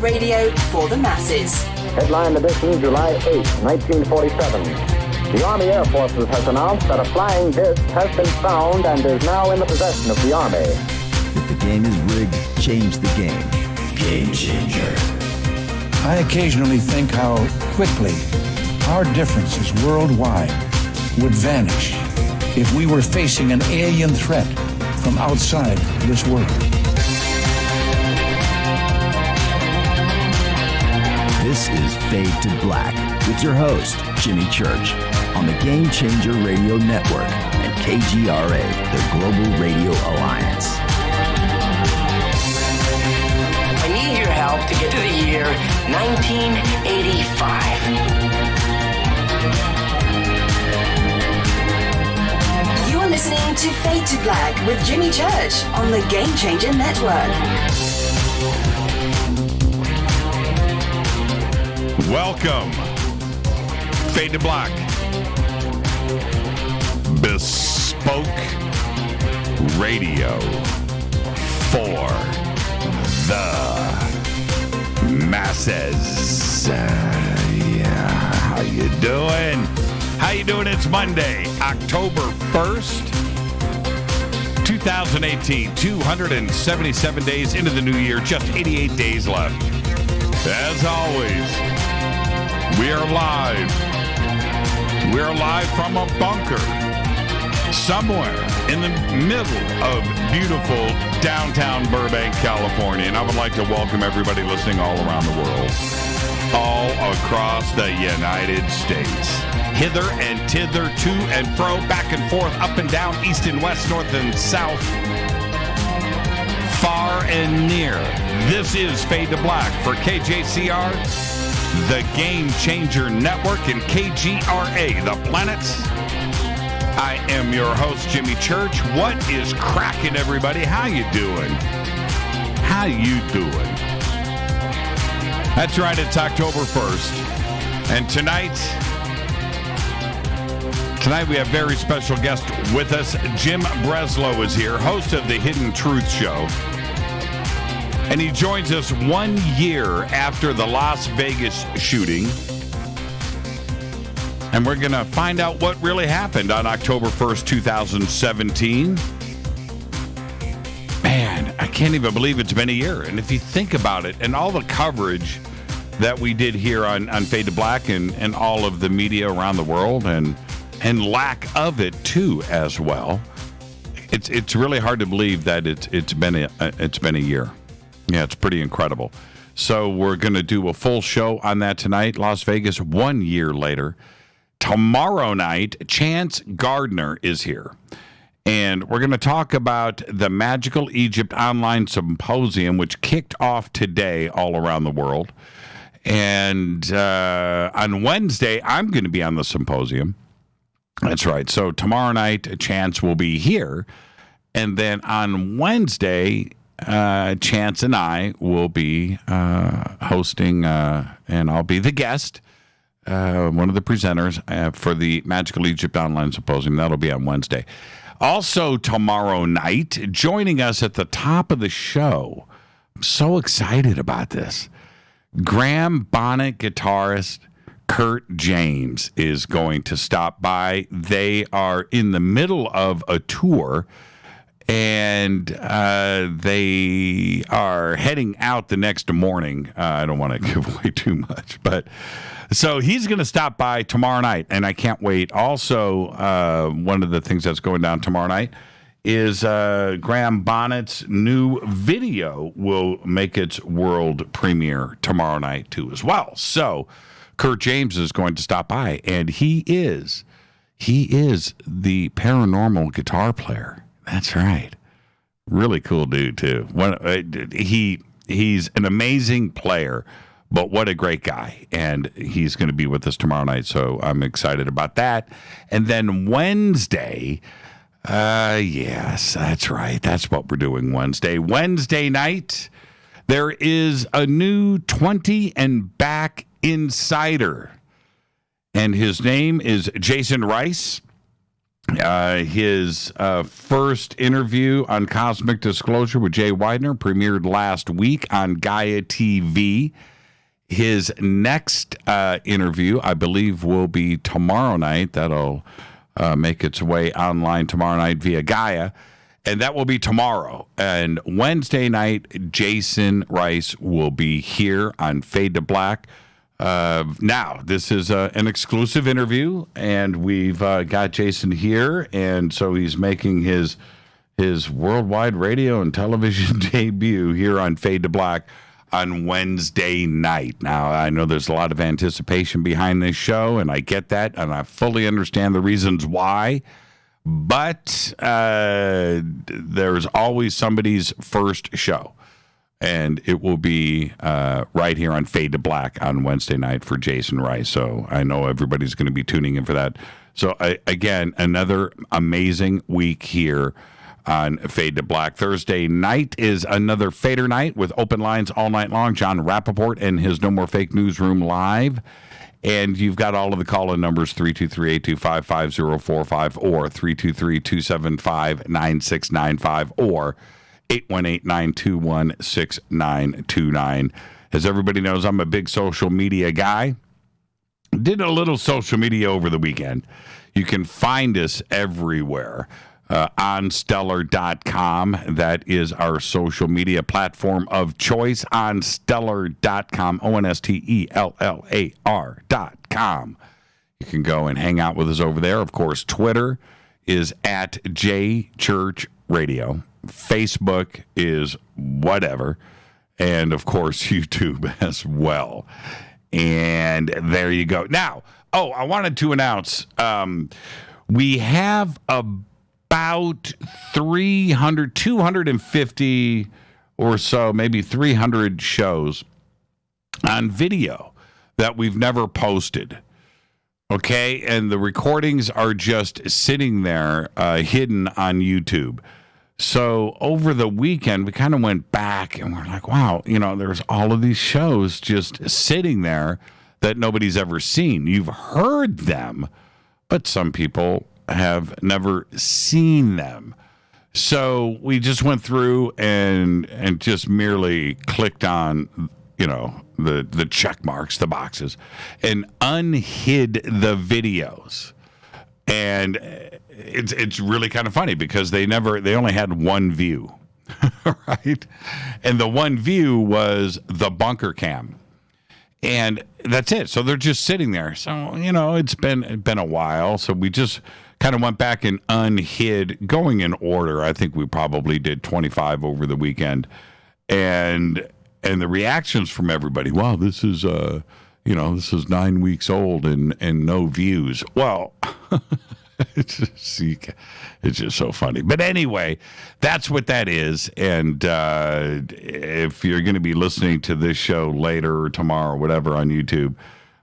radio for the masses. Headline edition, July 8, 1947. The Army Air Forces has announced that a flying disc has been found and is now in the possession of the Army. If the game is rigged, change the game. Game changer. I occasionally think how quickly our differences worldwide would vanish if we were facing an alien threat from outside this world. This is Fade to Black with your host, Jimmy Church, on the Game Changer Radio Network and KGRA, the Global Radio Alliance. I need your help to get to the year 1985. You're listening to Fade to Black with Jimmy Church on the Game Changer Network. Welcome, Fade to Black, bespoke radio for the masses. How you doing? How you doing? It's Monday, October 1st, 2018, 277 days into the new year, just 88 days left. As always, we are live. We're live from a bunker somewhere in the middle of beautiful downtown Burbank, California. And I would like to welcome everybody listening all around the world, all across the United States, hither and thither, to and fro, back and forth, up and down, east and west, north and south, far and near. This is Fade to Black for KJCR, the Game Changer Network, and KGRA, the planet. I am your host, Jimmy Church. What is cracking, everybody? How you doing? How you doing? That's right, it's October 1st. And tonight we have a very special guest with us. Jim Breslo is here, host of the Hidden Truth Show. And he joins us 1 year after the Las Vegas shooting. And we're going to find out what really happened on October 1st, 2017. Man, I can't even believe it's been a year. And if you think about it, and all the coverage that we did here on Fade to Black and all of the media around the world and lack of it too as well, it's really hard to believe that it's been a year. Yeah, it's pretty incredible. So we're going to do a full show on that tonight. Las Vegas, 1 year later. Tomorrow night, Chance Gardner is here. And we're going to talk about the Magical Egypt Online Symposium, which kicked off today all around the world. And on Wednesday, I'm going to be on the symposium. That's right. So tomorrow night, Chance will be here. And then on Wednesday, Chance and I will be hosting, and I'll be the guest, one of the presenters for the Magical Egypt Online Symposium. That'll be on Wednesday. Also tomorrow night, joining us at the top of the show, I'm so excited about this, Graham Bonnet guitarist Kurt James is going to stop by. They are in the middle of a tour, and they are heading out the next morning. I don't want to give away too much, but so he's going to stop by tomorrow night, and I can't wait. Also, one of the things that's going down tomorrow night is Graham Bonnet's new video will make its world premiere tomorrow night too as well. So Kurt James is going to stop by, and he is the paranormal guitar player. That's right. Really cool dude too. He's an amazing player, but what a great guy. And he's going to be with us tomorrow night, so I'm excited about that. And then Wednesday, yes, that's right. That's what we're doing Wednesday. Wednesday night, there is a new 20 and Back insider, and his name is Jason Rice. His first interview on Cosmic Disclosure with Jay Weidner premiered last week on Gaia TV. His next interview, I believe, will be tomorrow night. That'll make its way online tomorrow night via Gaia. And that will be tomorrow. And Wednesday night, Jason Rice will be here on Fade to Black. Now, this is an exclusive interview, and we've got Jason here. And so he's making his worldwide radio and television debut here on Fade to Black on Wednesday night. Now, I know there's a lot of anticipation behind this show, and I get that, and I fully understand the reasons why. But there's always somebody's first show, and it will be right here on Fade to Black on Wednesday night for Jason Rice. So I know everybody's going to be tuning in for that. So, again, another amazing week here on Fade to Black. Thursday night is another Fader night with open lines all night long. John Rappaport and his No More Fake Newsroom live. And you've got all of the call-in numbers, 323-825-5045 or 323-275-9695 or 818-921-6929. As everybody knows, I'm a big social media guy. Did a little social media over the weekend. You can find us everywhere. On Stellar.com. That is our social media platform of choice. On Stellar.com. OnStellar.com. You can go and hang out with us over there. Of course, Twitter is at JChurchRadio. Facebook is whatever. And, of course, YouTube as well. And there you go. Now, I wanted to announce we have about 250 or so, maybe 300 shows on video that we've never posted. Okay, and the recordings are just sitting there hidden on YouTube. So over the weekend, we kind of went back and we're like, wow, there's all of these shows just sitting there that nobody's ever seen. You've heard them, but some people have never seen them. So we just went through and just merely clicked on, the check marks, the boxes, and unhid the videos. And it's really kind of funny because they only had one view, right? And the one view was the bunker cam. And that's it. So they're just sitting there. So, it's been a while. So we just kind of went back and unhid, going in order. I think we probably did 25 over the weekend. And the reactions from everybody, wow, this is 9 weeks old and no views. Well, it's just so funny. But anyway, that's what that is. And if you're going to be listening to this show later or tomorrow or whatever on YouTube,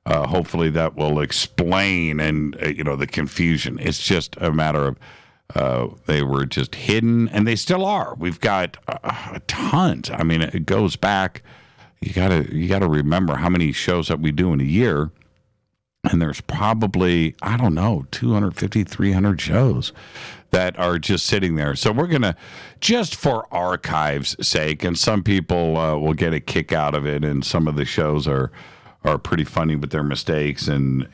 hopefully that will explain and the confusion. It's just a matter of they were just hidden, and they still are. We've got tons. I mean, it goes back. You gotta remember how many shows that we do in a year, and there's probably 250, 300 shows that are just sitting there. So we're gonna, just for archives' sake, and some people will get a kick out of it, and some of the shows are pretty funny with their mistakes, and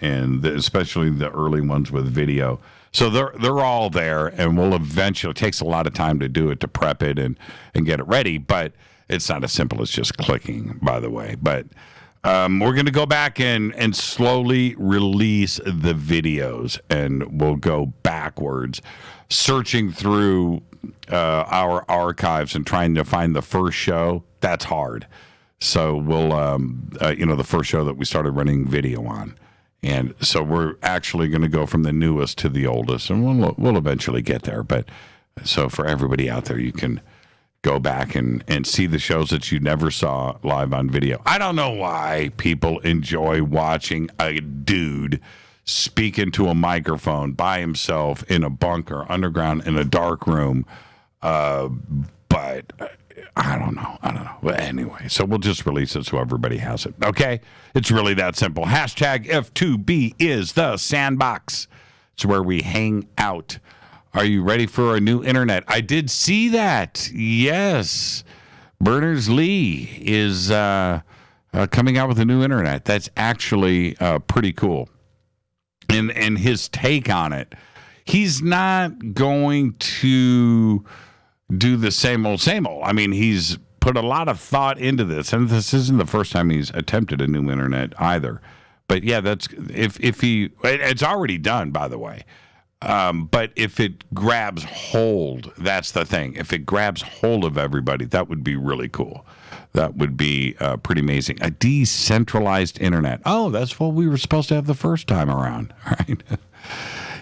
especially the early ones with video. So they're all there, and we'll eventually, it takes a lot of time to do it, to prep it and get it ready, but it's not as simple as just clicking, by the way. But we're going to go back and slowly release the videos, and we'll go backwards, searching through our archives and trying to find the first show. That's hard. So we'll, the first show that we started running video on. And so we're actually going to go from the newest to the oldest, and we'll eventually get there. But so for everybody out there, you can go back and see the shows that you never saw live on video. I don't know why people enjoy watching a dude speak into a microphone by himself in a bunker, underground, in a dark room. But I don't know. But anyway, so we'll just release it so everybody has it. Okay? It's really that simple. Hashtag F2B is the sandbox. It's where we hang out. Are you ready for a new internet? I did see that. Yes. Berners-Lee is coming out with a new internet. That's actually pretty cool. And his take on it, he's not going to do the same old, same old. I mean, he's put a lot of thought into this, and this isn't the first time he's attempted a new internet either. But yeah, that's if he, it's already done, by the way. But if it grabs hold, that's the thing. If it grabs hold of everybody, that would be really cool. That would be pretty amazing. A decentralized internet. Oh, that's what we were supposed to have the first time around, right?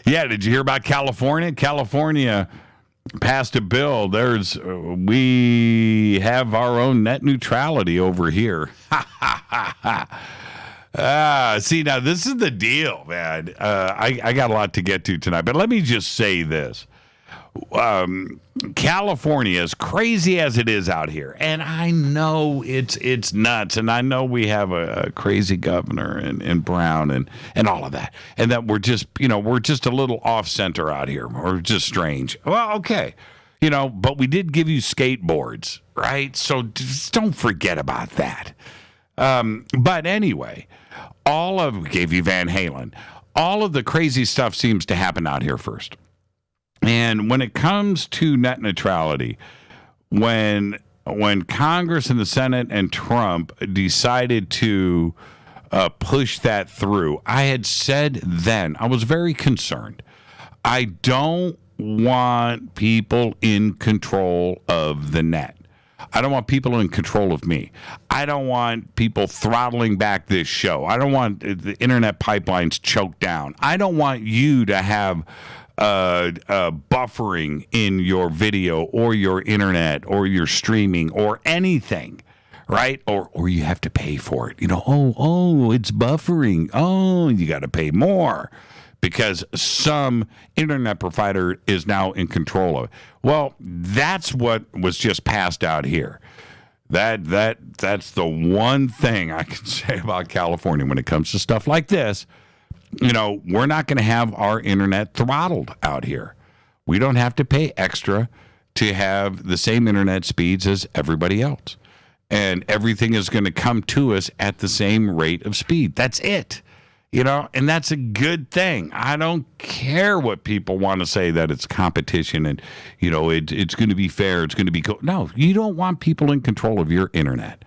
Yeah, did you hear about California? California passed a bill. We have our own net neutrality over here. See, now this is the deal, man. I got a lot to get to tonight, but let me just say this. California, as crazy as it is out here, and I know it's nuts, and I know we have a crazy governor and Brown and all of that, and that we're just a little off center out here. We're just strange. Well, okay, but we did give you skateboards, right? So just don't forget about that. But anyway, we gave you Van Halen. All of the crazy stuff seems to happen out here first. And when it comes to net neutrality, when Congress and the Senate and Trump decided to push that through, I had said then, I was very concerned. I don't want people in control of the net. I don't want people in control of me. I don't want people throttling back this show. I don't want the internet pipelines choked down. I don't want you to have buffering in your video or your internet or your streaming or anything, right? Or you have to pay for it. Oh, it's buffering. Oh, you got to pay more because some internet provider is now in control of it. Well, that's what was just passed out here. That's the one thing I can say about California when it comes to stuff like this. We're not going to have our internet throttled out here. We don't have to pay extra to have the same internet speeds as everybody else. And everything is going to come to us at the same rate of speed. That's it. And that's a good thing. I don't care what people want to say that it's competition and, it's going to be fair. It's going to be cool. No, you don't want people in control of your internet.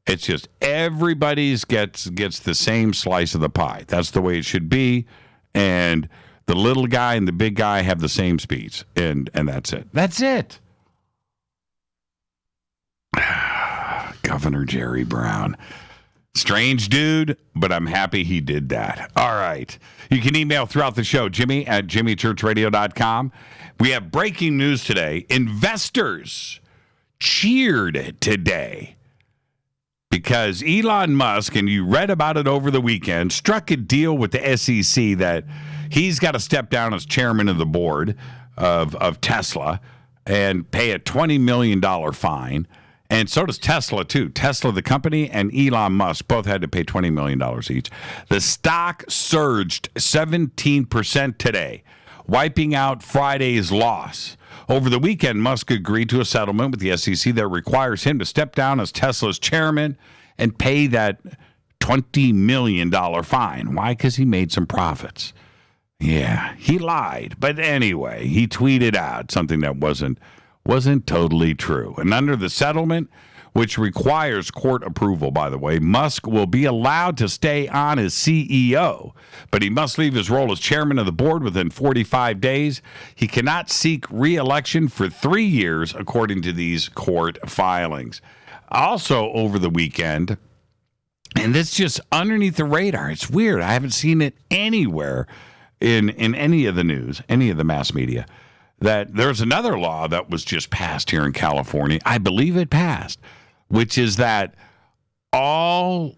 It's just everybody's gets the same slice of the pie. That's the way it should be. And the little guy and the big guy have the same speeds. And that's it. That's it. Governor Jerry Brown. Strange dude, but I'm happy he did that. All right. You can email throughout the show, Jimmy@jimmychurchradio.com. We have breaking news today. Investors cheered today because Elon Musk, and you read about it over the weekend, struck a deal with the SEC that he's got to step down as chairman of the board of Tesla and pay a $20 million fine. And so does Tesla, too. Tesla, the company, and Elon Musk both had to pay $20 million each. The stock surged 17% today, wiping out Friday's loss. Over the weekend, Musk agreed to a settlement with the SEC that requires him to step down as Tesla's chairman and pay that $20 million fine. Why? Because he made some profits. Yeah, he lied. But anyway, he tweeted out something that wasn't totally true. And under the settlement, which requires court approval, by the way, Musk will be allowed to stay on as CEO, but he must leave his role as chairman of the board within 45 days. He cannot seek re-election for 3 years, according to these court filings. Also, over the weekend, and this just underneath the radar, it's weird. I haven't seen it anywhere in any of the news, any of the mass media, that there's another law that was just passed here in California. I believe it passed, which is that all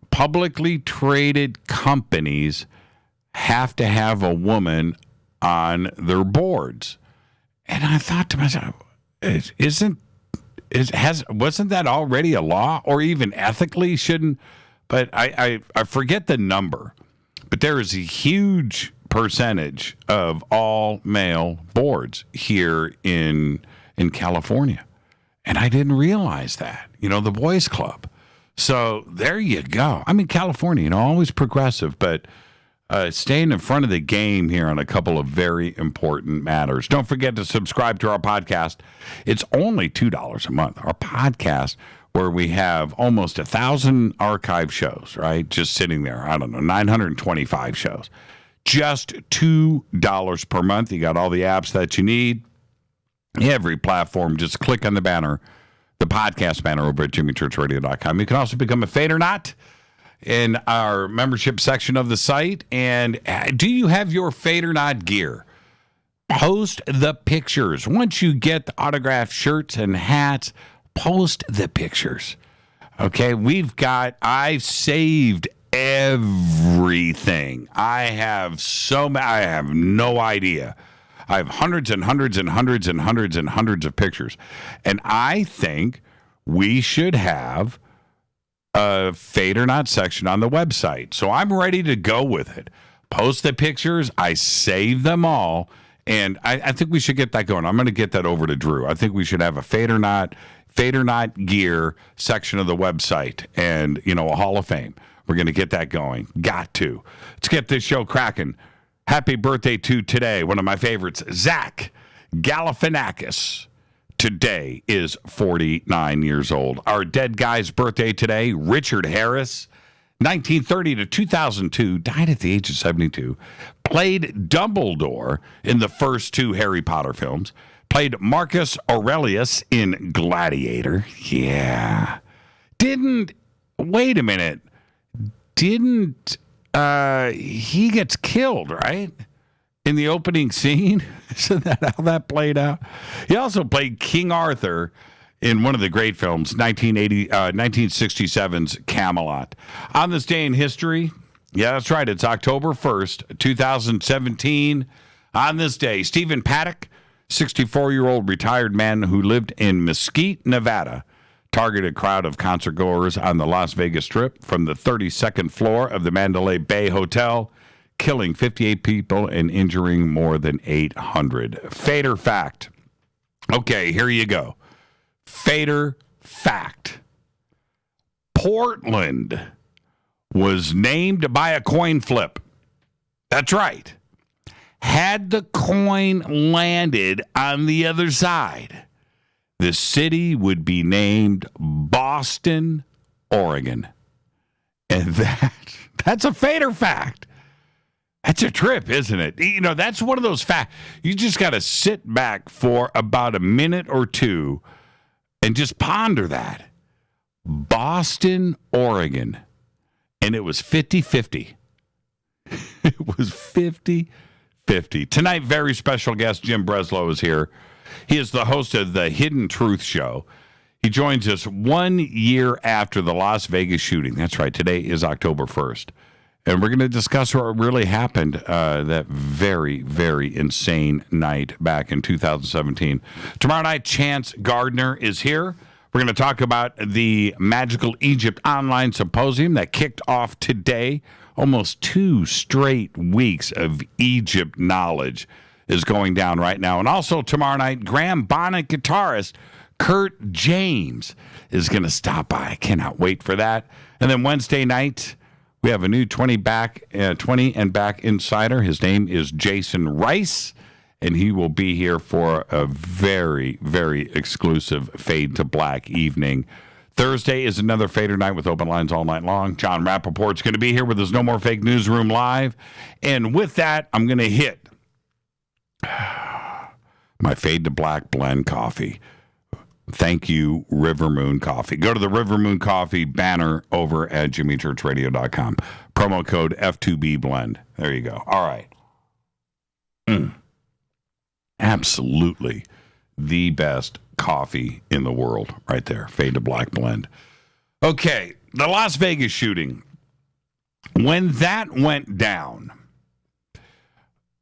publicly traded companies have to have a woman on their boards. And I thought to myself, wasn't that already a law, or even ethically shouldn't? But I forget the number. But there is a huge percentage of all male boards here in California. And I didn't realize that, the boys club. So there you go. I mean, California, always progressive, but staying in front of the game here on a couple of very important matters. Don't forget to subscribe to our podcast. It's only $2 a month. Our podcast, where we have almost 1,000 archive shows, right? Just sitting there. I don't know, 925 shows. Just $2 per month. You got all the apps that you need. Every platform. Just click on the banner, the podcast banner over at jimmychurchradio.com. You can also become a Fade or Not in our membership section of the site. And do you have your Fade or Not gear? Post the pictures. Once you get the autographed shirts and hats, post the pictures. Okay, I've saved everything. I have no idea. I have hundreds and hundreds and hundreds and hundreds and hundreds of pictures. And I think we should have a Fade or Not section on the website. So I'm ready to go with it. Post the pictures. I save them all. And I think we should get that going. I'm going to get that over to Drew. I think we should have a Fade or Not gear section of the website and, a Hall of Fame. We're going to get that going. Got to. Let's get this show cracking. Happy birthday to today, one of my favorites, Zach Galifianakis. Today is 49 years old. Our dead guy's birthday today, Richard Harris, 1930 to 2002, died at the age of 72, played Dumbledore in the first two Harry Potter films, played Marcus Aurelius in Gladiator. Yeah. Wait a minute. He gets killed, right? In the opening scene? Isn't that how that played out? He also played King Arthur in one of the great films, 1967's Camelot. On this day in history, yeah, that's right, it's October 1st, 2017. On this day, Stephen Paddock, 64-year-old retired man who lived in Mesquite, Nevada, targeted a crowd of concertgoers on the Las Vegas Strip from the 32nd floor of the Mandalay Bay Hotel, killing 58 people and injuring more than 800. Fader fact. Okay, here you go. Fader fact. Portland was named by a coin flip. That's right. Had the coin landed on the other side, the city would be named Boston, Oregon. And that's a Fader fact. That's a trip, isn't it? That's one of those facts. You just got to sit back for about a minute or two and just ponder that. Boston, Oregon. And it was 50-50. It was 50-50. Tonight, very special guest Jim Breslo is here. He is the host of the Hidden Truth Show. He joins us 1 year after the Las Vegas shooting. That's right. Today is October 1st. And we're going to discuss what really happened that very, very insane night back in 2017. Tomorrow night, Chance Gardner is here. We're going to talk about the Magical Egypt Online Symposium that kicked off today. Almost 2 straight weeks of Egypt knowledge is going down right now. And also tomorrow night, Graham Bonnet guitarist Kurt James is going to stop by. I cannot wait for that. And then Wednesday night, we have a new 20 and back insider. His name is Jason Rice, and he will be here for a very, very exclusive Fade to Black evening. Thursday is another Fader night with open lines all night long. John Rappaport's going to be here with his No More Fake Newsroom Live. And with that, I'm going to hit my Fade to Black blend coffee. Thank you, River Moon Coffee. Go to the River Moon Coffee banner over at jimmychurchradio.com. Promo code F2B blend. There you go. All right. Absolutely the best coffee in the world right there. Fade to Black blend. Okay, the Las Vegas shooting. When that went down,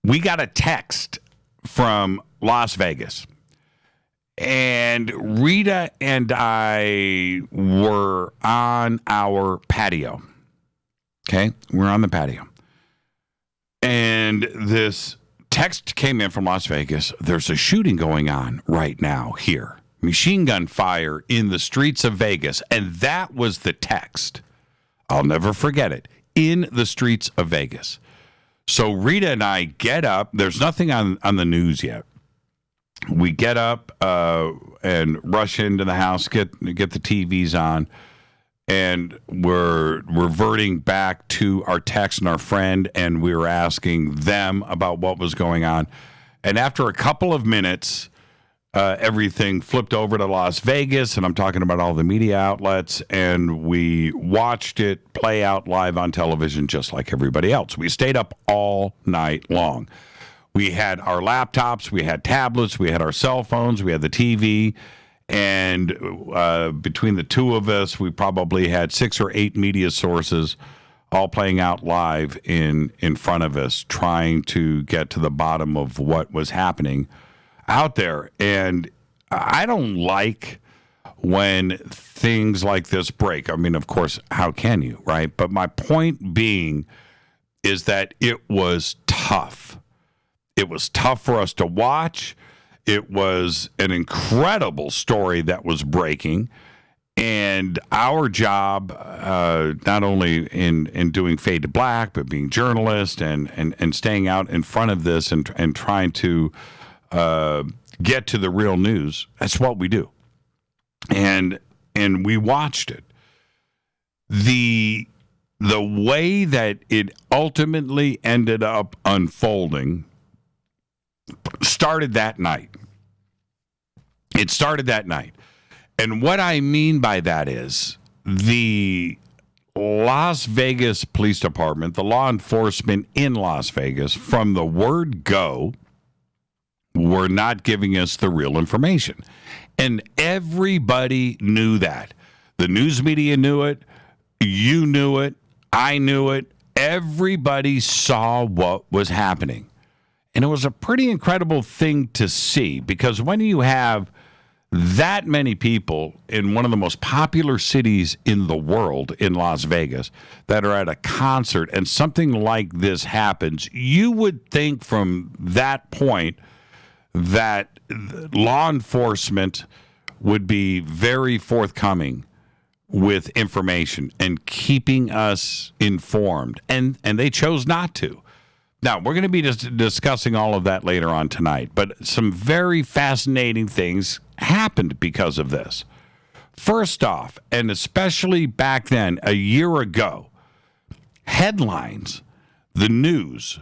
we got a text from Las Vegas. And Rita and I were on our patio. Okay? We're on the patio. And And this text came in from Las Vegas. There's a shooting going on right now here. Machine gun fire in the streets of Vegas. And that was the text. I'll never forget it. In the streets of Vegas. So Rita and I get up. There's nothing on the news yet. We get up and rush into the house, get the TVs on, and we're reverting back to our text and our friend, and we were asking them about what was going on. And after a couple of minutes, everything flipped over to Las Vegas, and I'm talking about all the media outlets, and we watched it play out live on television just like everybody else. We stayed up all night long. We had our laptops, we had tablets, we had our cell phones, we had the TV, and between the two of us, we probably had 6 or 8 media sources all playing out live in front of us, trying to get to the bottom of what was happening out there. And I don't like when things like this break. I mean, of course, how can you, right? But my point being is that it was tough. It was tough for us to watch. It was an incredible story that was breaking. And our job, not only in doing Fade to Black, but being journalists and staying out in front of this and trying to get to the real news, that's what we do. And we watched it. The way that it ultimately ended up unfolding started that night. It started that night. And what I mean by that is the Las Vegas Police Department, the law enforcement in Las Vegas, from the word go, were not giving us the real information. And everybody knew that. The news media knew it. You knew it. I knew it. Everybody saw what was happening. And it was a pretty incredible thing to see, because when you have that many people in one of the most popular cities in the world, in Las Vegas, that are at a concert and something like this happens, you would think from that point that law enforcement would be very forthcoming with information and keeping us informed. And they chose not to. Now, we're going to be discussing all of that later on tonight, but some very fascinating things happened because of this. First off, and especially back then, a year ago, headlines, the news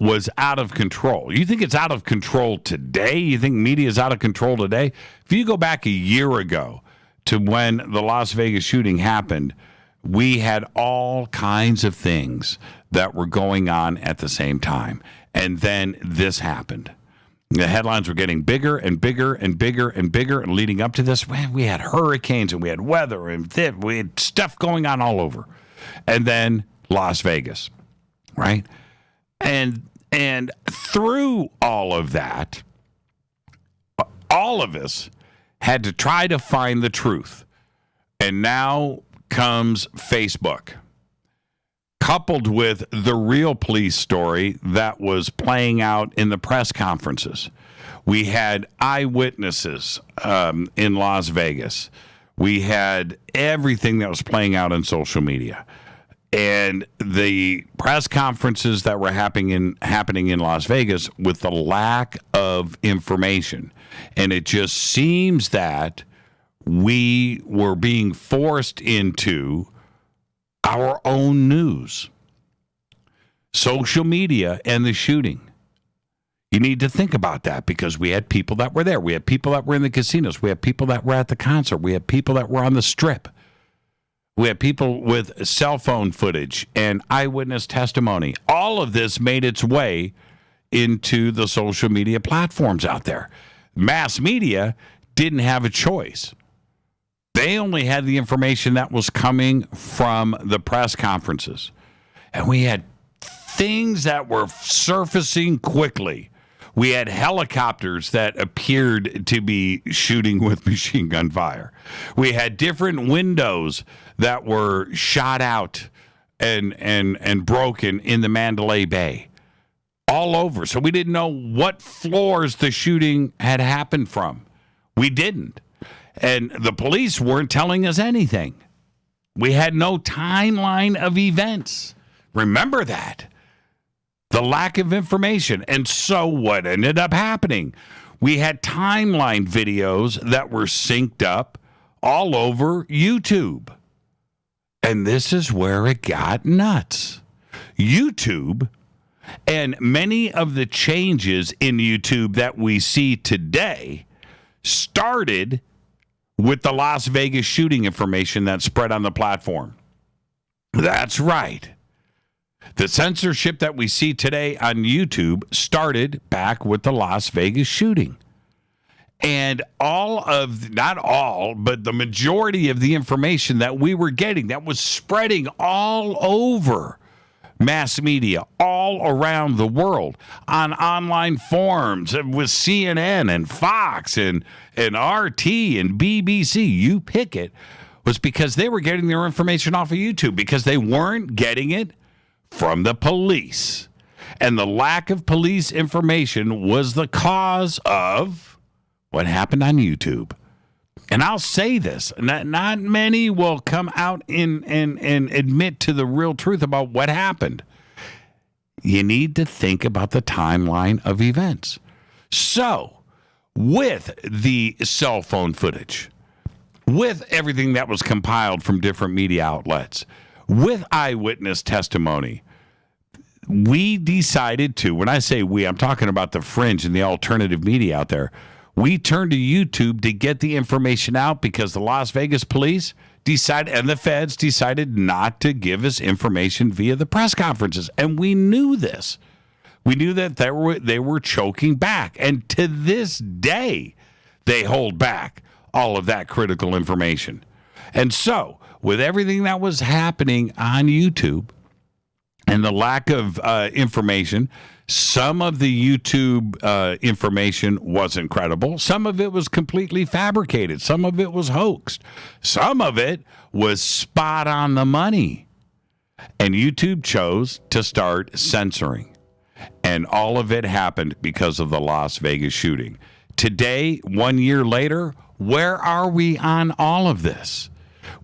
was out of control. You think it's out of control today? You think media is out of control today? If you go back a year ago to when the Las Vegas shooting happened, we had all kinds of things that were going on at the same time. And then this happened. The headlines were getting bigger and bigger and bigger and bigger. And leading up to this, we had hurricanes and we had weather and we had stuff going on all over. And then Las Vegas, right? And through all of that, all of us had to try to find the truth. And now comes Facebook, coupled with the real police story that was playing out in the press conferences. We had eyewitnesses in Las Vegas. We had everything that was playing out on social media. And the press conferences that were happening in Las Vegas with the lack of information. And it just seems that we were being forced into our own news. Social media and the shooting. You need to think about that, because we had people that were there. We had people that were in the casinos. We had people that were at the concert. We had people that were on the strip. We had people with cell phone footage and eyewitness testimony. All of this made its way into the social media platforms out there. Mass media didn't have a choice. They only had the information that was coming from the press conferences. And we had things that were surfacing quickly. We had helicopters that appeared to be shooting with machine gun fire. We had different windows that were shot out and broken in the Mandalay Bay. all over. So we didn't know what floors the shooting had happened from. We didn't. And the police weren't telling us anything. We had no timeline of events. Remember that. The lack of information. And so what ended up happening? We had timeline videos that were synced up all over YouTube. And this is where it got nuts. YouTube and many of the changes in YouTube that we see today started with the Las Vegas shooting information that spread on the platform. That's right. The censorship that we see today on YouTube started back with the Las Vegas shooting. And not all, but the majority of the information that we were getting that was spreading all over mass media, all around the world, on online forums with CNN and Fox and RT and BBC, you pick it, was because they were getting their information off of YouTube because they weren't getting it from the police. And the lack of police information was the cause of what happened on YouTube. And I'll say this, not many will come out and admit to the real truth about what happened. You need to think about the timeline of events. So, with the cell phone footage, with everything that was compiled from different media outlets, with eyewitness testimony, we decided to, when I say we, I'm talking about the fringe and the alternative media out there, we turned to YouTube to get the information out because the Las Vegas police decided, and the feds decided not to give us information via the press conferences. And we knew this. We knew that they were choking back. And to this day, they hold back all of that critical information. And so, with everything that was happening on YouTube and the lack of information, some of the YouTube information wasn't credible. Some of it was completely fabricated. Some of it was hoaxed. Some of it was spot on the money. And YouTube chose to start censoring. And all of it happened because of the Las Vegas shooting. Today, 1 year later, where are we on all of this?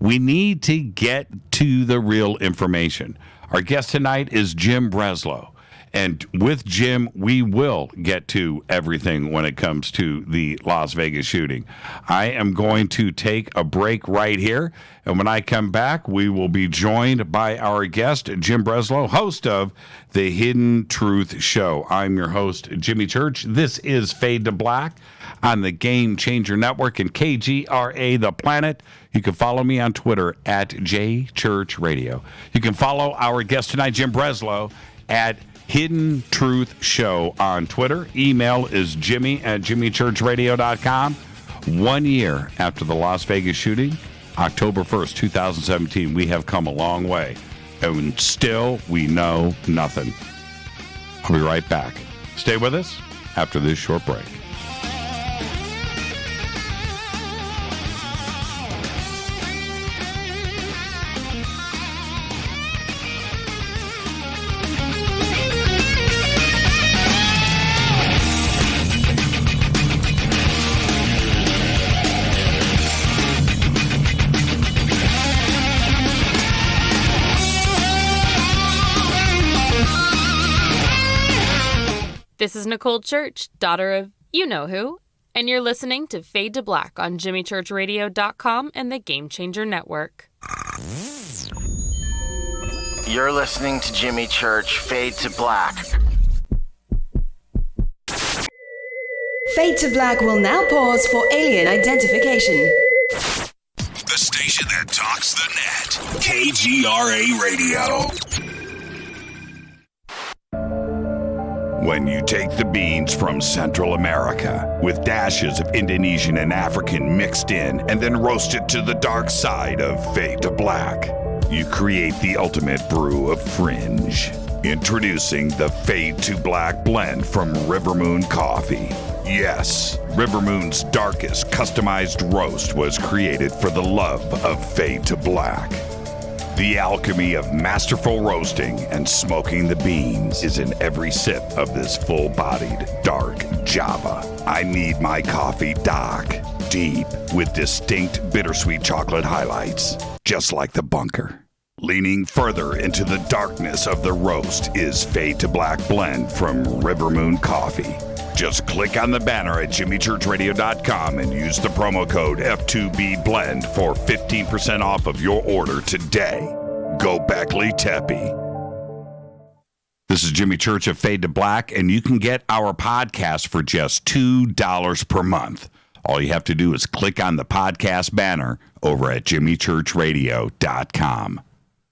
We need to get to the real information. Our guest tonight is Jim Breslo. And with Jim, we will get to everything when it comes to the Las Vegas shooting. I am going to take a break right here. And when I come back, we will be joined by our guest, Jim Breslo, host of The Hidden Truth Show. I'm your host, Jimmy Church. This is Fade to Black on the Game Changer Network and KGRA The Planet. You can follow me on Twitter at JChurchRadio. You can follow our guest tonight, Jim Breslo, at Hidden Truth Show on Twitter. Email is jimmy@jimmychurchradio.com. 1 year after the Las Vegas shooting, October 1st, 2017, we have come a long way. And still, we know nothing. I'll be right back. Stay with us after this short break. This is Nicole Church, daughter of you-know-who, and you're listening to Fade to Black on JimmyChurchRadio.com and the Game Changer Network. You're listening to Jimmy Church, Fade to Black. Fade to Black will now pause for alien identification. The station that talks the net. KGRA Radio. When you take the beans from Central America with dashes of Indonesian and African mixed in and then roast it to the dark side of Fade to Black, you create the ultimate brew of fringe. Introducing the Fade to Black blend from Rivermoon Coffee. Yes, Rivermoon's darkest customized roast was created for the love of Fade to Black. The alchemy of masterful roasting and smoking the beans is in every sip of this full-bodied dark Java. I need my coffee dark, deep, with distinct bittersweet chocolate highlights, just like the bunker. Leaning further into the darkness of the roast is Fade to Black Blend from River Moon Coffee. Just click on the banner at jimmychurchradio.com and use the promo code F2BBLEND for 15% off of your order today. Go Beckley Teppy. This is Jimmy Church of Fade to Black, and you can get our podcast for just $2 per month. All you have to do is click on the podcast banner over at jimmychurchradio.com.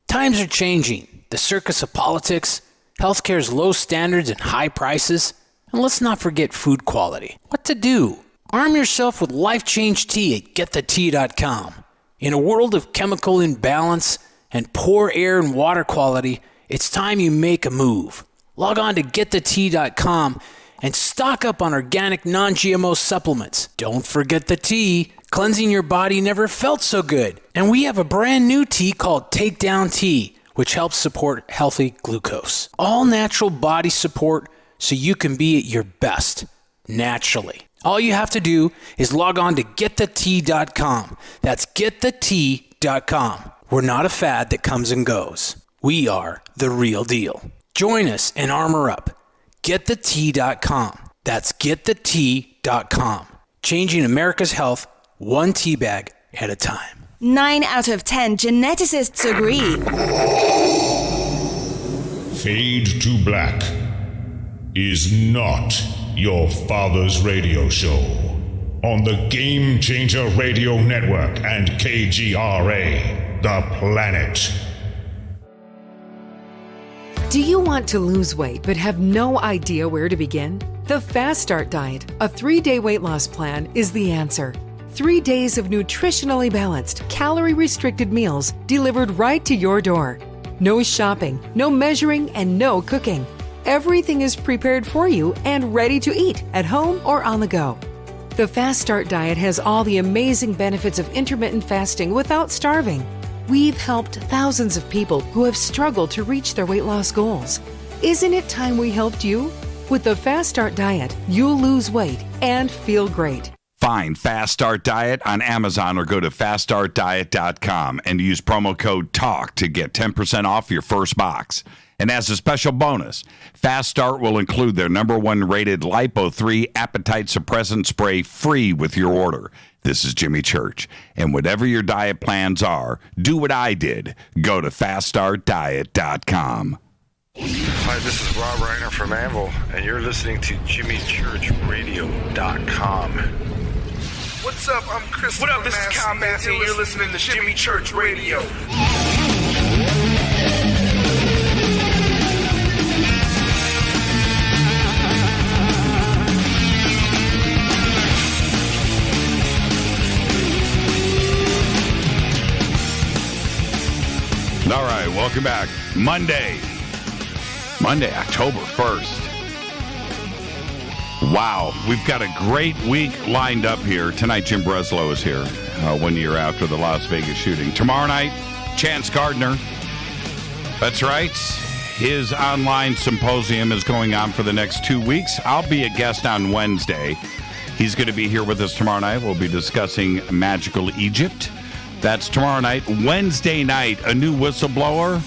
Times are changing. The circus of politics, healthcare's low standards and high prices, and let's not forget food quality. What to do? Arm yourself with Life Change Tea at getthetea.com. In a world of chemical imbalance and poor air and water quality, it's time you make a move. Log on to getthetea.com and stock up on organic non-GMO supplements. Don't forget the tea. Cleansing your body never felt so good. And we have a brand new tea called Takedown Tea, which helps support healthy glucose. All natural body support so you can be at your best, naturally. All you have to do is log on to getthetea.com. That's getthetea.com. We're not a fad that comes and goes. We are the real deal. Join us and armor up. Getthetea.com. That's getthetea.com. Changing America's health one tea bag at a time. 9 out of 10 geneticists agree. Fade to Black is not your father's radio show on the Game Changer Radio Network and KGRA, The Planet. Do you want to lose weight but have no idea where to begin? The Fast Start Diet, a 3-day weight loss plan, is the answer. 3 days of nutritionally balanced, calorie-restricted meals delivered right to your door. No shopping, no measuring, and no cooking. Everything is prepared for you and ready to eat at home or on the go. The Fast Start Diet has all the amazing benefits of intermittent fasting without starving. We've helped thousands of people who have struggled to reach their weight loss goals. Isn't it time we helped you? With the Fast Start Diet, you'll lose weight and feel great. Find Fast Start Diet on Amazon or go to faststartdiet.com and use promo code TALK to get 10% off your first box. And as a special bonus, Fast Start will include their #1 rated Lipo3 appetite suppressant spray free with your order. This is Jimmy Church. And whatever your diet plans are, do what I did. Go to faststartdiet.com. Hi, this is Rob Reiner from Anvil, and you're listening to JimmyChurchRadio.com. What's up? I'm Chris. What up? This is Kyle Massey, and you're listening to Jimmy Church Radio. All right, welcome back. Monday, October 1st. Wow, we've got a great week lined up here. Tonight, Jim Breslo is here, 1 year after the Las Vegas shooting. Tomorrow night, Chance Gardner. That's right. His online symposium is going on for the next 2 weeks. I'll be a guest on Wednesday. He's going to be here with us tomorrow night. We'll be discussing Magical Egypt. That's tomorrow night. Wednesday night, a new whistleblower,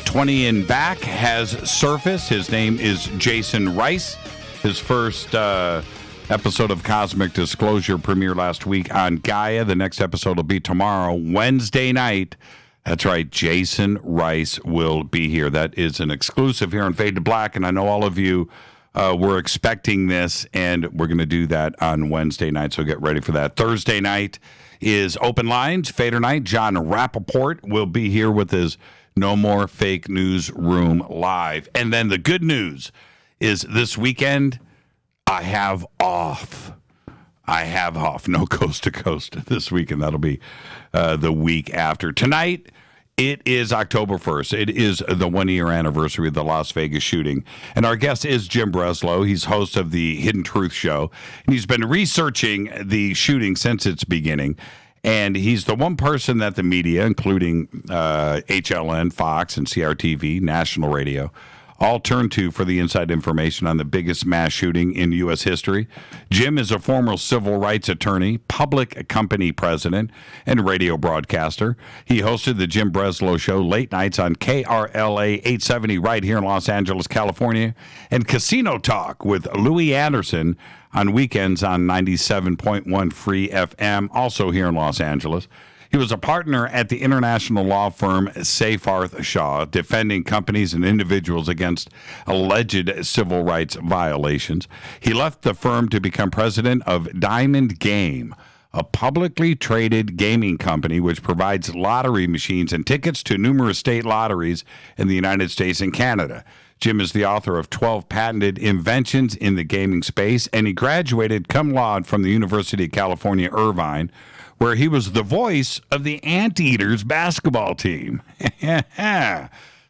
20 and back, has surfaced. His name is Jason Rice. His first episode of Cosmic Disclosure premiered last week on Gaia. The next episode will be tomorrow, Wednesday night. That's right, Jason Rice will be here. That is an exclusive here on Fade to Black, and I know all of you were expecting this, and we're going to do that on Wednesday night, so get ready for that. Thursday night is Open Lines, Fader Night. John Rappaport will be here with his No More Fake News Room live. And then the good news is this weekend, I have off. No Coast to Coast this weekend. That'll be the week after. Tonight, it is October 1st. It is the 1-year anniversary of the Las Vegas shooting. And our guest is Jim Breslo. He's host of the Hidden Truth Show. And he's been researching the shooting since its beginning. And he's the one person that the media, including HLN, Fox, and CRTV, national radio, all turn to for the inside information on the biggest mass shooting in U.S. history. Jim is a former civil rights attorney, public company president, and radio broadcaster. He hosted the Jim Breslo Show late nights on KRLA 870 right here in Los Angeles, California, and Casino Talk with Louis Anderson on weekends on 97.1 Free FM, also here in Los Angeles. He was a partner at the international law firm Seyfarth Shaw, defending companies and individuals against alleged civil rights violations. He left the firm to become president of Diamond Game, a publicly traded gaming company which provides lottery machines and tickets to numerous state lotteries in the United States and Canada. Jim is the author of 12 patented inventions in the gaming space, and he graduated cum laude from the University of California, Irvine, where he was the voice of the Anteaters basketball team.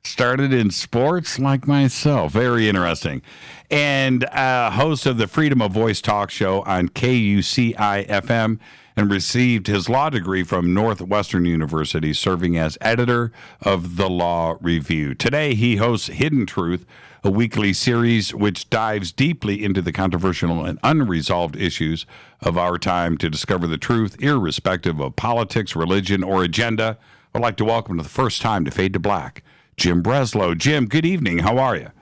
Started in sports like myself. Very interesting. And host of the Freedom of Voice talk show on KUCI-FM, and received his law degree from Northwestern University, serving as editor of The Law Review. Today, he hosts Hidden Truth, a weekly series which dives deeply into the controversial and unresolved issues of our time to discover the truth, irrespective of politics, religion, or agenda. I'd like to welcome to the first time to Fade to Black, Jim Breslo. Jim, good evening. How are you?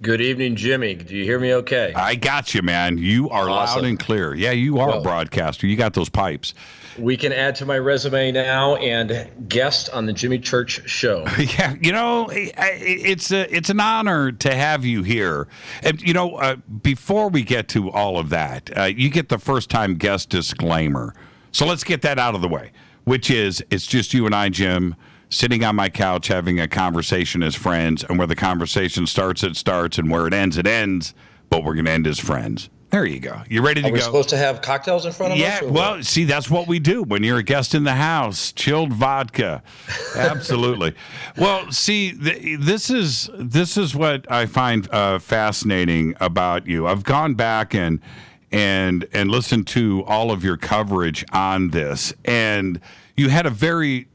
Good evening, Jimmy. Do you hear me okay? I got you, man. You are awesome. Loud and clear. Yeah, you are a broadcaster. You got those pipes. We can add to my resume now and guest on the Jimmy Church Show. Yeah, you know, it's an honor to have you here. And, you know, before we get to all of that, you get the first-time guest disclaimer. So let's get that out of the way, which is it's just you and I, Jim, sitting on my couch having a conversation as friends, and where the conversation starts, it starts, and where it ends, but we're going to end as friends. There you go. You ready to go? Are we supposed to have cocktails in front of us? Yeah, well, see, that's what we do when you're a guest in the house. Chilled vodka. Absolutely. Well, see, this is what I find fascinating about you. I've gone back and listened to all of your coverage on this, and you had a very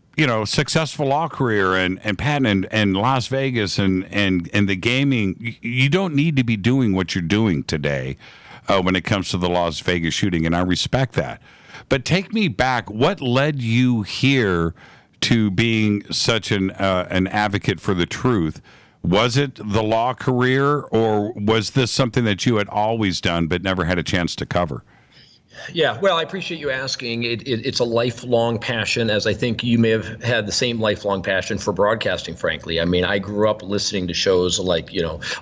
successful law career and patent and Las Vegas and the gaming. You don't need to be doing what you're doing today when it comes to the Las Vegas shooting, and I respect that. But take me back. What led you here to being such an advocate for the truth? Was it the law career, or was this something that you had always done but never had a chance to cover? Yeah, well, I appreciate you asking. It's a lifelong passion, as I think you may have had the same lifelong passion for broadcasting, frankly. I mean, I grew up listening to shows like,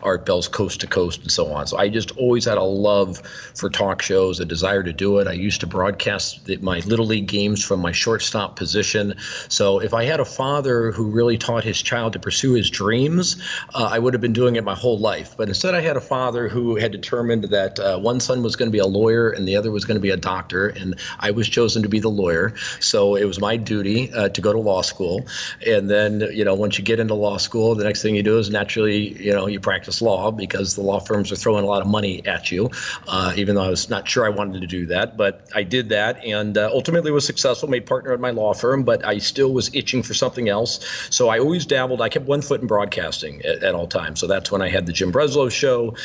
Art Bell's Coast to Coast and so on. So I just always had a love for talk shows, a desire to do it. I used to broadcast my Little League games from my shortstop position. So if I had a father who really taught his child to pursue his dreams, I would have been doing it my whole life. But instead, I had a father who had determined that one son was going to be a lawyer and the other was going to be a doctor, and I was chosen to be the lawyer. So it was my duty to go to law school. And then, once you get into law school, the next thing you do is naturally, you practice law, because the law firms are throwing a lot of money at you, even though I was not sure I wanted to do that. But I did that, and ultimately was successful, made partner at my law firm, but I still was itching for something else. So I always dabbled. I kept one foot in broadcasting at all times. So that's when I had the Jim Breslo Show,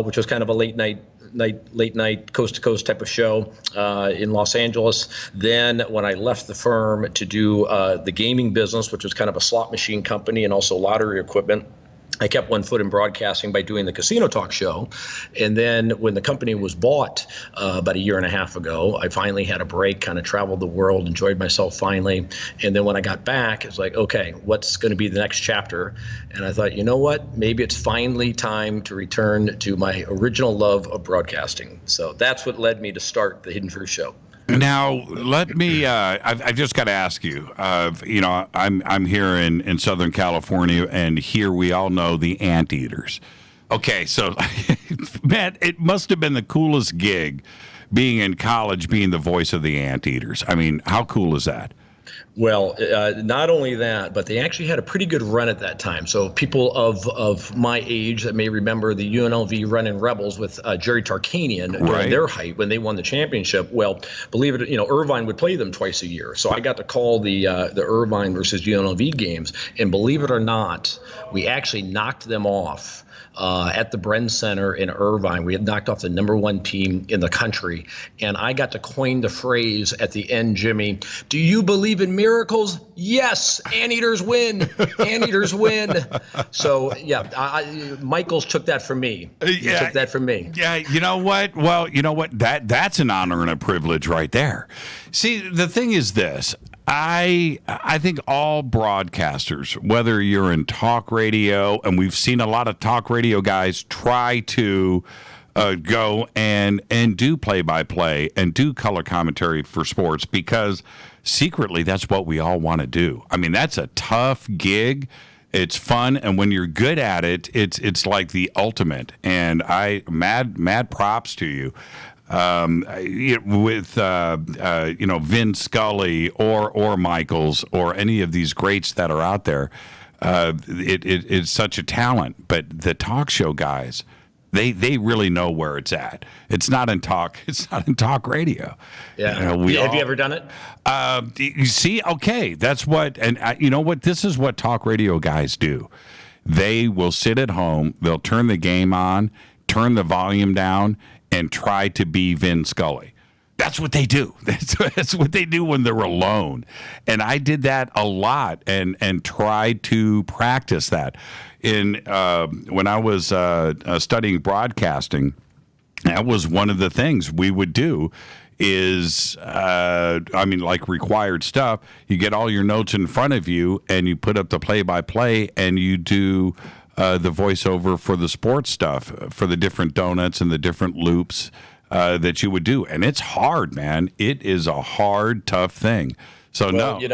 which was kind of a late night coast to coast type of show in Los Angeles. Then when I left the firm to do the gaming business, which was kind of a slot machine company and also lottery equipment, I kept one foot in broadcasting by doing the Casino Talk show. And then when the company was bought about a year and a half ago, I finally had a break, kind of traveled the world, enjoyed myself finally. And then when I got back, it's like, okay, what's going to be the next chapter? And I thought, you know what? Maybe it's finally time to return to my original love of broadcasting. So that's what led me to start the Hidden Truth Show. Now, let me, I've just got to ask you, I'm here in Southern California, and here we all know the Anteaters. Okay, so, man, it must have been the coolest gig being in college, being the voice of the Anteaters. I mean, how cool is that? Well, not only that, but they actually had a pretty good run at that time. So people of my age that may remember the UNLV Running Rebels with Jerry Tarkanian during their height when they won the championship. Well, believe it, Irvine would play them twice a year. So I got to call the Irvine versus UNLV games, and believe it or not, we actually knocked them off. At the Bren Center in Irvine. We had knocked off the number 1 team in the country. And I got to coin the phrase at the end, Jimmy, do you believe in miracles? Yes, anteaters win. Anteaters win. So, yeah, Michaels took that from me. He took that from me. Yeah, you know what? Well, you know what? That's an honor and a privilege right there. See, the thing is this. I think all broadcasters, whether you're in talk radio, and we've seen a lot of talk radio guys try to go and do play-by-play and do color commentary for sports, because secretly that's what we all want to do. I mean, that's a tough gig. It's fun, and when you're good at it, it's like the ultimate. And mad props to you. With Vin Scully or Michaels or any of these greats that are out there, it's such a talent. But the talk show guys, they really know where it's at. It's not in talk radio. Yeah. Have you ever done it? You see, okay, that's what, and you know what? This is what talk radio guys do. They will sit at home. They'll turn the game on, turn the volume down, and try to be Vin Scully. That's what they do. That's what they do when they're alone. And I did that a lot and tried to practice that. When I was studying broadcasting, that was one of the things we would do is, like required stuff. You get all your notes in front of you and you put up the play-by-play and you do the voiceover for the sports stuff, for the different donuts and the different loops that you would do. And it's hard, man. It is a hard, tough thing. So it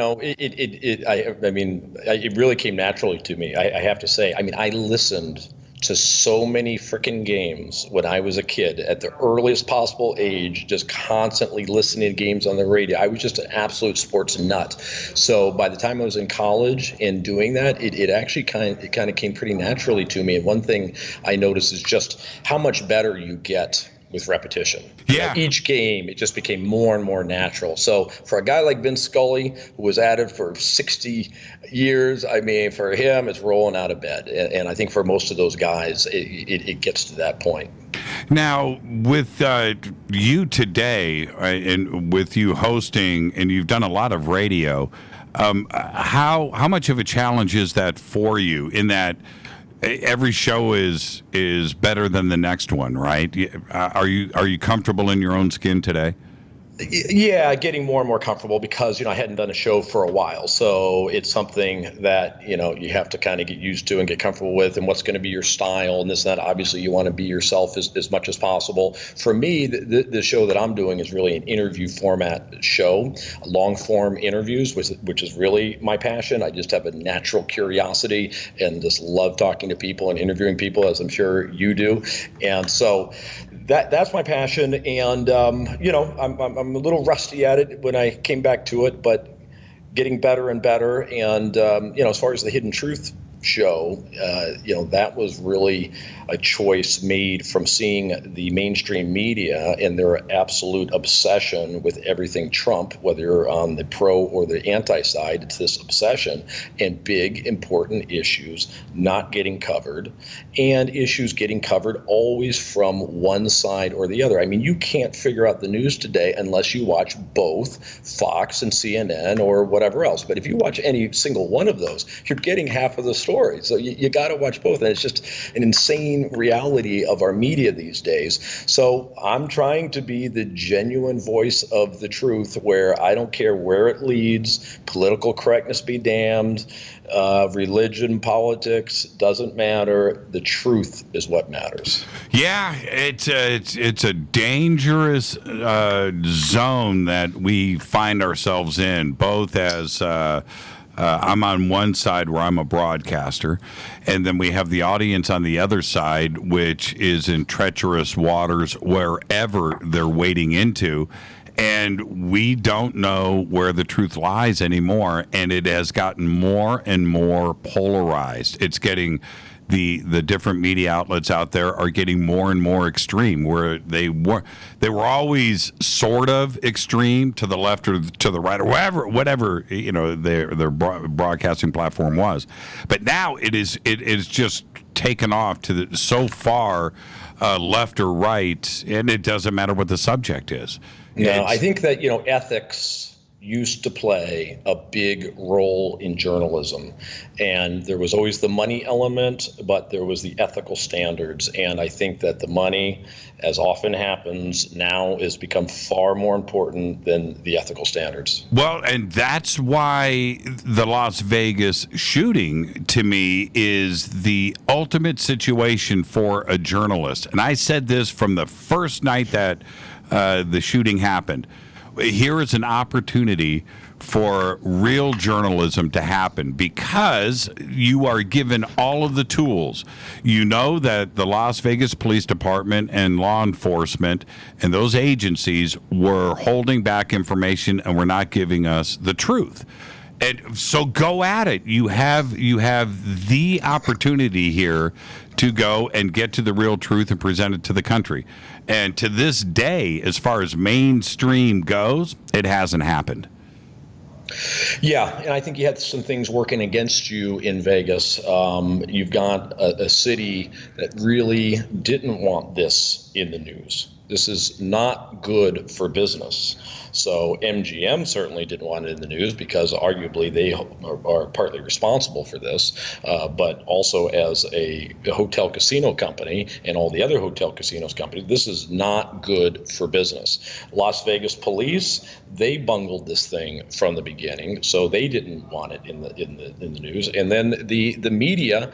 really came naturally to me. I have to say, I listened to so many freaking games when I was a kid at the earliest possible age, just constantly listening to games on the radio. I was just an absolute sports nut. So by the time I was in college and doing that, it actually kind of came pretty naturally to me. And one thing I noticed is just how much better you get with repetition. Yeah. Each game, it just became more and more natural. So for a guy like Vin Scully, who was at it for 60 years, for him, it's rolling out of bed. And I think for most of those guys, it gets to that point. Now, with you today, and with you hosting, and you've done a lot of radio, how much of a challenge is that for you in that every show is better than the next one, right? Are you comfortable in your own skin today? Yeah, getting more and more comfortable because, I hadn't done a show for a while. So it's something that, you have to kind of get used to and get comfortable with, and what's going to be your style and this and that. Obviously, you want to be yourself as much as possible. For me, the show that I'm doing is really an interview format show, long form interviews, which is really my passion. I just have a natural curiosity and just love talking to people and interviewing people, as I'm sure you do. And so that's my passion. And, I'm a little rusty at it when I came back to it, but getting better and better. And, as far as the Hidden Truth show, that was really a choice made from seeing the mainstream media and their absolute obsession with everything Trump, whether you're on the pro or the anti side. It's this obsession and big, important issues not getting covered, and issues getting covered always from one side or the other. You can't figure out the news today unless you watch both Fox and CNN or whatever else. But if you watch any single one of those, you're getting half of the story. So you got to watch both. And it's just an insane reality of our media these days. So I'm trying to be the genuine voice of the truth, where I don't care where it leads. Political correctness be damned. Religion, politics, doesn't matter. The truth is what matters. Yeah, it's a dangerous zone that we find ourselves in, both as I'm on one side where I'm a broadcaster, and then we have the audience on the other side, which is in treacherous waters wherever they're wading into. And we don't know where the truth lies anymore, and it has gotten more and more polarized. It's getting the different media outlets out there are getting more and more extreme, where they were always sort of extreme to the left or to the right or whatever their broadcasting platform was. But now it is just taken off to so far left or right, and it doesn't matter what the subject is. No, I think that ethics used to play a big role in journalism, and there was always the money element, but there was the ethical standards. And I think that the money, as often happens now, has become far more important than the ethical standards. Well, and that's why the Las Vegas shooting, to me, is the ultimate situation for a journalist. And I said this from the first night that the shooting happened. Here is an opportunity for real journalism to happen, because you are given all of the tools. You know that the Las Vegas Police Department and law enforcement and those agencies were holding back information and were not giving us the truth. And so go at it. You have the opportunity here to go and get to the real truth and present it to the country. And to this day, as far as mainstream goes, it hasn't happened. Yeah, and I think you had some things working against you in Vegas. You've got a city that really didn't want this in the news. This is not good for business. So MGM certainly didn't want it in the news, because arguably they are partly responsible for this, but also as a hotel casino company and all the other hotel casinos companies, this is not good for business. Las Vegas police, they bungled this thing from the beginning, so they didn't want it in the news. And then the media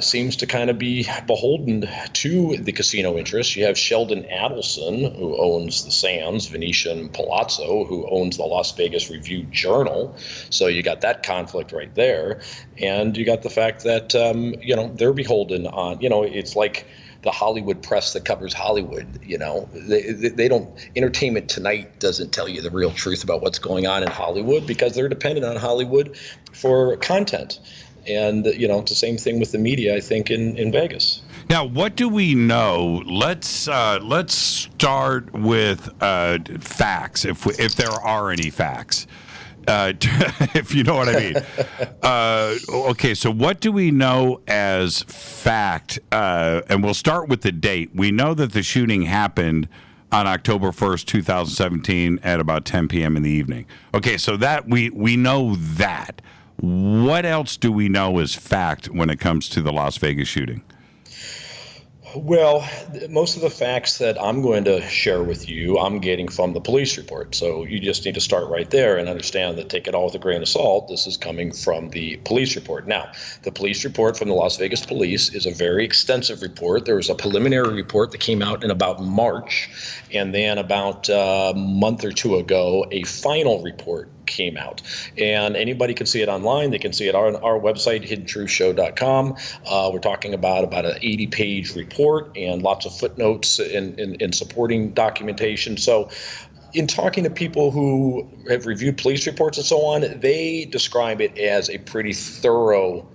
seems to kind of be beholden to the casino interests. You have Sheldon Adelson, who owns the Sands, Venetian Palazzo, who owns the Las Vegas Review-Journal. So you got that conflict right there. And you got the fact that, they're beholden on, it's like the Hollywood press that covers Hollywood. They don't, Entertainment Tonight doesn't tell you the real truth about what's going on in Hollywood, because they're dependent on Hollywood for content. And, it's the same thing with the media, I think, in Vegas. Now, what do we know? Let's start with facts, if there are any facts, if you know what I mean. Okay, so what do we know as fact? And we'll start with the date. We know that the shooting happened on October 1st, 2017 at about 10 p.m. in the evening. Okay, so that we know that. What else do we know as fact when it comes to the Las Vegas shooting? Well, most of the facts that I'm going to share with you, I'm getting from the police report. So you just need to start right there and understand that, take it all with a grain of salt. This is coming from the police report. Now, the police report from the Las Vegas police is a very extensive report. There was a preliminary report that came out in about March, and then about a month or two ago, a final report came out, and anybody can see it online. They can see it on our website, hiddentruthshow.com. We're talking about an 80-page report and lots of footnotes and supporting documentation. So in talking to people who have reviewed police reports and so on, they describe it as a pretty thorough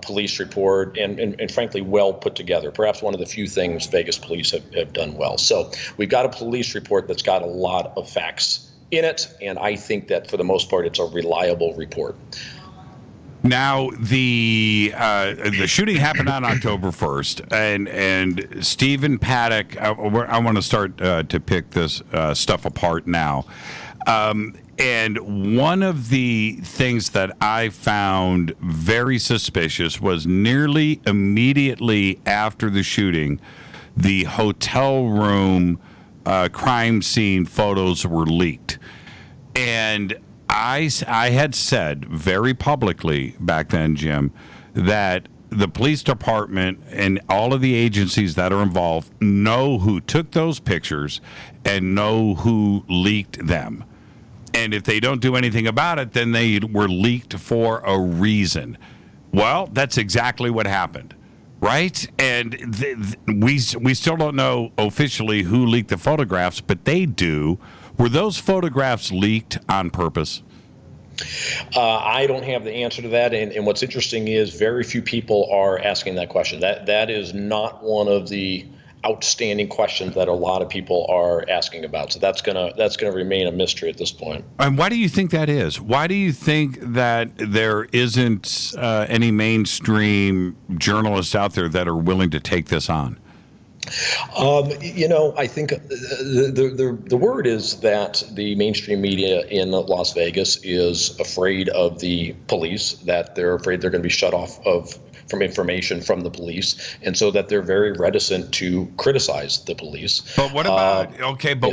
police report and frankly well put together. Perhaps one of the few things Vegas police have done well. So we've got a police report that's got a lot of facts in it, and I think that for the most part it's a reliable report. Now, the shooting happened on October 1st, and Stephen Paddock, I want to start to pick this stuff apart now. And one of the things that I found very suspicious was nearly immediately after the shooting, the hotel room crime scene photos were leaked. And I had said very publicly back then, Jim, that the police department and all of the agencies that are involved know who took those pictures and know who leaked them. And if they don't do anything about it, then they were leaked for a reason. Well, that's exactly what happened. Right? And we still don't know officially who leaked the photographs, but they do. Were those photographs leaked on purpose? I don't have the answer to that. And what's interesting is very few people are asking that question. That is not one of the outstanding questions that a lot of people are asking about. So that's gonna remain a mystery at this point. And why do you think that is? Why do you think that there isn't any mainstream journalists out there that are willing to take this on? I think the word is that the mainstream media in Las Vegas is afraid of the police, that they're afraid they're going to be shut off from information from the police, and so that they're very reticent to criticize the police. But what about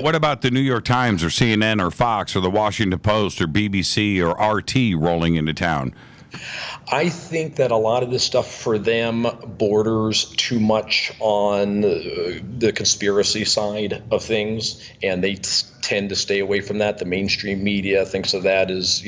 what about the New York Times or CNN or Fox or the Washington Post or BBC or RT rolling into town? I think that a lot of this stuff for them borders too much on the conspiracy side of things, and they tend to stay away from that. The mainstream media thinks of that as,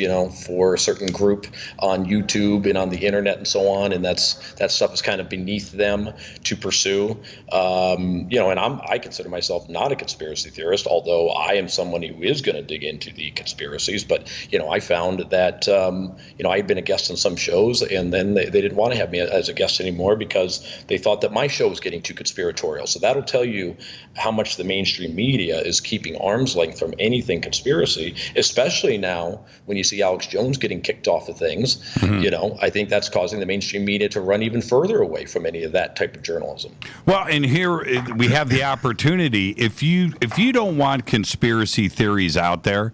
for a certain group on YouTube and on the internet and so on, and that stuff is kind of beneath them to pursue. And I consider myself not a conspiracy theorist, although I am someone who is going to dig into the conspiracies. But I found that I had been a guest on some shows, and then they didn't want to have me as a guest anymore because they thought that my show was getting too conspiratorial. So that'll tell you how much the mainstream media is keeping arm's length from anything conspiracy, especially now when you see Alex Jones getting kicked off of things. Mm-hmm. I think that's causing the mainstream media to run even further away from any of that type of journalism. Well, and here we have the opportunity. If you don't want conspiracy theories out there,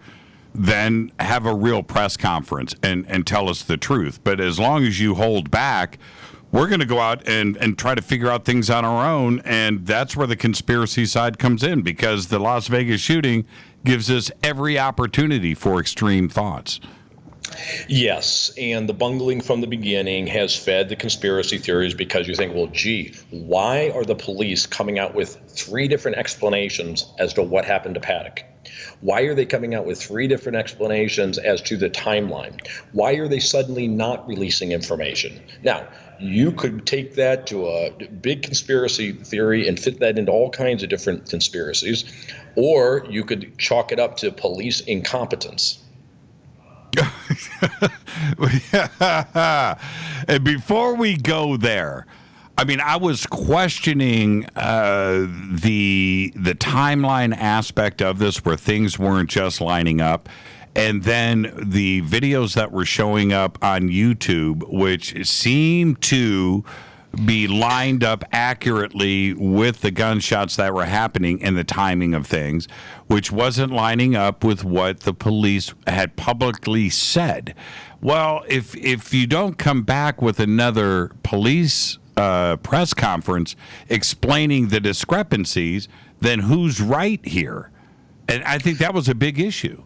then have a real press conference and tell us the truth. But as long as you hold back, we're going to go out and try to figure out things on our own, and that's where the conspiracy side comes in, because the Las Vegas shooting gives us every opportunity for extreme thoughts. Yes, and the bungling from the beginning has fed the conspiracy theories, because you think, well, gee, why are the police coming out with 3 different explanations as to what happened to Paddock? Why are they coming out with 3 different explanations as to the timeline? Why are they suddenly not releasing information? Now, you could take that to a big conspiracy theory and fit that into all kinds of different conspiracies, or you could chalk it up to police incompetence. And before we go there, I mean, I was questioning the timeline aspect of this, where things weren't just lining up, and then the videos that were showing up on YouTube, which seemed to be lined up accurately with the gunshots that were happening and the timing of things, which wasn't lining up with what the police had publicly said. Well, if you don't come back with another police press conference explaining the discrepancies, then who's right here? And I think that was a big issue.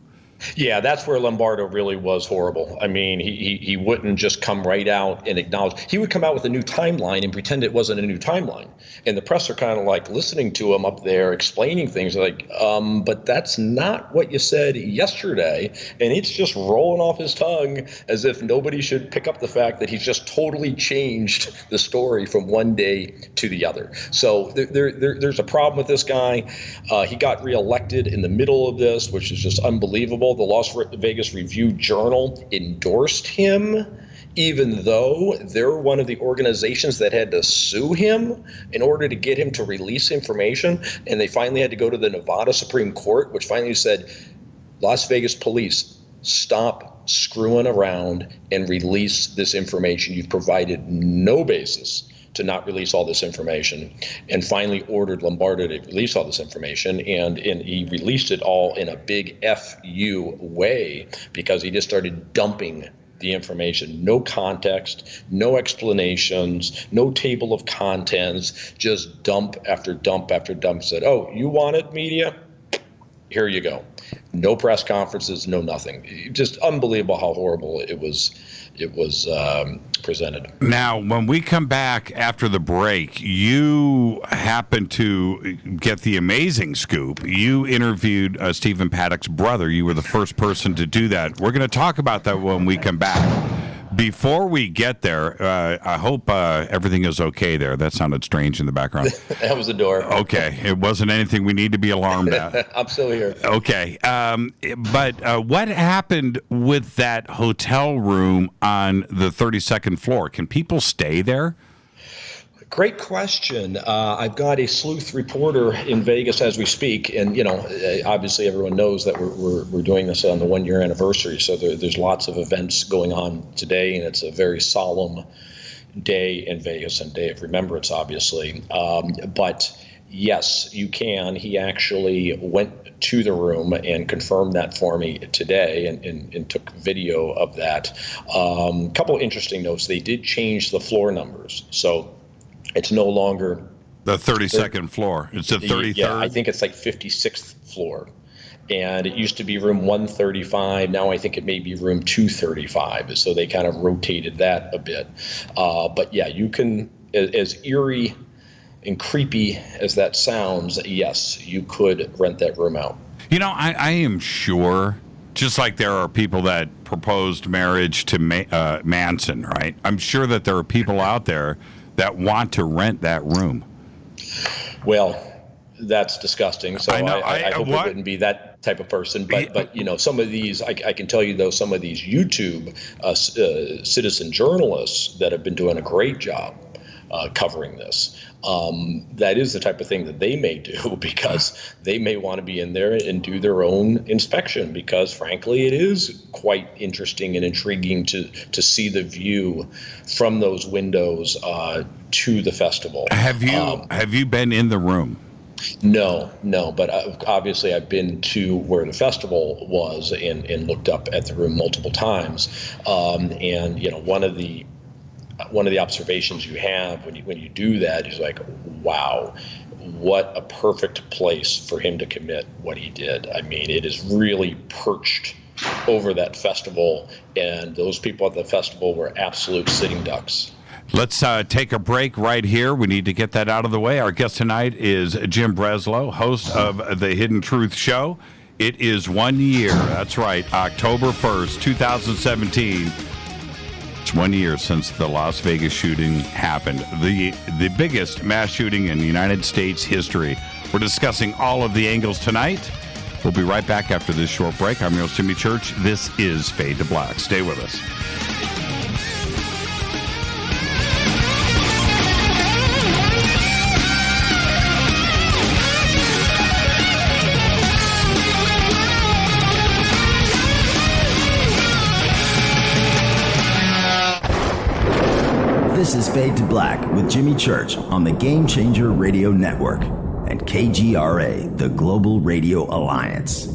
Yeah, that's where Lombardo really was horrible. I mean, he wouldn't just come right out and acknowledge. He would come out with a new timeline and pretend it wasn't a new timeline. And the press are kind of like listening to him up there explaining things like, but that's not what you said yesterday. And it's just rolling off his tongue as if nobody should pick up the fact that he's just totally changed the story from one day to the other. So there's a problem with this guy. He got reelected in the middle of this, which is just unbelievable. The Las Vegas Review-Journal endorsed him, even though they're one of the organizations that had to sue him in order to get him to release information. And they finally had to go to the Nevada Supreme Court, which finally said, Las Vegas police, stop screwing around and release this information. You've provided no basis to not release all this information, and finally ordered Lombardo to release all this information. And he released it all in a big FU way, because he just started dumping the information. No context, no explanations, no table of contents, just dump after dump after dump. Said, oh, you want it, media? Here you go. No press conferences, no nothing. Just unbelievable how horrible it was presented. Now, when we come back after the break, you happen to get the amazing scoop. You interviewed Stephen Paddock's brother. You were the first person to do that. We're going to talk about that when we come back. Before we get there, I hope everything is okay there. That sounded strange in the background. That was the door. Okay. It wasn't anything we need to be alarmed at. I'm still here. Okay. But what happened with that hotel room on the 32nd floor? Can people stay there? Great question. I've got a sleuth reporter in Vegas as we speak, and obviously everyone knows that we're doing this on the 1-year anniversary. So there's lots of events going on today, and it's a very solemn day in Vegas and day of remembrance, obviously. But yes, you can. He actually went to the room and confirmed that for me today, and took video of that. Couple interesting notes: they did change the floor numbers, so. It's no longer the 32nd floor. It's the 33rd. Yeah, I think it's like 56th floor. And it used to be room 135. Now I think it may be room 235. So they kind of rotated that a bit. But yeah, you can, as eerie and creepy as that sounds, yes, you could rent that room out. I am sure, just like there are people that proposed marriage to Manson, right? I'm sure that there are people out there that want to rent that room. Well, that's disgusting. So I hope it wouldn't be that type of person. But some of these, I can tell you though, some of these YouTube citizen journalists that have been doing a great job covering this. That is the type of thing that they may do, because they may want to be in there and do their own inspection, because frankly it is quite interesting and intriguing to see the view from those windows to the festival. Have you been in the room? No, but obviously I've been to where the festival was and looked up at the room multiple times. And one of the observations you have when you do that is like, wow, what a perfect place for him to commit what he did. I mean, it is really perched over that festival, and those people at the festival were absolute sitting ducks. Let's take a break right here. We need to get that out of the way. Our guest tonight is Jim Breslo, host of the Hidden Truth Show. It is 1 year. That's right, October 1st, 2017. It's 1 year since the Las Vegas shooting happened, the biggest mass shooting in United States history. We're discussing all of the angles tonight. We'll be right back after this short break. I'm your host, Jimmy Church. This is Fade to Black. Stay with us. This is Fade to Black with Jimmy Church on the Game Changer Radio Network and KGRA, the Global Radio Alliance.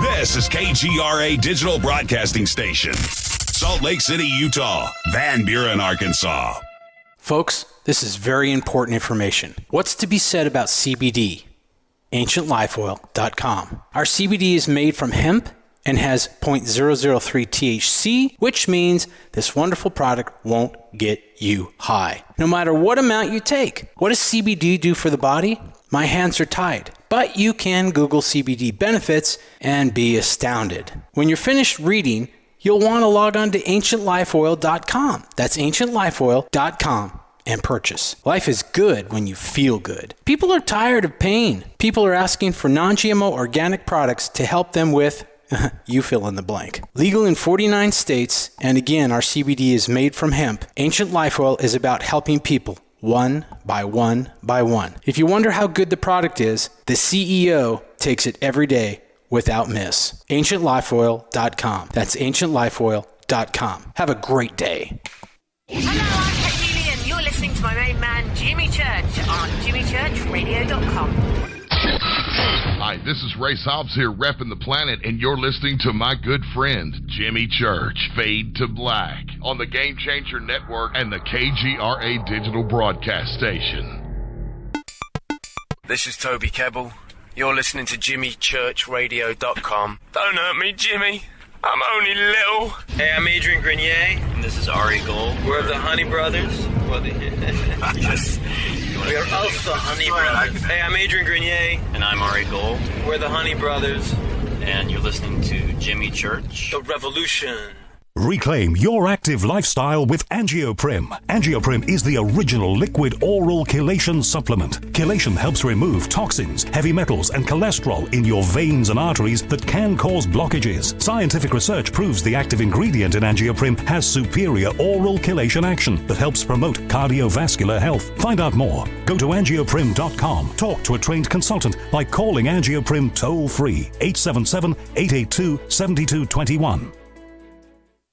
This is KGRA Digital Broadcasting Station, Salt Lake City, Utah, Van Buren, Arkansas. Folks, this is very important information. What's to be said about CBD? AncientLifeOil.com. Our CBD is made from hemp and has 0.003 THC, which means this wonderful product won't get you high, no matter what amount you take. What does CBD do for the body? My hands are tied. But you can Google CBD benefits and be astounded. When you're finished reading, you'll want to log on to AncientLifeOil.com. That's AncientLifeOil.com. and purchase. Life is good when you feel good. People are tired of pain. People are asking for non-GMO organic products to help them with you fill in the blank. Legal in 49 states, and again, our CBD is made from hemp. Ancient Life Oil is about helping people one by one by one. If you wonder how good the product is, the CEO takes it every day without miss. AncientLifeOil.com. That's AncientLifeOil.com. Have a great day. Hello, I'm Katie, and you're listening to my main man, Jimmy Church, on JimmyChurchRadio.com. Hi, this is Ray Hobbs here, repping the planet, and you're listening to my good friend, Jimmy Church, Fade to Black, on the Game Changer Network and the KGRA Digital Broadcast Station. This is Toby Kebbell. You're listening to JimmyChurchRadio.com. Don't hurt me, Jimmy. I'm only little. Hey, I'm Adrian Grenier. And this is Ari Gold. We're the Honey Brothers. Yes. We're of the Honey Brothers. Hey, I'm Adrian Grenier. And I'm Ari Gold. We're the Honey Brothers. And you're listening to Jimmy Church. The Revolution. Reclaim your active lifestyle with Angioprim. Angioprim is the original liquid oral chelation supplement. Chelation helps remove toxins, heavy metals, and cholesterol in your veins and arteries that can cause blockages. Scientific research proves the active ingredient in Angioprim has superior oral chelation action that helps promote cardiovascular health. Find out more. Go to angioprim.com. Talk to a trained consultant by calling Angioprim toll-free 877-882-7221.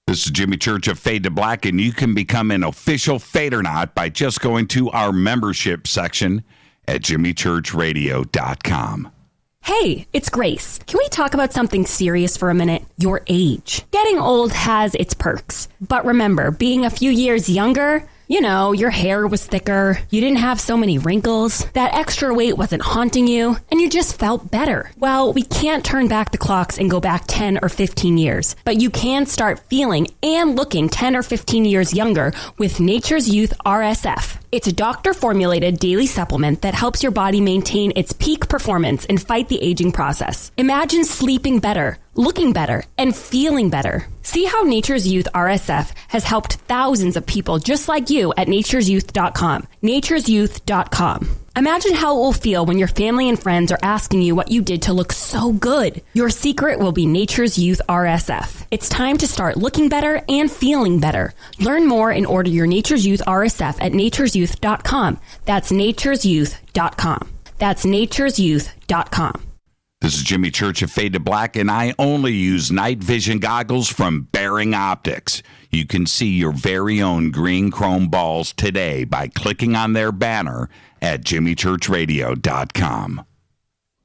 This is Jimmy Church of Fade to Black, and you can become an official Fadernaut by just going to our membership section at jimmychurchradio.com. Hey, it's Grace. Can we talk about something serious for a minute? Your age. Getting old has its perks. But remember, being a few years younger, you know, your hair was thicker, you didn't have so many wrinkles, that extra weight wasn't haunting you, and you just felt better. Well, we can't turn back the clocks and go back 10 or 15 years, but you can start feeling and looking 10 or 15 years younger with Nature's Youth RSF. It's a doctor-formulated daily supplement that helps your body maintain its peak performance and fight the aging process. Imagine sleeping better, looking better, and feeling better. See how Nature's Youth RSF has helped thousands of people just like you at nature'syouth.com. nature'syouth.com. Imagine how it will feel when your family and friends are asking you what you did to look so good. Your secret will be Nature's Youth RSF. It's time to start looking better and feeling better. Learn more and order your Nature's Youth RSF at nature'syouth.com. That's nature'syouth.com. That's nature'syouth.com. This is Jimmy Church of Fade to Black, and I only use night vision goggles from Bearing Optics. You can see your very own green chrome balls today by clicking on their banner at jimmychurchradio.com.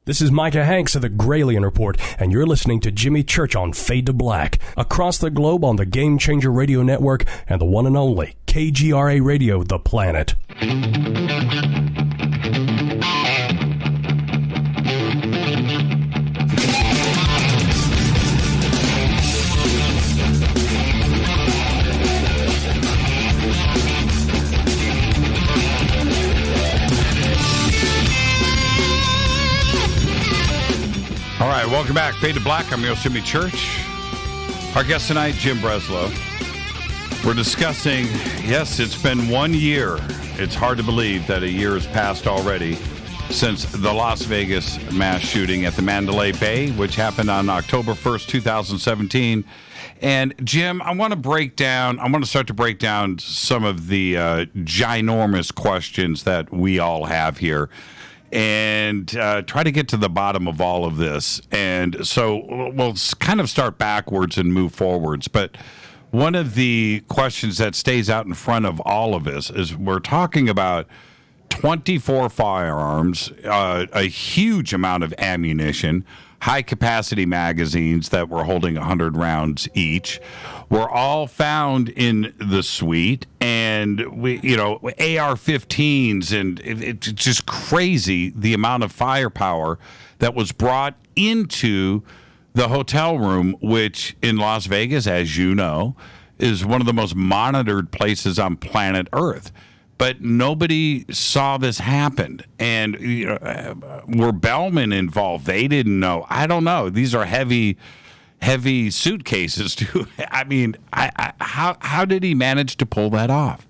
This is Micah Hanks of the Gralien Report, and you're listening to Jimmy Church on Fade to Black, across the globe on the Game Changer Radio Network and the one and only KGRA Radio, The Planet. All right, welcome back. Fade to Black. I'm your host, Jimmy Church. Our guest tonight, Jim Breslo. We're discussing, yes, it's been 1 year. It's hard to believe that a year has passed already since the Las Vegas mass shooting at the Mandalay Bay, which happened on October 1st, 2017. And Jim, I want to start to break down some of the ginormous questions that we all have here, and try to get to the bottom of all of this. And so we'll kind of start backwards and move forwards. But one of the questions that stays out in front of all of us is we're talking about 24 firearms, a huge amount of ammunition, high-capacity magazines that were holding 100 rounds each, were all found in the suite, and AR-15s, and it's just crazy the amount of firepower that was brought into the hotel room, which in Las Vegas, as you know, is one of the most monitored places on planet Earth. But nobody saw this happen. And were Bellman involved? They didn't know. I don't know. These are heavy suitcases, too. I mean, how did he manage to pull that off?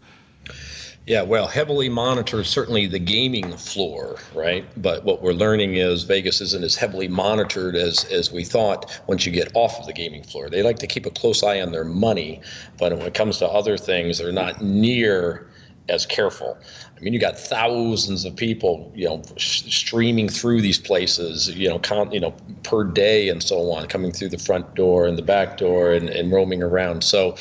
Yeah, well, heavily monitored, certainly the gaming floor, right? But what we're learning is Vegas isn't as heavily monitored as we thought once you get off of the gaming floor. They like to keep a close eye on their money, but when it comes to other things, they're not near as careful. I mean, you got thousands of people, streaming through these places, per day and so on, coming through the front door and the back door and roaming around. So,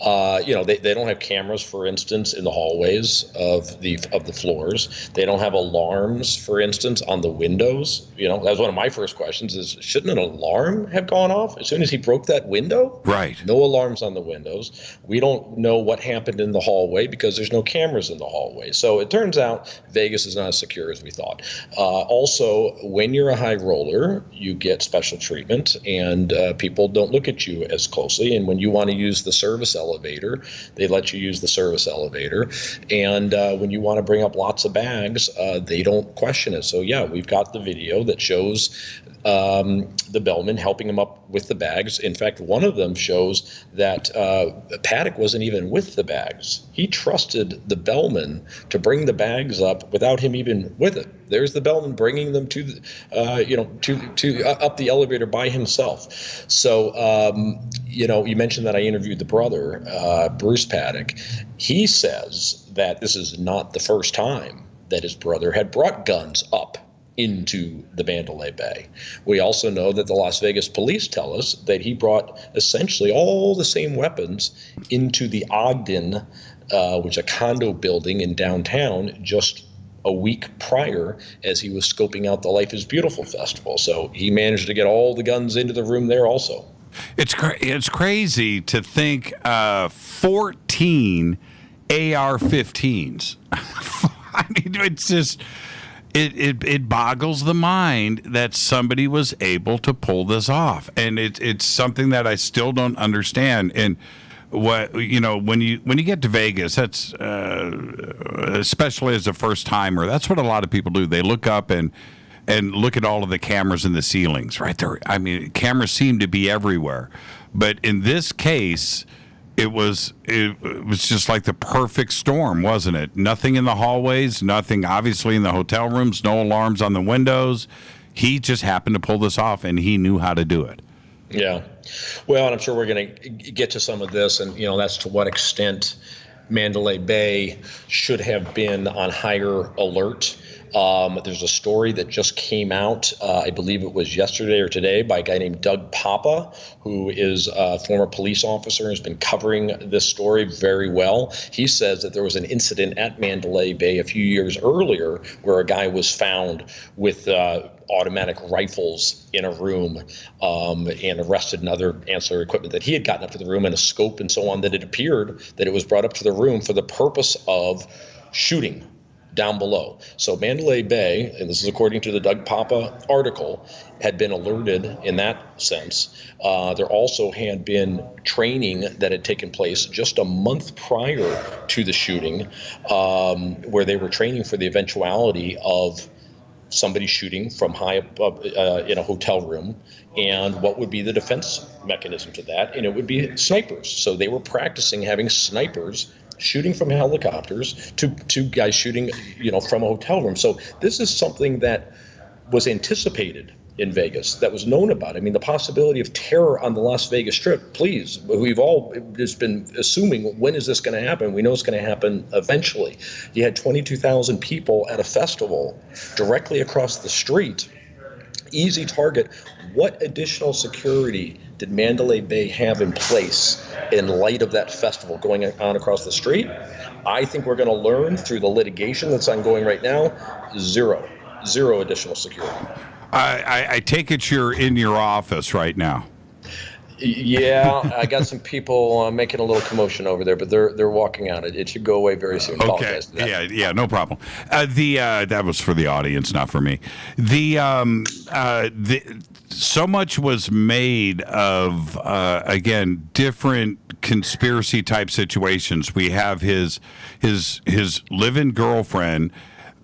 they don't have cameras, for instance, in the hallways of the floors. They don't have alarms, for instance, on the windows. That was one of my first questions: is shouldn't an alarm have gone off as soon as he broke that window? Right. No alarms on the windows. We don't know what happened in the hallway because there's no cameras in the hallway. So it turns out Vegas is not as secure as we thought. Also, when you're a high roller, you get special treatment, and people don't look at you as closely. And when you want to use the service elevator, they let you use the service elevator. And when you want to bring up lots of bags, they don't question it. So yeah, we've got the video that shows the bellman helping him up with the bags. In fact, one of them shows that Paddock wasn't even with the bags. He trusted the bellman to bring the bags up without him even with it. There's the bellman bringing them to up the elevator by himself. So you mentioned that I interviewed the brother, Bruce Paddock. He says that this is not the first time that his brother had brought guns up into the Mandalay Bay. We also know that the Las Vegas police tell us that he brought essentially all the same weapons into the Ogden, which is a condo building in downtown, just a week prior, as he was scoping out the Life is Beautiful festival. So he managed to get all the guns into the room there also. It's crazy to think 14 AR-15s. I mean, it's just... It boggles the mind that somebody was able to pull this off, and it's something that I still don't understand. And when you get to Vegas, that's especially as a first timer, that's what a lot of people do. They look up and look at all of the cameras in the ceilings, right there. I mean, cameras seem to be everywhere, but in this case, it was just like the perfect storm, wasn't it? Nothing in the hallways, nothing obviously in the hotel rooms, no alarms on the windows. He just happened to pull this off, and he knew how to do it. Yeah. Well, and I'm sure we're going to get to some of this, and that's to what extent Mandalay Bay should have been on higher alert. There's a story that just came out, I believe it was yesterday or today, by a guy named Doug Papa, who is a former police officer and has been covering this story very well. He says that there was an incident at Mandalay Bay a few years earlier where a guy was found with automatic rifles in a room and arrested and other ancillary equipment that he had gotten up to the room, and a scope and so on, that it appeared that it was brought up to the room for the purpose of shooting down below. So Mandalay Bay, and this is according to the Doug Papa article, had been alerted in that sense. There also had been training that had taken place just a month prior to the shooting, where they were training for the eventuality of somebody shooting from high up in a hotel room, and what would be the defense mechanism to that, and it would be snipers. So they were practicing having snipers shooting from helicopters to guys shooting, from a hotel room. So this is something that was anticipated in Vegas, that was known about. I mean, the possibility of terror on the Las Vegas Strip, please, we've all just been assuming, when is this going to happen? We know it's going to happen eventually. You had 22,000 people at a festival directly across the street. Easy target. What additional security did Mandalay Bay have in place in light of that festival going on across the street? I think we're going to learn through the litigation that's ongoing right now. Zero additional security. I take it you're in your office right now. Yeah, I got some people making a little commotion over there, but they're walking out. It should go away very soon. Okay. Yeah, no problem. That was for the audience, not for me. So much was made of again different conspiracy type situations. We have his live-in girlfriend,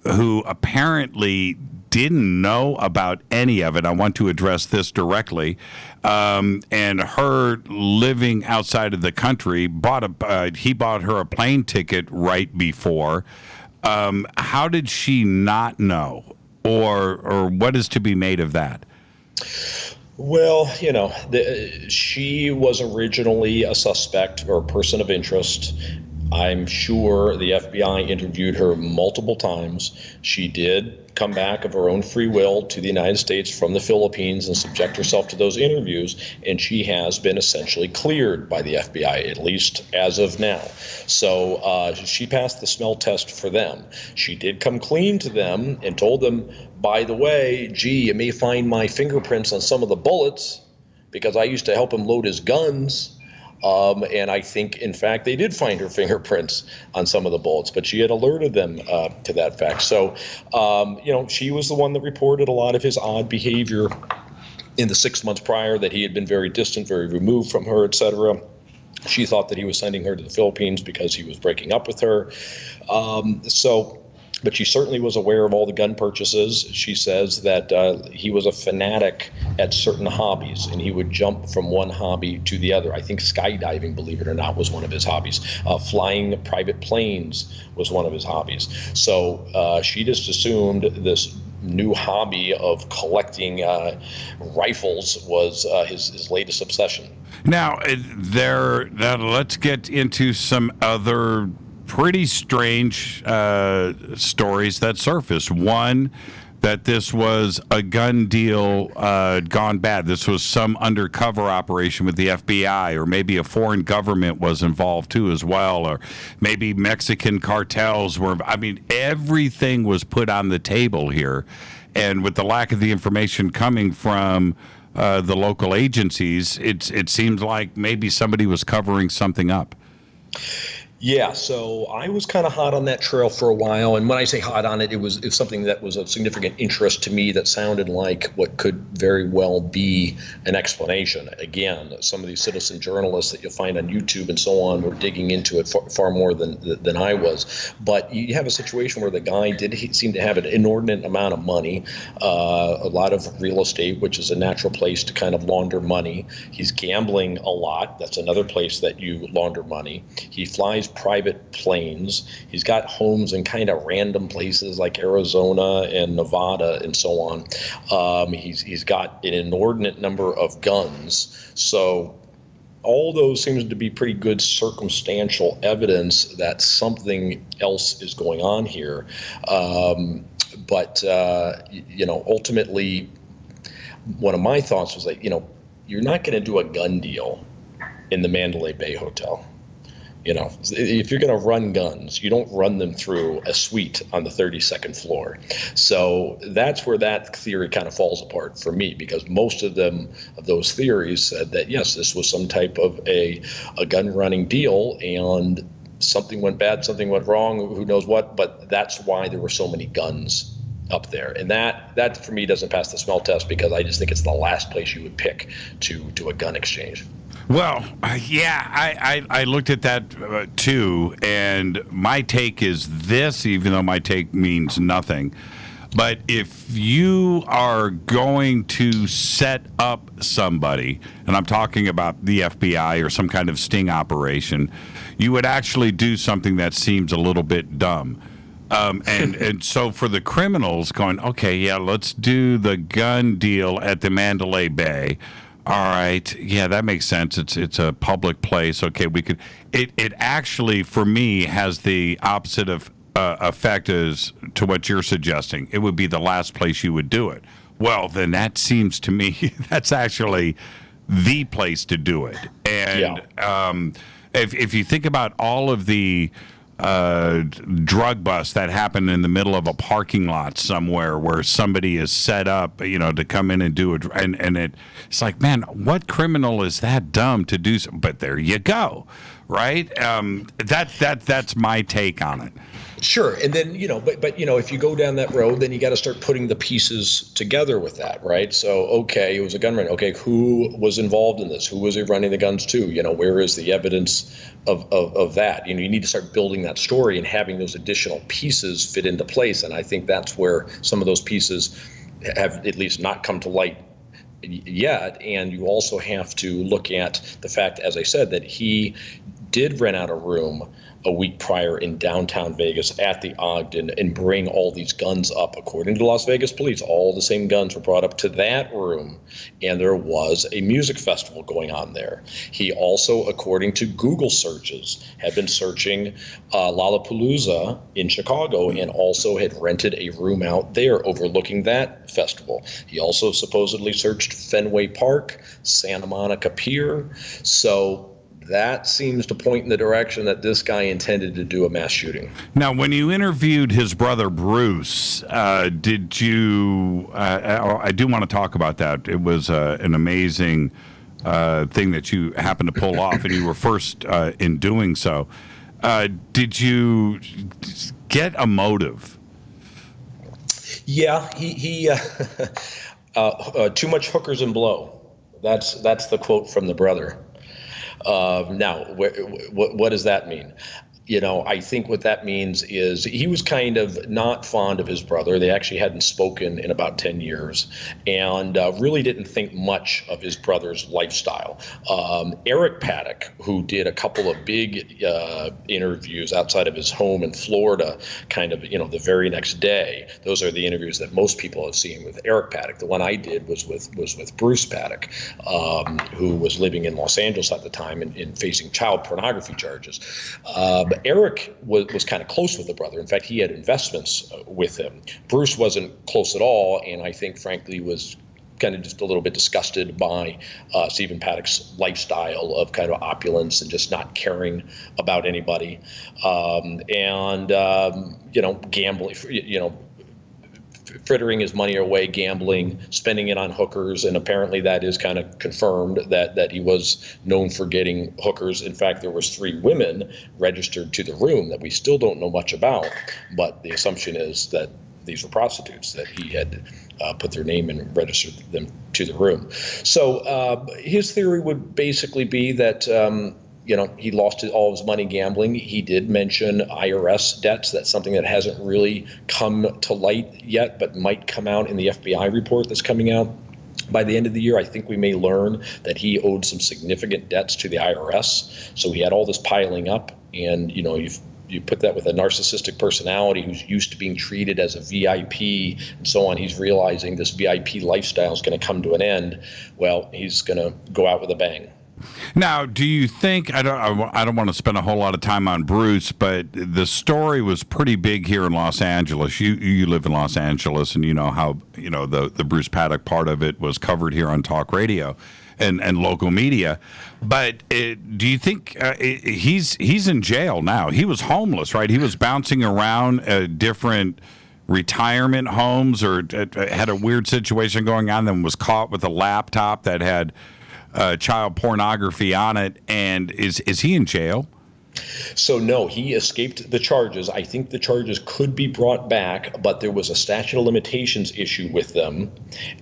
who apparently didn't know about any of it. I want to address this directly. And her living outside of the country, he bought her a plane ticket right before. How did she not know, or what is to be made of that? Well, she was originally a suspect or a person of interest. I'm sure the FBI interviewed her multiple times. She did come back of her own free will to the United States from the Philippines and subject herself to those interviews, and she has been essentially cleared by the FBI, at least as of now. So she passed the smell test for them. She did come clean to them and told them, by the way, gee, you may find my fingerprints on some of the bullets because I used to help him load his guns. And I think, in fact, they did find her fingerprints on some of the bullets, but she had alerted them to that fact. So, she was the one that reported a lot of his odd behavior in the 6 months prior, that he had been very distant, very removed from her, etc. She thought that he was sending her to the Philippines because he was breaking up with her. But she certainly was aware of all the gun purchases. She says that he was a fanatic at certain hobbies, and he would jump from one hobby to the other. I think skydiving, believe it or not, was one of his hobbies. Flying private planes was one of his hobbies. So she just assumed this new hobby of collecting rifles was his latest obsession. Now, let's get into some other pretty strange stories that surfaced. One, that this was a gun deal gone bad. This was some undercover operation with the FBI, or maybe a foreign government was involved too as well, or maybe Mexican cartels were. I mean, everything was put on the table here. And with the lack of the information coming from the local agencies, it seems like maybe somebody was covering something up. Yeah, so I was kind of hot on that trail for a while, and when I say hot on it, it was something that was of significant interest to me that sounded like what could very well be an explanation. Again, some of these citizen journalists that you'll find on YouTube and so on were digging into it far more than I was. But you have a situation where the guy did seem to have an inordinate amount of money, a lot of real estate, which is a natural place to kind of launder money. He's gambling a lot. That's another place that you launder money. He flies private planes. He's got homes in kind of random places like Arizona and Nevada and so on. He's got an inordinate number of guns. So all those seems to be pretty good circumstantial evidence that something else is going on here. But ultimately, one of my thoughts was like, you're not going to do a gun deal in the Mandalay Bay Hotel. If you're going to run guns, you don't run them through a suite on the 32nd floor. So that's where that theory kind of falls apart for me, because most of those theories said that, yes, this was some type of a gun running deal, and something went bad, something went wrong, who knows what, but that's why there were so many guns up there. And that for me doesn't pass the smell test, because I just think it's the last place you would pick to do a gun exchange. Well, I looked at that too, and my take is this, even though my take means nothing. But if you are going to set up somebody, and I'm talking about the FBI or some kind of sting operation, you would actually do something that seems a little bit dumb. And so for the criminals going, okay, yeah, let's do the gun deal at the Mandalay Bay. All right. Yeah, that makes sense. It's a public place. Okay, we could. It actually, for me, has the opposite of effect as to what you're suggesting. It would be the last place you would do it. Well, then that seems to me that's actually the place to do it. And if you think about all of the drug busts that happen in the middle of a parking lot somewhere where somebody is set up, to come in and do it, and it's like, man, what criminal is that dumb to do so? But there you go, right? That's my take on it. Sure. And then, but if you go down that road, then you got to start putting the pieces together with that, right? So, okay, it was a gun run. Okay, who was involved in this? Who was he running the guns to? Where is the evidence of that? You need to start building that story and having those additional pieces fit into place. And I think that's where some of those pieces have at least not come to light yet. And you also have to look at the fact, as I said, that he did rent out a room a week prior in downtown Vegas at the Ogden and bring all these guns up. According to the Las Vegas police, all the same guns were brought up to that room, and there was a music festival going on there. He also, according to Google searches, had been searching Lollapalooza in Chicago and also had rented a room out there overlooking that festival. He also supposedly searched Fenway Park, Santa Monica Pier. So that seems to point in the direction that this guy intended to do a mass shooting. Now, when you interviewed his brother Bruce, did you? I do want to talk about that. It was an amazing thing that you happened to pull off, and you were first in doing so. Did you get a motive? Yeah, he too much hookers and blow. That's the quote from the brother. Now, what does that mean? I think what that means is he was kind of not fond of his brother. They actually hadn't spoken in about 10 years and really didn't think much of his brother's lifestyle. Eric Paddock, who did a couple of big interviews outside of his home in Florida, kind of, the very next day. Those are the interviews that most people have seen with Eric Paddock. The one I did was with Bruce Paddock, who was living in Los Angeles at the time and facing child pornography charges. Eric was kind of close with the brother. In fact, he had investments with him. Bruce wasn't close at all, and I think, frankly, was kind of just a little bit disgusted by Stephen Paddock's lifestyle of kind of opulence and just not caring about anybody, gambling, frittering his money away, gambling, spending it on hookers, and apparently that is kind of confirmed that he was known for getting hookers. In fact, there was 3 women registered to the room that we still don't know much about, but the assumption is that these were prostitutes that he had put their name and registered them to the room. So his theory would basically be that he lost all of his money gambling. He did mention IRS debts. That's something that hasn't really come to light yet, but might come out in the FBI report that's coming out. By the end of the year, I think we may learn that he owed some significant debts to the IRS. So he had all this piling up, and you put that with a narcissistic personality who's used to being treated as a VIP and so on. He's realizing this VIP lifestyle is going to come to an end. Well, he's going to go out with a bang. Now, do you think, I don't want to spend a whole lot of time on Bruce, but the story was pretty big here in Los Angeles. You live in Los Angeles, and you know how the Bruce Paddock part of it was covered here on talk radio and local media. But do you think he's in jail now? He was homeless, right? He was bouncing around different retirement homes, or had a weird situation going on, then was caught with a laptop that had child pornography on it. And is he in jail? So no, he escaped the charges. I think the charges could be brought back, but there was a statute of limitations issue with them.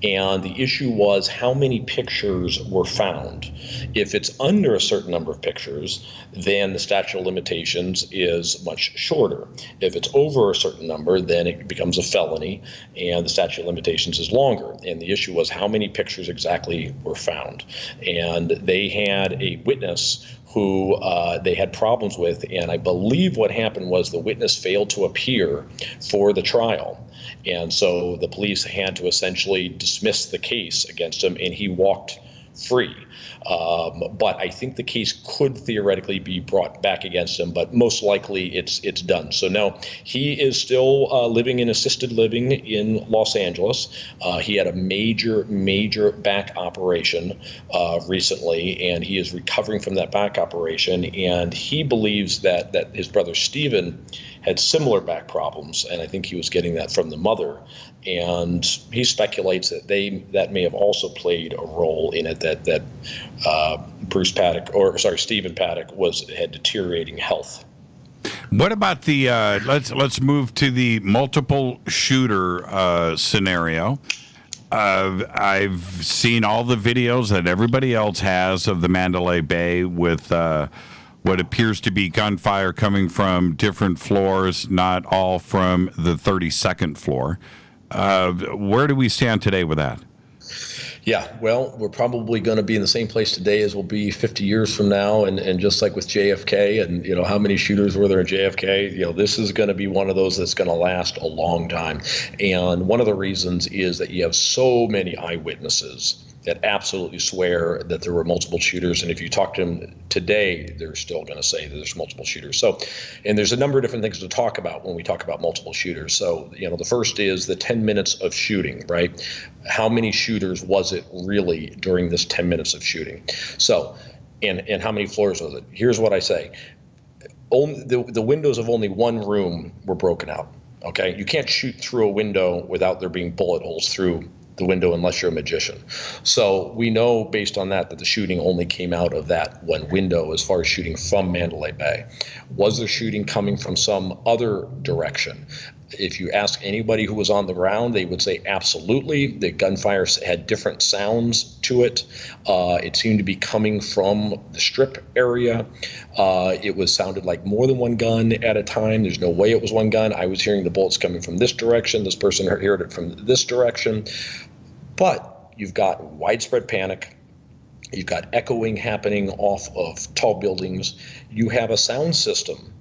And the issue was how many pictures were found. If it's under a certain number of pictures, then the statute of limitations is much shorter. If it's over a certain number, then it becomes a felony and the statute of limitations is longer. And the issue was how many pictures exactly were found. And they had a witness who they had problems with, and I believe what happened was the witness failed to appear for the trial. And so the police had to essentially dismiss the case against him, and he walked free. But I think the case could theoretically be brought back against him, but most likely it's done. So no, he is still living in assisted living in Los Angeles. He had a major back operation recently, and he is recovering from that back operation. And he believes that his brother Stephen had similar back problems, and I think he was getting that from the mother. And he speculates that that may have also played a role in it, that Stephen Paddock had deteriorating health. What about the let's move to the multiple shooter scenario? I've seen all the videos that everybody else has of the Mandalay Bay with what appears to be gunfire coming from different floors, not all from the 32nd floor. Where do we stand today with that? Yeah, well, we're probably going to be in the same place today as we'll be 50 years from now. And just like with JFK, and how many shooters were there in JFK? This is going to be one of those that's going to last a long time. And one of the reasons is that you have so many eyewitnesses that absolutely swear that there were multiple shooters. And if you talk to them today, they're still going to say that there's multiple shooters. So, and there's a number of different things to talk about when we talk about multiple shooters. So, the first is the 10 minutes of shooting, right? How many shooters was it really during this 10 minutes of shooting? So, and how many floors was it? Here's what I say. Only the windows of only one room were broken out, okay? You can't shoot through a window without there being bullet holes through the window unless you're a magician. So we know based on that the shooting only came out of that one window as far as shooting from Mandalay Bay. Was there shooting coming from some other direction? If you ask anybody who was on the ground, they would say absolutely. The gunfire had different sounds to it. It seemed to be coming from the strip area. It sounded like more than one gun at a time. There's no way it was one gun. I was hearing the bullets coming from this direction. This person heard it from this direction. But you've got widespread panic. You've got echoing happening off of tall buildings. You have a sound system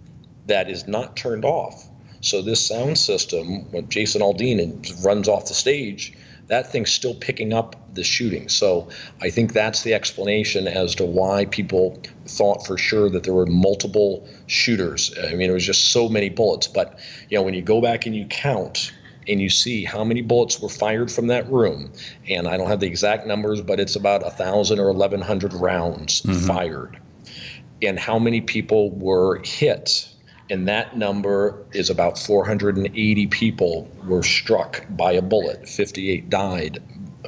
that is not turned off. So this sound system, when Jason Aldean runs off the stage, that thing's still picking up the shooting. So I think that's the explanation as to why people thought for sure that there were multiple shooters. I mean, it was just so many bullets. But, when you go back and you count and you see how many bullets were fired from that room, and I don't have the exact numbers, but it's about 1,000 or 1,100 rounds fired, and how many people were hit. And that number is about 480 people were struck by a bullet. 58 died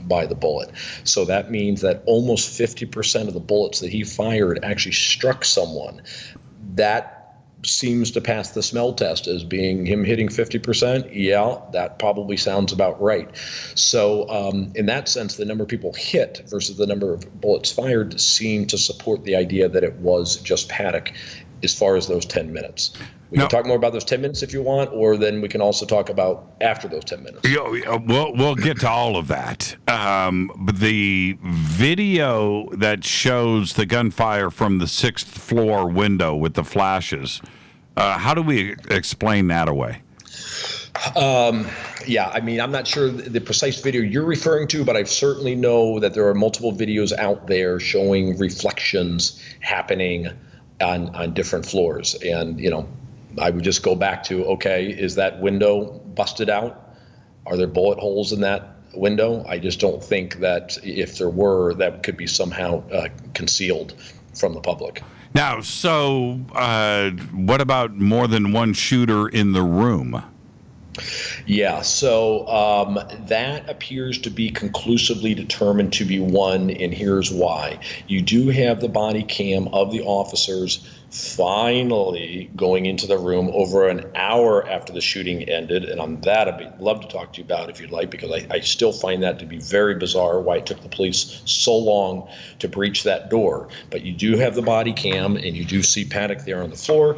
by the bullet. So that means that almost 50% of the bullets that he fired actually struck someone. That seems to pass the smell test as being him hitting 50%. Yeah, that probably sounds about right. So in that sense, the number of people hit versus the number of bullets fired seem to support the idea that it was just Paddock as far as those 10 minutes. We can talk more about those 10 minutes if you want, or then we can also talk about after those 10 minutes. We'll get to all of that. But the video that shows the gunfire from the 6th floor window with the flashes, how do we explain that away? Yeah, I mean, I'm not sure the precise video you're referring to, but I certainly know that there are multiple videos out there showing reflections happening on different floors. And, I would just go back to, okay, is that window busted out? Are there bullet holes in that window? I just don't think that if there were, that could be somehow concealed from the public. Now, so what about more than one shooter in the room? Yeah, so that appears to be conclusively determined to be one, and here's why. You do have the body cam of the officers finally going into the room over an hour after the shooting ended, and on that I'd love to talk to you about if you'd like, because I still find that to be very bizarre why it took the police so long to breach that door. But you do have the body cam, and you do see Paddock there on the floor.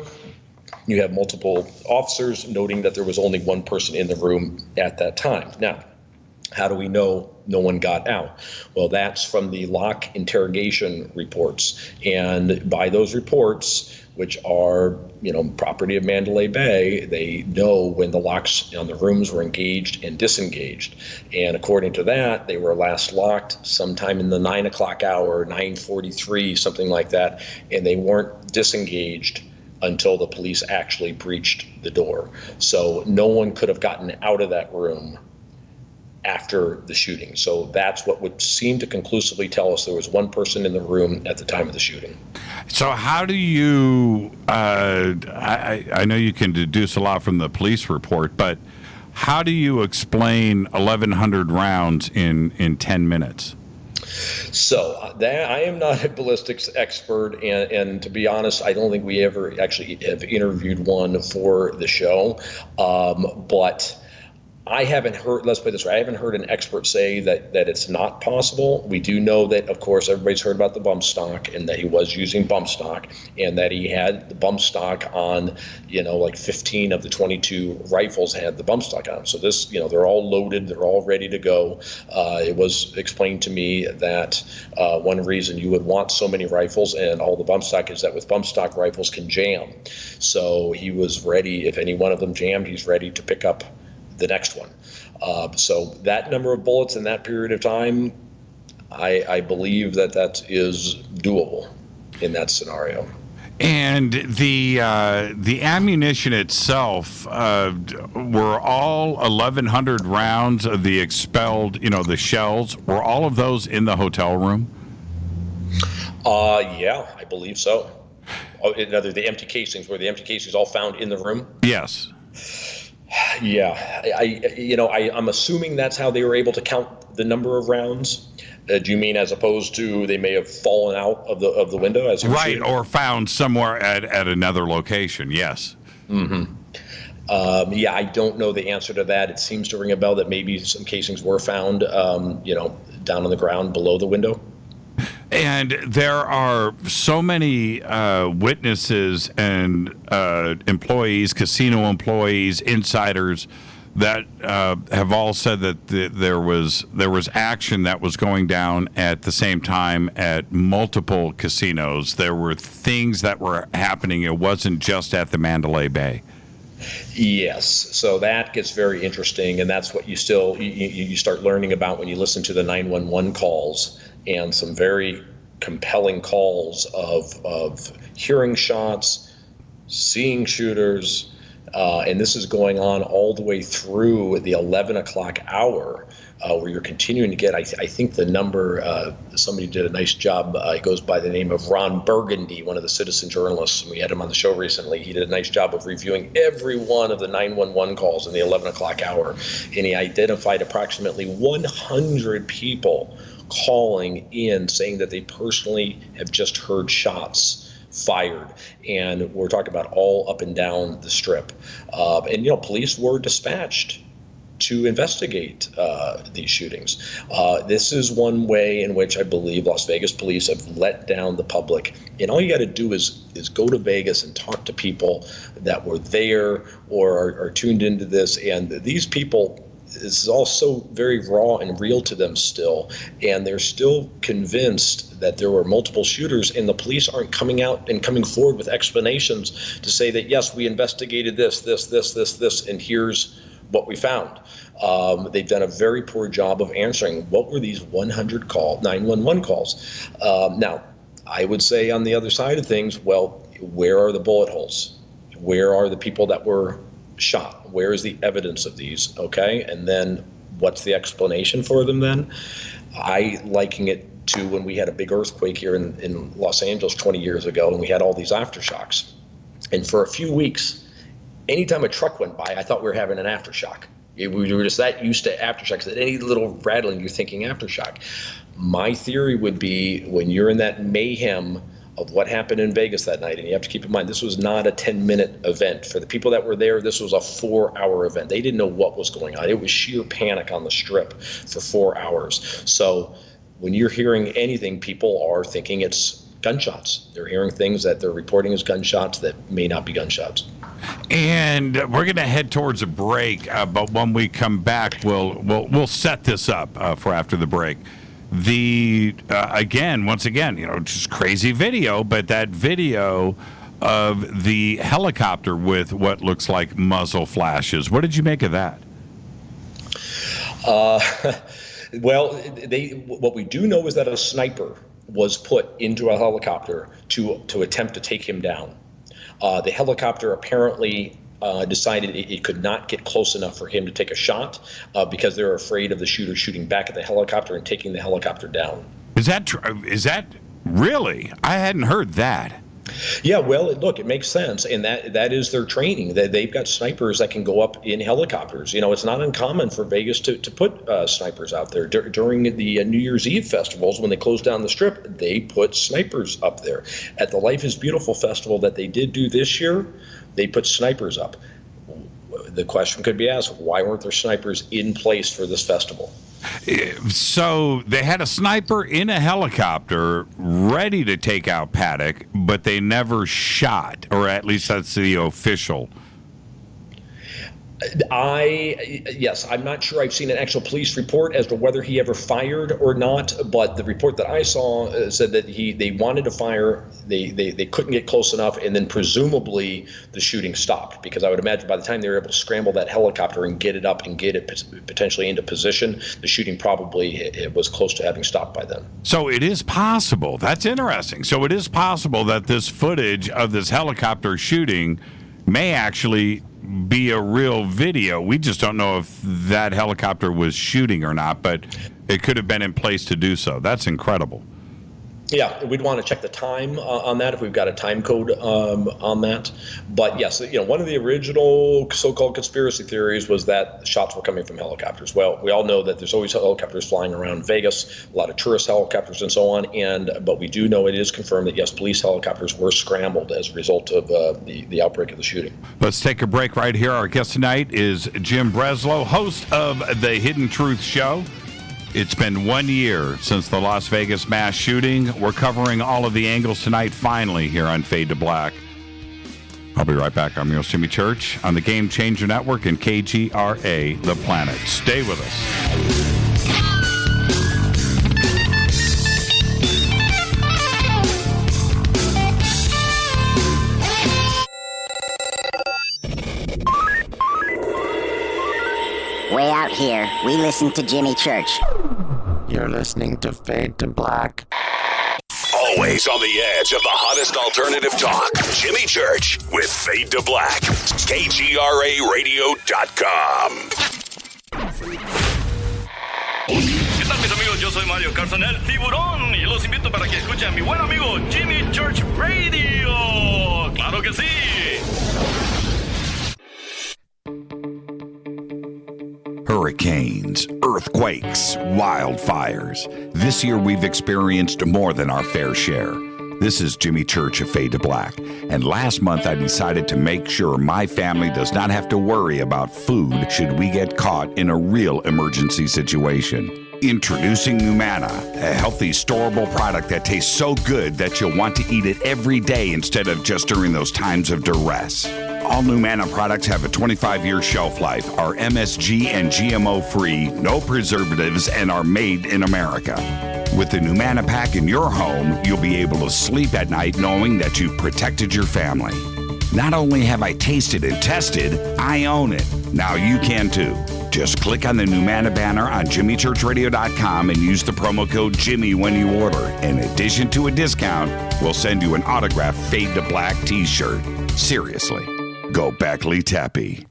You have multiple officers noting that there was only one person in the room at that time. Now, how do we know no one got out? Well, that's from the lock interrogation reports. And by those reports, which are, property of Mandalay Bay, they know when the locks on the rooms were engaged and disengaged. And according to that, they were last locked sometime in the 9 o'clock hour, 9:43, something like that, and they weren't disengaged until the police actually breached the door. So no one could have gotten out of that room after the shooting. So that's what would seem to conclusively tell us there was one person in the room at the time of the shooting. So how do you, I know you can deduce a lot from the police report, but how do you explain 1,100 rounds in 10 minutes? So that I am not a ballistics expert, and to be honest, I don't think we ever actually have interviewed one for the show. But I haven't heard, let's put it this way, I haven't heard an expert say that it's not possible. We do know that, of course, everybody's heard about the bump stock and that he was using bump stock and that he had the bump stock on, like 15 of the 22 rifles had the bump stock on them. So this, they're all loaded, they're all ready to go. It was explained to me that one reason you would want so many rifles and all the bump stock is that with bump stock rifles can jam. So he was ready, if any one of them jammed, he's ready to pick up the next one. So that number of bullets in that period of time, I believe that is doable in that scenario. And the ammunition itself, were all 1,100 rounds of the expelled, the shells, were all of those in the hotel room? Yeah, I believe so. The empty casings, were the empty casings all found in the room? Yes. Yeah, I'm assuming that's how they were able to count the number of rounds. Do you mean as opposed to they may have fallen out of the window as right, or found somewhere at another location? Yes. Mm-hmm. Yeah, I don't know the answer to that. It seems to ring a bell that maybe some casings were found, down on the ground below the window. And there are so many witnesses and employees, casino employees, insiders that have all said that there was action that was going down at the same time at multiple casinos. There were things that were happening. It wasn't just at the Mandalay Bay. Yes, so that gets very interesting, and that's what you start learning about when you listen to the 911 calls, and some very compelling calls of hearing shots, seeing shooters, and this is going on all the way through the 11 o'clock hour, where you're continuing to get, I think the number, somebody did a nice job, it goes by the name of Ron Burgundy, one of the citizen journalists, and we had him on the show recently. He did a nice job of reviewing every one of the 911 calls in the 11 o'clock hour, and he identified approximately 100 people calling in saying that they personally have just heard shots fired, and we're talking about all up and down the strip, and police were dispatched to investigate these shootings. This is one way in which I believe Las Vegas police have let down the public, and all you got to do is go to Vegas and talk to people that were there or are tuned into this, and these people, this is all so very raw and real to them still, and they're still convinced that there were multiple shooters, and the police aren't coming out and coming forward with explanations to say that, yes, we investigated this, and here's what we found. They've done a very poor job of answering what were these 100 911 calls. Now, I would say on the other side of things, well, where are the bullet holes? Where are the people that were shot? Where is the evidence of these? Okay, and then what's the explanation for them then? I liken it to when we had a big earthquake here in Los Angeles 20 years ago, and we had all these aftershocks. And for a few weeks, anytime a truck went by, I thought we were having an aftershock. We were just that used to aftershocks that any little rattling, you're thinking aftershock. My theory would be when you're in that mayhem of what happened in Vegas that night, and you have to keep in mind, this was not a 10-minute event. For the people that were there, this was a 4-hour event. They didn't know what was going on. It was sheer panic on the strip for 4 hours. So when you're hearing anything, people are thinking it's gunshots. They're hearing things that they're reporting as gunshots that may not be gunshots. And we're going to head towards a break, but when we come back, we'll set this up for after the break. Once again, just crazy video, but that video of the helicopter with what looks like muzzle flashes. What did you make of that? Well, what we do know is that a sniper was put into a helicopter to attempt to take him down. The helicopter apparently decided it could not get close enough for him to take a shot because they're afraid of the shooter shooting back at the helicopter and taking the helicopter down. Is that really? I hadn't heard that. Yeah, well, look, it makes sense, and that is their training. They've got snipers that can go up in helicopters. It's not uncommon for Vegas to put snipers out there. During the New Year's Eve festivals, when they closed down the Strip, they put snipers up there. At the Life is Beautiful festival that they did do this year, they put snipers up. The question could be asked, why weren't there snipers in place for this festival? So they had a sniper in a helicopter ready to take out Paddock, but they never shot, or at least that's the official. Yes, I'm not sure I've seen an actual police report as to whether he ever fired or not, but the report that I saw said that they wanted to fire, they couldn't get close enough, and then presumably the shooting stopped, because I would imagine by the time they were able to scramble that helicopter and get it up and get it potentially into position, the shooting probably it was close to having stopped by then. So it is possible. That's interesting. So it is possible that this footage of this helicopter shooting may actually be a real video. We just don't know if that helicopter was shooting or not, but it could have been in place to do so. That's incredible. Yeah, we'd want to check the time on that if we've got a time code on that. But yes, one of the original so-called conspiracy theories was that shots were coming from helicopters. Well, we all know that there's always helicopters flying around Vegas, a lot of tourist helicopters and so on. But we do know it is confirmed that yes, police helicopters were scrambled as a result of the outbreak of the shooting. Let's take a break right here. Our guest tonight is Jim Breslo, host of the Hidden Truth Show. It's been 1 year since the Las Vegas mass shooting. We're covering all of the angles tonight, finally, here on Fade to Black. I'll be right back. I'm your host, Jimmy Church, on the Game Changer Network and KGRA, The Planet. Stay with us. Way out here, we listen to Jimmy Church. You're listening to Fade to Black. Always on the edge of the hottest alternative talk. Jimmy Church with Fade to Black. KGRARadio.com. ¿Qué tal, mis amigos? Yo soy Mario Carson, el tiburón, y los invito para que escuchen a mi buen amigo Jimmy Church Radio. ¡Claro que sí! Hurricanes, earthquakes, wildfires. This year we've experienced more than our fair share. This is Jimmy Church of Fade to Black, and last month I decided to make sure my family does not have to worry about food should we get caught in a real emergency situation. Introducing Numana, a healthy, storable product that tastes so good that you'll want to eat it every day instead of just during those times of duress. All Numana products have a 25-year shelf life, are MSG and GMO-free, no preservatives, and are made in America. With the Numana pack in your home, you'll be able to sleep at night knowing that you've protected your family. Not only have I tasted and tested, I own it. Now you can too. Just click on the Numana banner on JimmyChurchRadio.com and use the promo code Jimmy when you order. In addition to a discount, we'll send you an autographed Fade to Black t-shirt. Seriously. Go Beckley Tappy.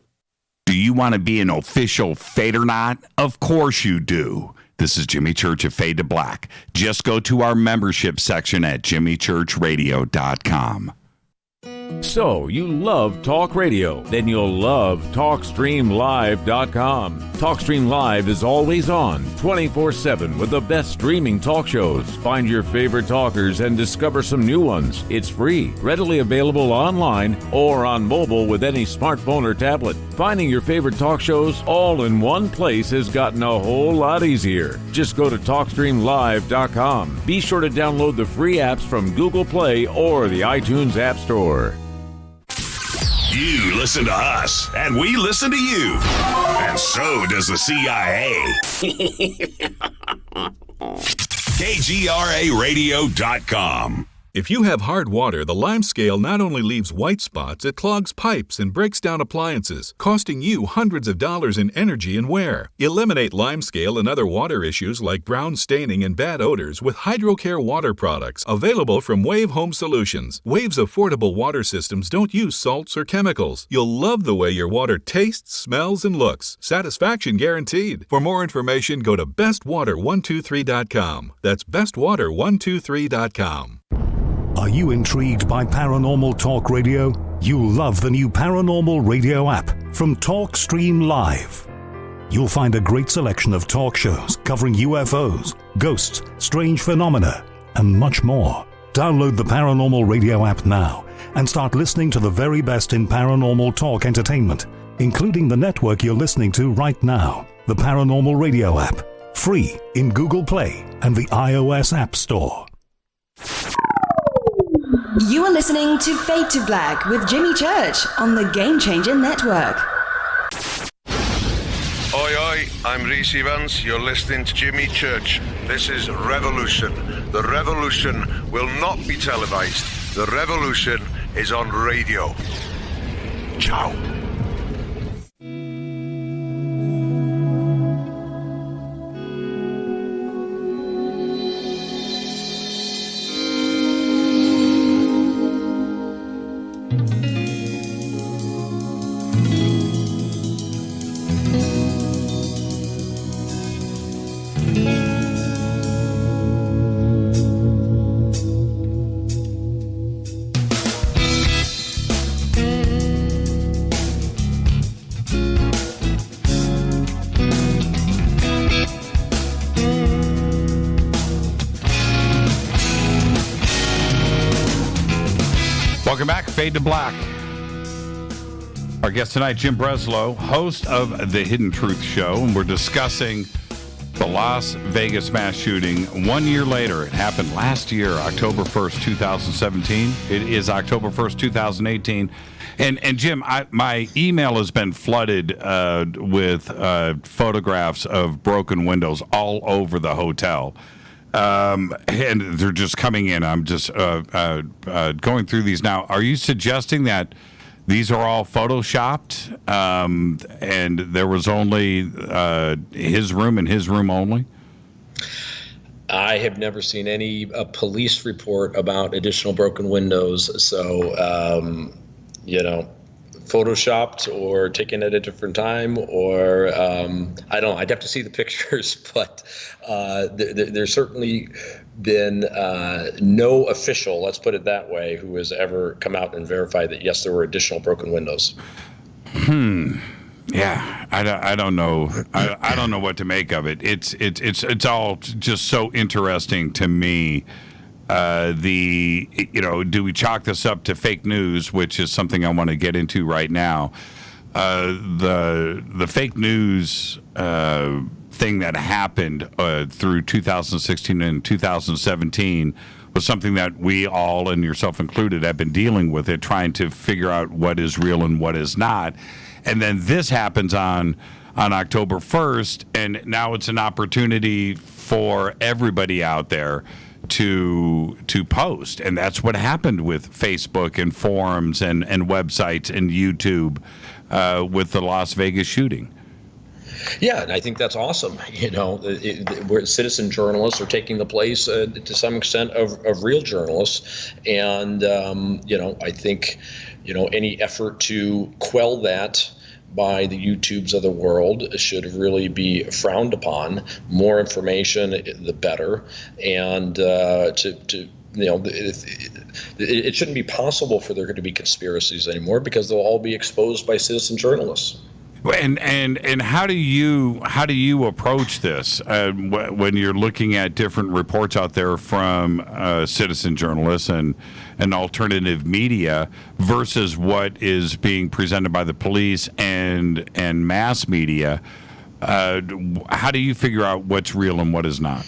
Do you want to be an official Fadernaut? Of course you do. This is Jimmy Church of Fade to Black. Just go to our membership section at JimmyChurchRadio.com. So, you love talk radio? Then you'll love TalkStreamLive.com. TalkStream Live is always on, 24/7 with the best streaming talk shows. Find your favorite talkers and discover some new ones. It's free, readily available online or on mobile with any smartphone or tablet. Finding your favorite talk shows all in one place has gotten a whole lot easier. Just go to TalkStreamLive.com. Be sure to download the free apps from Google Play or the iTunes App Store. You listen to us, and we listen to you. And so does the CIA. KGRARadio.com. If you have hard water, the lime scale not only leaves white spots, it clogs pipes and breaks down appliances, costing you hundreds of dollars in energy and wear. Eliminate lime scale and other water issues like brown staining and bad odors with HydroCare water products, available from Wave Home Solutions. Wave's affordable water systems don't use salts or chemicals. You'll love the way your water tastes, smells, and looks. Satisfaction guaranteed. For more information, go to bestwater123.com. That's bestwater123.com. Are you intrigued by Paranormal Talk Radio? You'll love the new Paranormal Radio app from TalkStream Live. You'll find a great selection of talk shows covering UFOs, ghosts, strange phenomena, and much more. Download the Paranormal Radio app now and start listening to the very best in paranormal talk entertainment, including the network you're listening to right now, the Paranormal Radio app, free in Google Play and the iOS App Store. You are listening to Fade to Black with Jimmy Church on the Game Changer Network. Oi, oi, I'm Reese Evans. You're listening to Jimmy Church. This is Revolution. The revolution will not be televised. The revolution is on radio. Ciao. Welcome back, Fade to Black. Our guest tonight, Jim Breslo, host of The Hidden Truth Show, and we're discussing the Las Vegas mass shooting 1 year later. It happened last year, October 1st, 2017. It is October 1st, 2018. And Jim, my email has been flooded with photographs of broken windows all over the hotel. And they're just coming in. I'm just going through these now. Are you suggesting that these are all photoshopped and there was only his room and his room only? I have never seen any police report about additional broken windows. So, photoshopped or taken at a different time, or I don't know. I'd have to see the pictures, but there's certainly been no official, let's put it that way, who has ever come out and verified that yes, there were additional broken windows. Yeah, I don't know. I don't know what to make of it. It's all just so interesting to me. Do we chalk this up to fake news, which is something I want to get into right now? The fake news thing that happened through 2016 and 2017 was something that we all, and yourself included, have been dealing with it, trying to figure out what is real and what is not. And then this happens on October 1st, and now it's an opportunity for everybody out there to post. And that's what happened with Facebook and forums and websites and YouTube with the Las Vegas shooting. Yeah, and I think that's awesome. Where citizen journalists are taking the place to some extent of real journalists. And, I think, any effort to quell that by the YouTubes of the world should really be frowned upon. More information, the better. And it shouldn't be possible for there to be conspiracies anymore, because they'll all be exposed by citizen journalists. And how do you approach this when you're looking at different reports out there from citizen journalists and alternative media versus what is being presented by the police and mass media? How do you figure out what's real and what is not?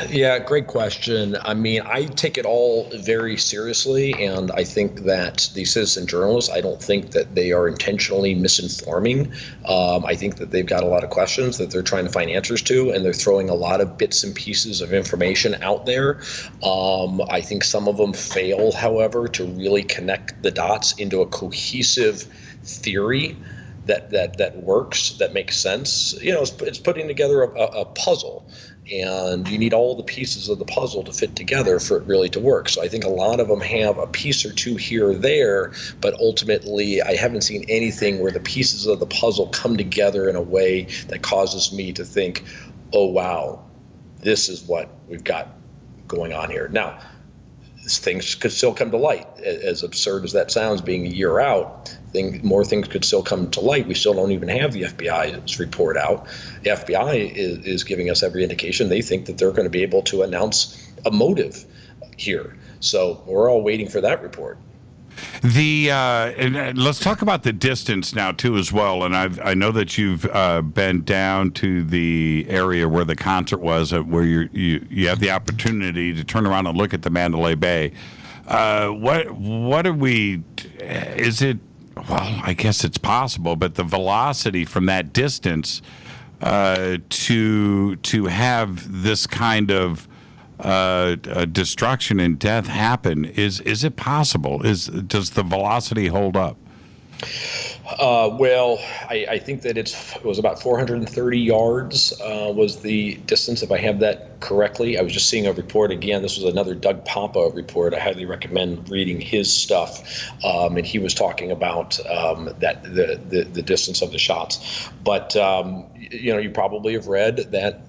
Yeah, great question. I mean, I take it all very seriously, and I think that the citizen journalists, I don't think that they are intentionally misinforming. I think that they've got a lot of questions that they're trying to find answers to, and they're throwing a lot of bits and pieces of information out there. I think some of them fail, however, to really connect the dots into a cohesive theory that works, that makes sense. It's putting together a puzzle. And you need all the pieces of the puzzle to fit together for it really to work. So I think a lot of them have a piece or two here or there, but ultimately I haven't seen anything where the pieces of the puzzle come together in a way that causes me to think, oh, wow, this is what we've got going on here. Now, things could still come to light. As absurd as that sounds, being a year out, more things could still come to light. We still don't even have the FBI's report out. The FBI is giving us every indication they think that they're going to be able to announce a motive here. So we're all waiting for that report. And let's talk about the distance now too as well. And I know that you've been down to the area where the concert was, where you have the opportunity to turn around and look at the Mandalay Bay. What are we? Is it? Well, I guess it's possible, but the velocity from that distance to have this kind of destruction and death happen, is it possible? Does the velocity hold up? Well, I think that it was about 430 yards was the distance, if I have that correctly. I was just seeing a report again. This was another Doug Papa report. I highly recommend reading his stuff. And he was talking about that the distance of the shots. But you probably have read that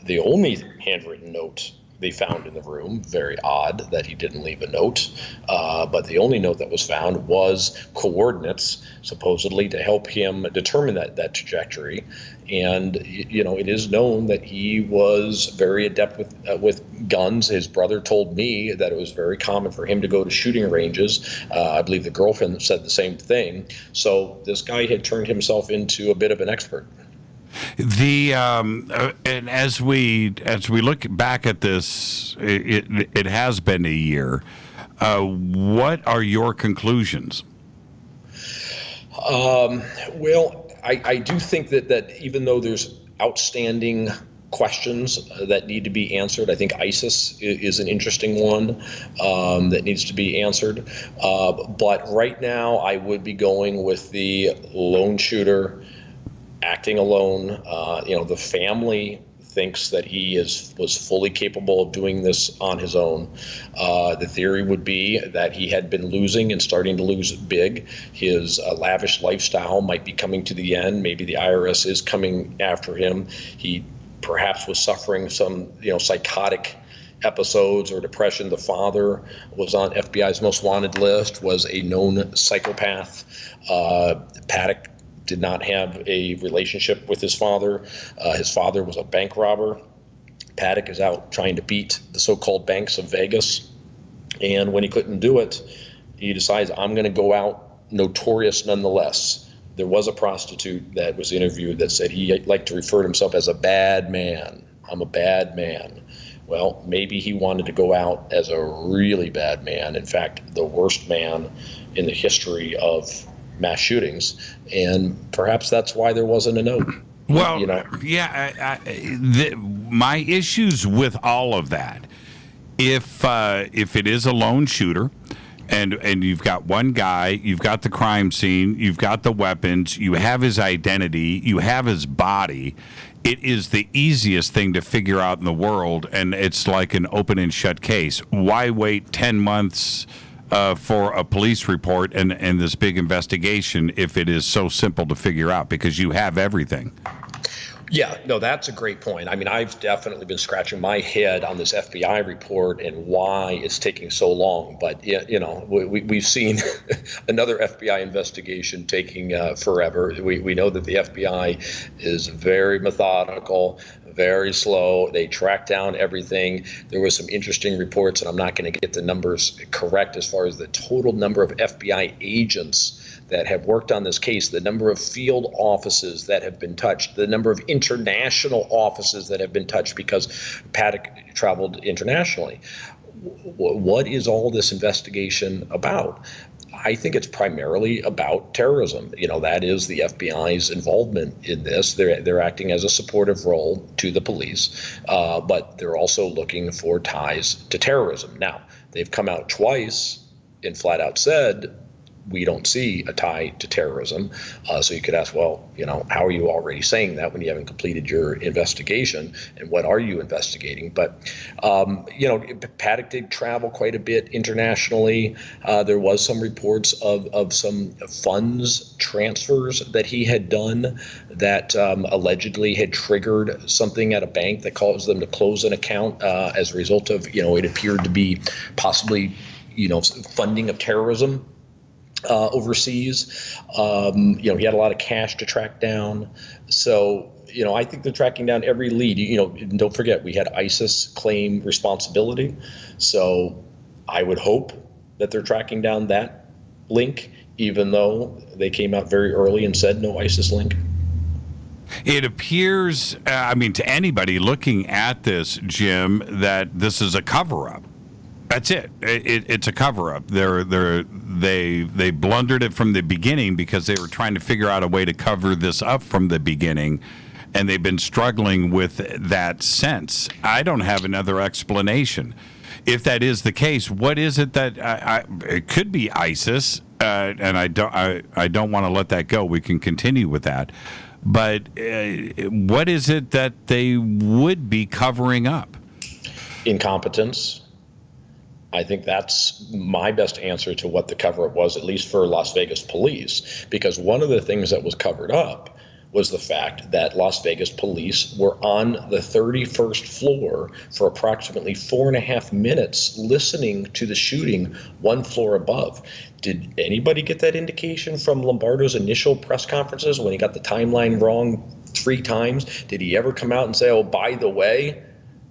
the only handwritten note they found in the room. Very odd that he didn't leave a note. But the only note that was found was coordinates, supposedly to help him determine that trajectory. And, it is known that he was very adept with guns. His brother told me that it was very common for him to go to shooting ranges. I believe the girlfriend said the same thing. So this guy had turned himself into a bit of an expert. And as we look back at this, it has been a year. What are your conclusions? Well, I do think that even though there's outstanding questions that need to be answered, I think ISIS is an interesting one that needs to be answered. But right now, I would be going with the lone shooter acting alone. The family thinks that he was fully capable of doing this on his own. The theory would be that he had been losing and starting to lose big. His lavish lifestyle might be coming to the end. Maybe the IRS is coming after him. He perhaps was suffering some, psychotic episodes or depression. The father was on FBI's most wanted list, was a known psychopath. Paddock did not have a relationship with his father. His father was a bank robber. Paddock is out trying to beat the so-called banks of Vegas. And when he couldn't do it, he decides, I'm going to go out notorious nonetheless. There was a prostitute that was interviewed that said he liked to refer to himself as a bad man. I'm a bad man. Well, maybe he wanted to go out as a really bad man. In fact, the worst man in the history of mass shootings, and perhaps that's why there wasn't a note. Well, my issues with all of that, if it is a lone shooter, and you've got one guy, you've got the crime scene, you've got the weapons, you have his identity, you have his body, it is the easiest thing to figure out in the world, and it's like an open and shut case. Why wait 10 months for a police report and this big investigation if it is so simple to figure out, because you have everything? Yeah, no, that's a great point. I mean, I've definitely been scratching my head on this FBI report and why it's taking so long. But, we've seen another FBI investigation taking forever. We know that the FBI is very methodical, very slow. They track down everything. There was some interesting reports, and I'm not going to get the numbers correct as far as the total number of FBI agents that have worked on this case, the number of field offices that have been touched, the number of international offices that have been touched because Paddock traveled internationally. What is all this investigation about? I think it's primarily about terrorism. That is the FBI's involvement in this. They're acting as a supportive role to the police, but they're also looking for ties to terrorism. Now, they've come out twice and flat out said, we don't see a tie to terrorism. So you could ask, well, how are you already saying that when you haven't completed your investigation? And what are you investigating? But, Paddock did travel quite a bit internationally. There was some reports of some funds transfers that he had done that allegedly had triggered something at a bank that caused them to close an account as a result of, it appeared to be possibly, funding of terrorism overseas. He had a lot of cash to track down. So, I think they're tracking down every lead. And don't forget, we had ISIS claim responsibility. So I would hope that they're tracking down that link, even though they came out very early and said no ISIS link. It appears, to anybody looking at this, Jim, that this is a cover-up. That's it. It's a cover-up. They blundered it from the beginning because they were trying to figure out a way to cover this up from the beginning, and they've been struggling with that since. I don't have another explanation. If that is the case, what is it that it could be ISIS? And I don't want to let that go. We can continue with that. But what is it that they would be covering up? Incompetence. I think that's my best answer to what the cover-up was, at least for Las Vegas police, because one of the things that was covered up was the fact that Las Vegas police were on the 31st floor for approximately 4.5 minutes listening to the shooting one floor above. Did anybody get that indication from Lombardo's initial press conferences when he got the timeline wrong 3 times? Did he ever come out and say, oh, by the way,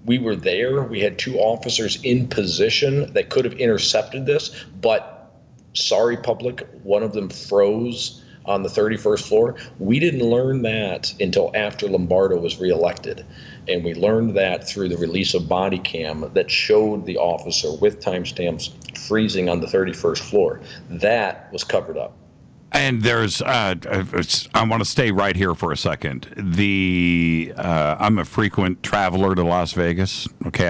we were there, we had 2 officers in position that could have intercepted this, but sorry, public, one of them froze on the 31st floor? We didn't learn that until after Lombardo was reelected. And we learned that through the release of body cam that showed the officer with timestamps freezing on the 31st floor. That was covered up. And there's, I want to stay right here for a second. I'm a frequent traveler to Las Vegas. Okay,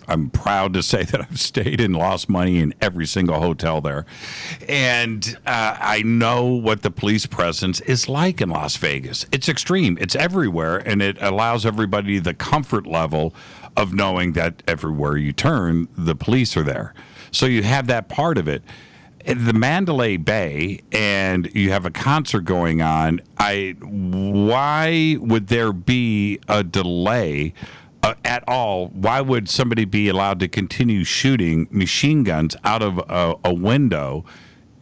I'm proud to say that I've stayed and lost money in every single hotel there. And I know what the police presence is like in Las Vegas. It's extreme. It's everywhere, and it allows everybody the comfort level of knowing that everywhere you turn, the police are there. So you have that part of it. The Mandalay Bay, and you have a concert going on. Why would there be a delay at all? Why would somebody be allowed to continue shooting machine guns out of a window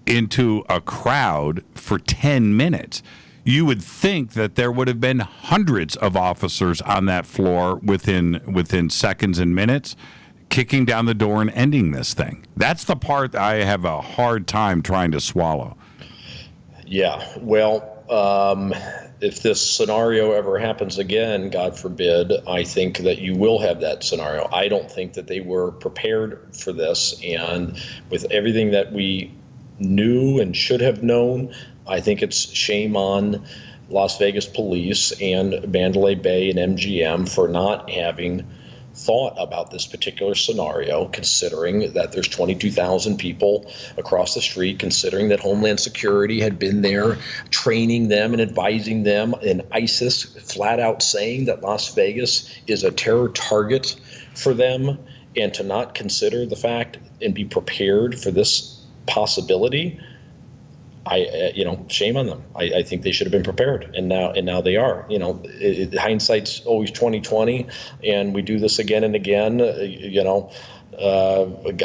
into a crowd for 10 minutes? You would think that there would have been hundreds of officers on that floor within seconds and minutes, kicking down the door and ending this thing. That's the part I have a hard time trying to swallow. Yeah, well, if this scenario ever happens again, God forbid, I think that you will have that scenario. I don't think that they were prepared for this. And with everything that we knew and should have known, I think it's shame on Las Vegas police and Mandalay Bay and MGM for not having thought about this particular scenario, considering that there's 22,000 people across the street, considering that Homeland Security had been there training them and advising them, and ISIS flat out saying that Las Vegas is a terror target for them, and to not consider the fact and be prepared for this possibility. Shame on them. I think they should have been prepared, and now they are. Hindsight's always 20/20, and we do this again and again. A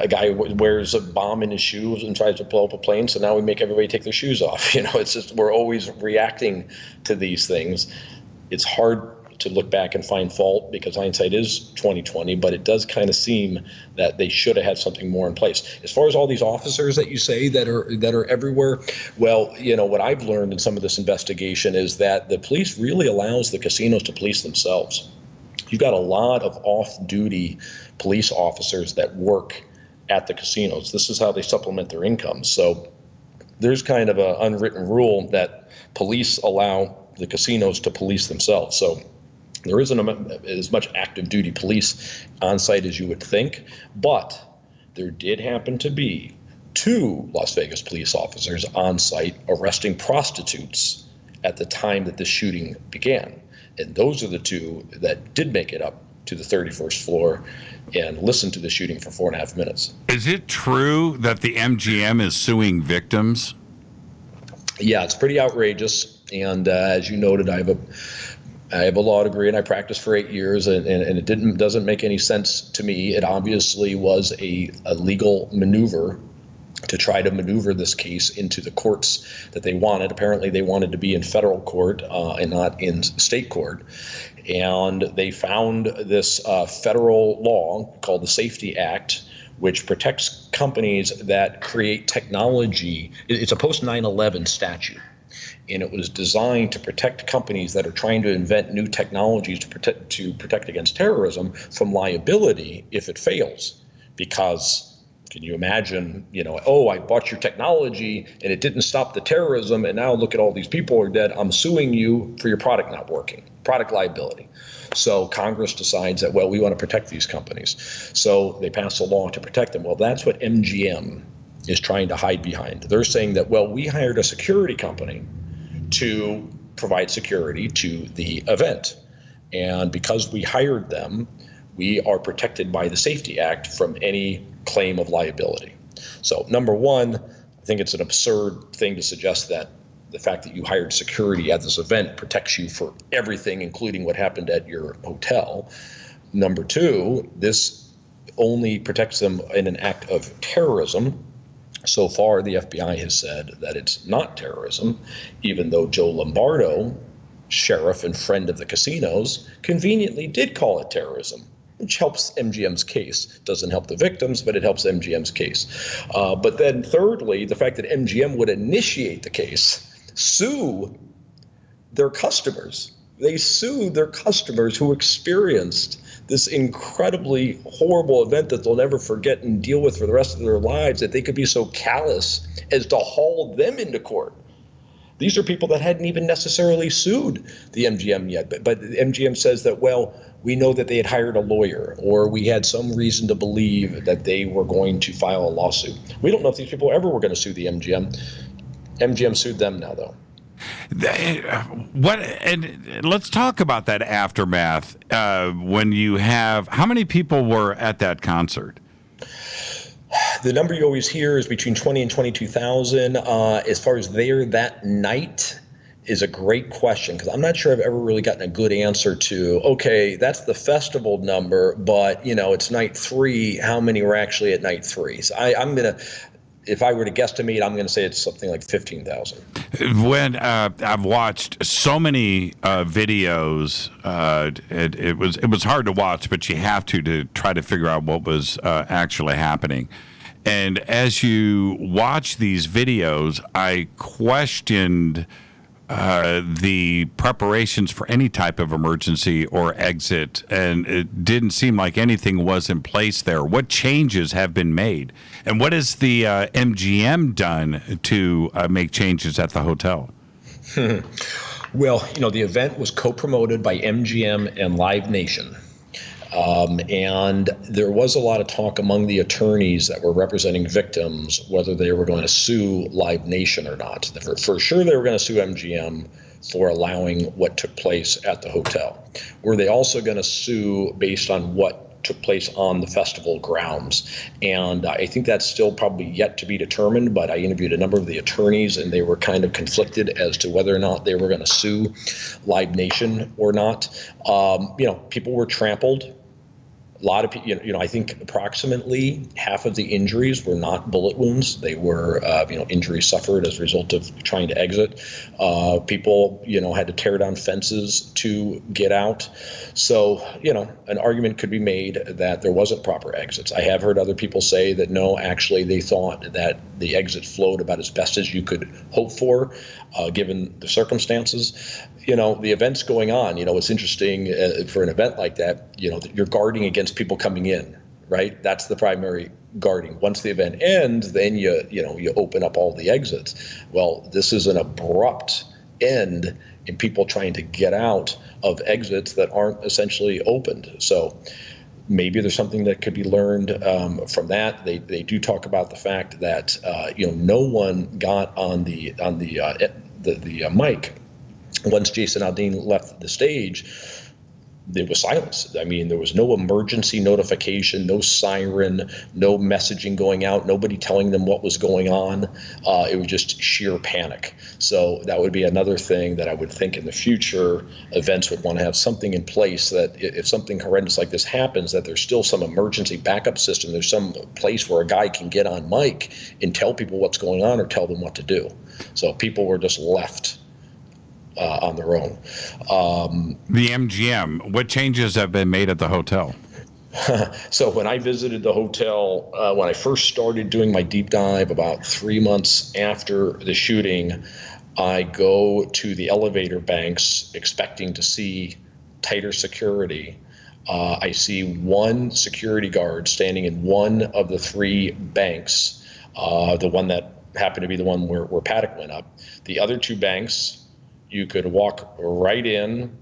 guy wears a bomb in his shoes and tries to blow up a plane, so now we make everybody take their shoes off. It's just we're always reacting to these things. It's hard to look back and find fault because hindsight is 20/20, but it does kind of seem that they should have had something more in place. As far as all these officers that you say that are everywhere, well, what I've learned in some of this investigation is that the police really allows the casinos to police themselves. You've got a lot of off-duty police officers that work at the casinos. This is how they supplement their income. So there's kind of an unwritten rule that police allow the casinos to police themselves. So there isn't as much active duty police on site as you would think, but there did happen to be 2 Las Vegas police officers on site arresting prostitutes at the time that the shooting began. And those are the 2 that did make it up to the 31st floor and listened to the shooting for 4.5 minutes. Is it true that the MGM is suing victims? Yeah, it's pretty outrageous. And as you noted, I have a law degree and I practiced for 8 years, and it doesn't make any sense to me. It obviously was a legal maneuver to try to maneuver this case into the courts that they wanted. Apparently they wanted to be in federal court and not in state court. And they found this federal law called the Safety Act, which protects companies that create technology. It's a post 9/11 statute. And it was designed to protect companies that are trying to invent new technologies to protect against terrorism from liability if it fails. Because can you imagine, I bought your technology and it didn't stop the terrorism, and now look at all these people are dead. I'm suing you for your product not working, product liability. So Congress decides that, we want to protect these companies. So they pass a law to protect them. Well, that's what MGM is trying to hide behind. They're saying that, we hired a security company to provide security to the event. And because we hired them, we are protected by the Safety Act from any claim of liability. So number one, I think it's an absurd thing to suggest that the fact that you hired security at this event protects you for everything, including what happened at your hotel. Number two, this only protects them in an act of terrorism. So far, the FBI has said that it's not terrorism, even though Joe Lombardo, sheriff and friend of the casinos, conveniently did call it terrorism, which helps MGM's case. Doesn't help the victims, but it helps MGM's case. But then thirdly, the fact that MGM would initiate the case, sue their customers. They sued their customers who experienced this incredibly horrible event that they'll never forget and deal with for the rest of their lives, that they could be so callous as to haul them into court. These are people that hadn't even necessarily sued the MGM yet, but MGM says that, well, we know that they had hired a lawyer, or we had some reason to believe that they were going to file a lawsuit. We don't know if these people ever were going to sue the MGM. MGM sued them now, though. What? And let's talk about that aftermath. When you have, how many people were at that concert? The number you always hear is between 20 and 22,000. As far as there that night is a great question, because I'm not sure I've ever really gotten a good answer to, okay, that's the festival number, but, you know, it's night 3. How many were actually at night 3? So I'm going to, if I were to guesstimate, I'm going to say it's something like 15,000. When I've watched so many videos, it was hard to watch, but you have to try to figure out what was actually happening. And as you watch these videos, I questioned the preparations for any type of emergency or exit, and it didn't seem like anything was in place there. What changes have been made, and what has the MGM done to make changes at the hotel? Well, you know, the event was co-promoted by MGM and Live Nation. And there was a lot of talk among the attorneys that were representing victims whether they were going to sue Live Nation or not. For sure they were going to sue MGM for allowing what took place at the hotel. Were they also going to sue based on what took place on the festival grounds? And I think that's still probably yet to be determined, but I interviewed a number of the attorneys and they were kind of conflicted as to whether or not they were going to sue Live Nation or not. You know, people were trampled. A lot of people, you know, I think approximately half of the injuries were not bullet wounds. They were, injuries suffered as a result of trying to exit. People, had to tear down fences to get out. So, an argument could be made that there wasn't proper exits. I have heard other people say that no, actually, they thought that the exit flowed about as best as you could hope for, given the circumstances. The event's going on. It's interesting for an event like that, you're guarding against people coming in, right? That's the primary guarding. Once the event ends, then you open up all the exits. Well, this is an abrupt end in people trying to get out of exits that aren't essentially opened. So maybe there's something that could be learned from that. They do talk about the fact that no one got on the mic. Once Jason Aldean left the stage, there was silence. I mean, there was no emergency notification, no siren, no messaging going out, nobody telling them what was going on. It was just sheer panic. So that would be another thing that I would think in the future, events would want to have something in place that if something horrendous like this happens, that there's still some emergency backup system. There's some place where a guy can get on mic and tell people what's going on or tell them what to do. So people were just left on their own. The MGM, what changes have been made at the hotel? So when I visited the hotel, when I first started doing my deep dive about 3 months after the shooting, I go to the elevator banks expecting to see tighter security. I see one security guard standing in one of the 3 banks, the one that happened to be the one where Paddock went up. The other 2 banks, you could walk right in,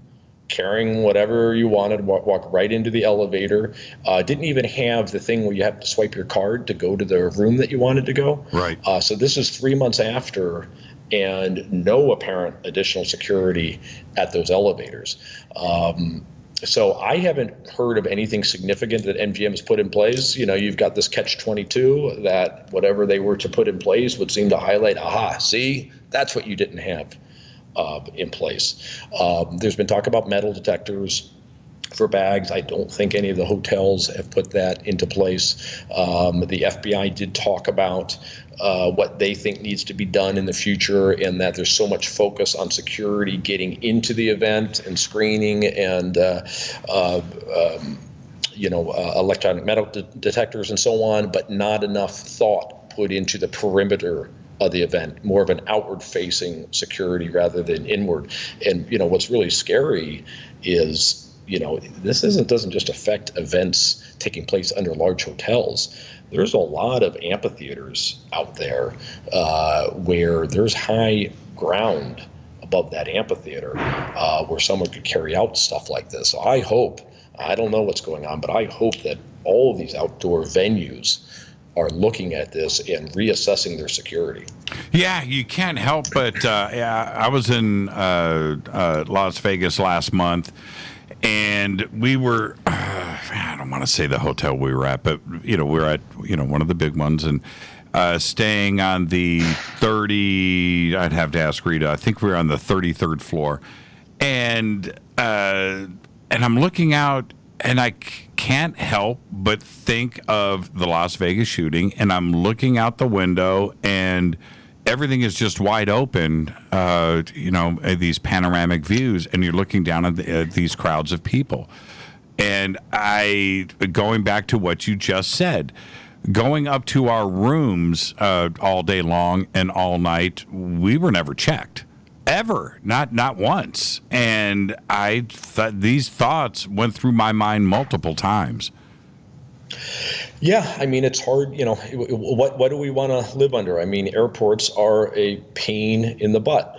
carrying whatever you wanted, walk right into the elevator. Didn't even have the thing where you have to swipe your card to go to the room that you wanted to go. Right. So this is 3 months after, and no apparent additional security at those elevators. So I haven't heard of anything significant that MGM has put in place. You've got this catch-22 that whatever they were to put in place would seem to highlight, see, That's what you didn't have in place. There's been talk about metal detectors for bags. I don't think any of the hotels have put that into place. The FBI did talk about what they think needs to be done in the future, and that there's so much focus on security getting into the event and screening and electronic metal detectors and so on, but not enough thought put into the perimeter of the event, more of an outward-facing security rather than inward. And what's really scary is this doesn't just affect events taking place under large hotels. There's a lot of amphitheaters out there where there's high ground above that amphitheater where someone could carry out stuff like this. So I don't know what's going on, but I hope that all of these outdoor venues are looking at this and reassessing their security. Yeah, you can't help but I was in Las Vegas last month, and we were I don't want to say the hotel we were at, but we were at one of the big ones, and staying on the 30. I'd have to ask Rita. I think we were on the 33rd floor, and I'm looking out, and I can't help but think of the Las Vegas shooting, and I'm looking out the window, and everything is just wide open, these panoramic views, and you're looking down at these crowds of people. And going back to what you just said, going up to our rooms all day long and all night, we were never checked. Ever, not once. And these thoughts went through my mind multiple times. Yeah, I mean, it's hard. What do we want to live under? I mean, airports are a pain in the butt.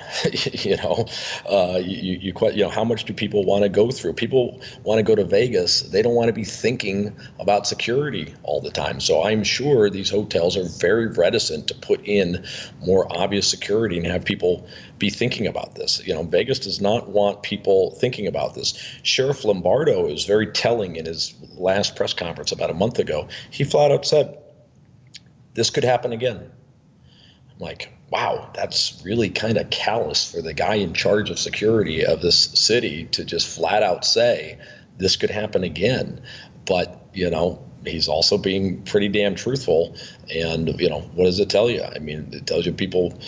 How much do people want to go through? People want to go to Vegas. They don't want to be thinking about security all the time. So I'm sure these hotels are very reticent to put in more obvious security and have people be thinking about this. Vegas does not want people thinking about this. Sheriff Lombardo is very telling in his last press conference about a month ago. He flat out said, this could happen again. I'm like, wow, that's really kind of callous for the guy in charge of security of this city to just flat out say this could happen again. But, he's also being pretty damn truthful. And, what does it tell you? I mean, it tells you people,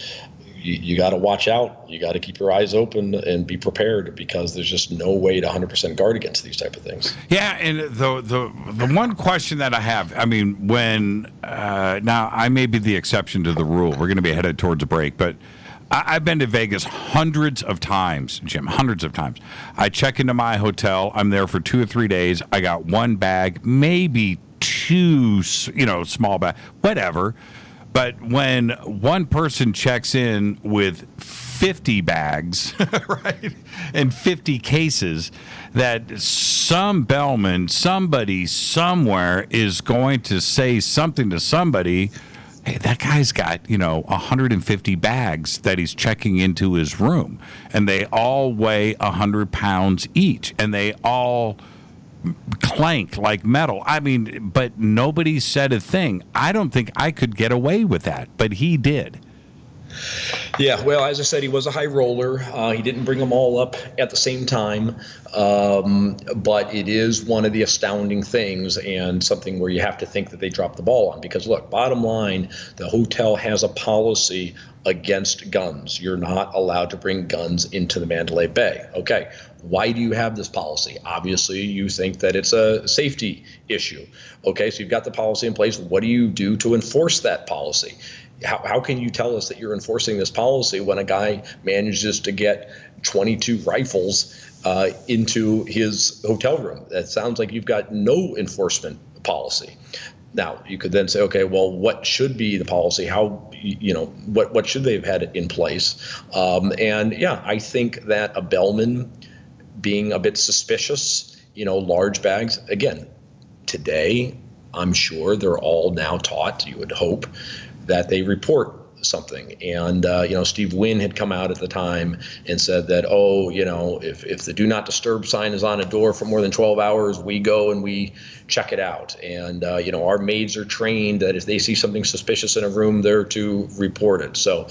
you got to watch out. You got to keep your eyes open and be prepared, because there's just no way to 100% guard against these type of things. Yeah, and the one question that I have, I mean, when now I may be the exception to the rule. We're going to be headed towards a break, but I've been to Vegas hundreds of times, Jim, hundreds of times. I check into my hotel. I'm there for 2 or 3 days. I got one bag, maybe two, small bag, whatever. But when one person checks in with 50 bags, right, and 50 cases, that some bellman, somebody somewhere is going to say something to somebody. Hey, that guy's got, 150 bags that he's checking into his room, and they all weigh 100 pounds each, and they all clank like metal. I mean, but nobody said a thing. I don't think I could get away with that, but he did. Yeah, well, as I said, he was a high roller. He didn't bring them all up at the same time, but it is one of the astounding things, and something where you have to think that they dropped the ball on. Because, look, bottom line, the hotel has a policy against guns. You're not allowed to bring guns into the Mandalay Bay. Okay, why do you have this policy? Obviously, you think that it's a safety issue. Okay, so you've got the policy in place. What do you do to enforce that policy? How can you tell us that you're enforcing this policy when a guy manages to get 22 rifles into his hotel room? That sounds like you've got no enforcement policy. Now, you could then say, okay, well, what should be the policy? How, what should they have had in place? And yeah, I think that a bellman being a bit suspicious, large bags, again, today, I'm sure they're all now taught, you would hope, that they report something. And, Steve Wynn had come out at the time and said that, if the do not disturb sign is on a door for more than 12 hours, we go and we check it out. And, our maids are trained that if they see something suspicious in a room, they're to report it. So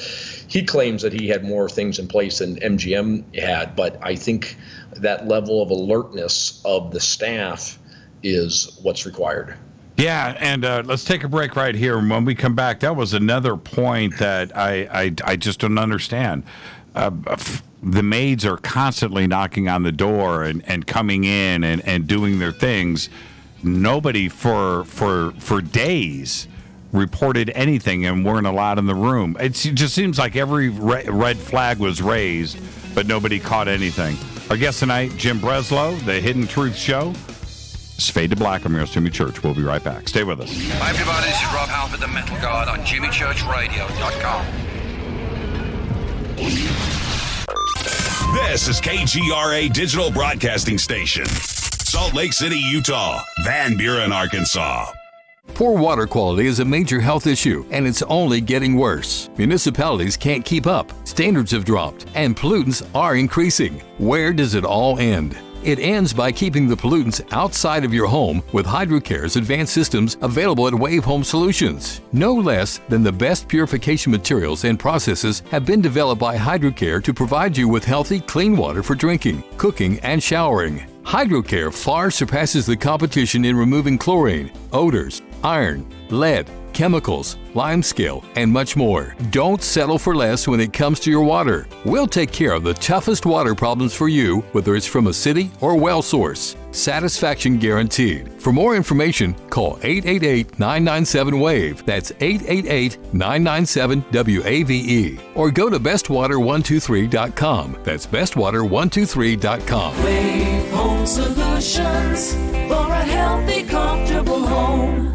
he claims that he had more things in place than MGM had, but I think that level of alertness of the staff is what's required. Yeah, and let's take a break right here. And when we come back, that was another point that I just don't understand. The maids are constantly knocking on the door and coming in and doing their things. Nobody for days reported anything and weren't allowed in the room. It just seems like every red flag was raised, but nobody caught anything. Our guest tonight, Jim Breslo, The Hidden Truth Show. It's Fade to Black. I'm your host, Jimmy Church. We'll be right back. Stay with us. Hi, everybody. This is Rob Halford, the Metal Guard on JimmyChurchRadio.com. This is KGRA Digital Broadcasting Station. Salt Lake City, Utah. Van Buren, Arkansas. Poor water quality is a major health issue, and it's only getting worse. Municipalities can't keep up, standards have dropped, and pollutants are increasing. Where does it all end? It ends by keeping the pollutants outside of your home with HydroCare's advanced systems available at Wave Home Solutions. No less than the best purification materials and processes have been developed by HydroCare to provide you with healthy, clean water for drinking, cooking, and showering. HydroCare far surpasses the competition in removing chlorine, odors, iron, lead, chemicals, limescale, and much more. Don't settle for less when it comes to your water. We'll take care of the toughest water problems for you, whether it's from a city or well source. Satisfaction guaranteed. For more information, call 888-997-WAVE. That's 888-997-WAVE. Or go to bestwater123.com. That's bestwater123.com. Wave Home Solutions for a healthy, comfortable home.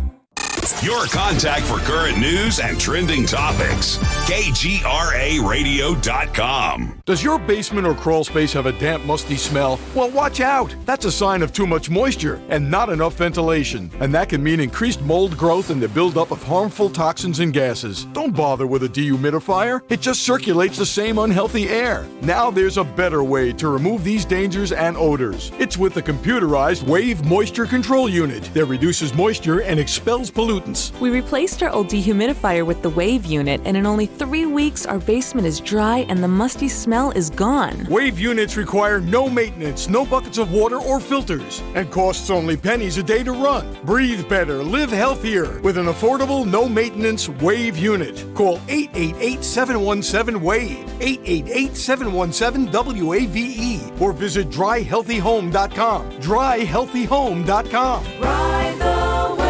Your contact for current news and trending topics. KGRARadio.com. Does your basement or crawl space have a damp, musty smell? Well, watch out. That's a sign of too much moisture and not enough ventilation. And that can mean increased mold growth and the buildup of harmful toxins and gases. Don't bother with a dehumidifier. It just circulates the same unhealthy air. Now there's a better way to remove these dangers and odors. It's with the computerized Wave Moisture Control Unit that reduces moisture and expels pollutants. We replaced our old dehumidifier with the Wave unit, and in only 3 weeks, our basement is dry and the musty smell is gone. Wave units require no maintenance, no buckets of water or filters, and costs only pennies a day to run. Breathe better, live healthier with an affordable, no-maintenance Wave unit. Call 888-717-WAVE, 888-717-WAVE, or visit dryhealthyhome.com. Dryhealthyhome.com. Ride the wave.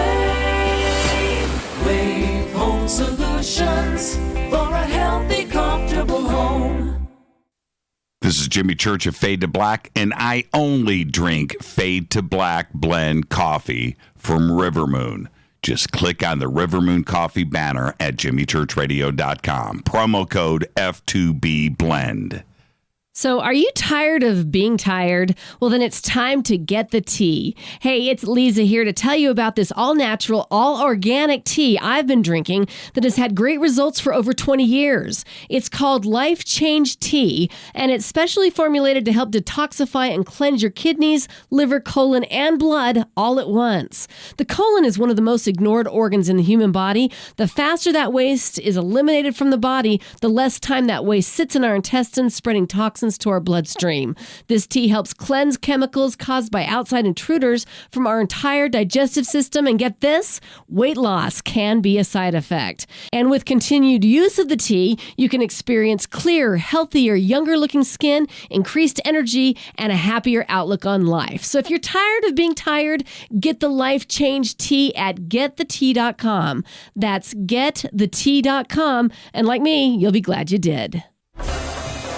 Wave Home Solutions for a healthy, comfortable home. This is Jimmy Church of Fade to Black, and I only drink Fade to Black blend coffee from River Moon. Just click on the River Moon Coffee banner at jimmychurchradio.com. Promo code F2B Blend. So are you tired of being tired? Well, then it's time to get the tea. Hey, it's Lisa here to tell you about this all-natural, all-organic tea I've been drinking that has had great results for over 20 years. It's called Life Change Tea, and it's specially formulated to help detoxify and cleanse your kidneys, liver, colon, and blood all at once. The colon is one of the most ignored organs in the human body. The faster that waste is eliminated from the body, the less time that waste sits in our intestines, spreading toxins to our bloodstream. This tea helps cleanse chemicals caused by outside intruders from our entire digestive system. And get this, weight loss can be a side effect. And with continued use of the tea, you can experience clearer, healthier, younger looking skin, increased energy, and a happier outlook on life. So if you're tired of being tired, get the Life Change Tea at getthetea.com. That's getthetea.com. And like me, you'll be glad you did.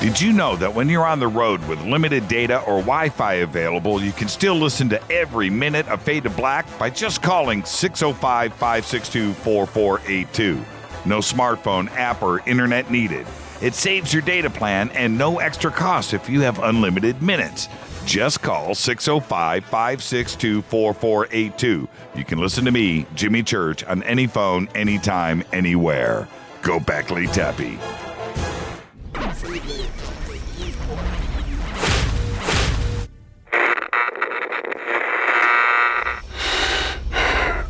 Did you know that when you're on the road with limited data or Wi-Fi available, you can still listen to every minute of Fade to Black by just calling 605-562-4482. No smartphone, app, or internet needed. It saves your data plan and no extra cost if you have unlimited minutes. Just call 605-562-4482. You can listen to me, Jimmy Church, on any phone, anytime, anywhere. Gobekli Tepe.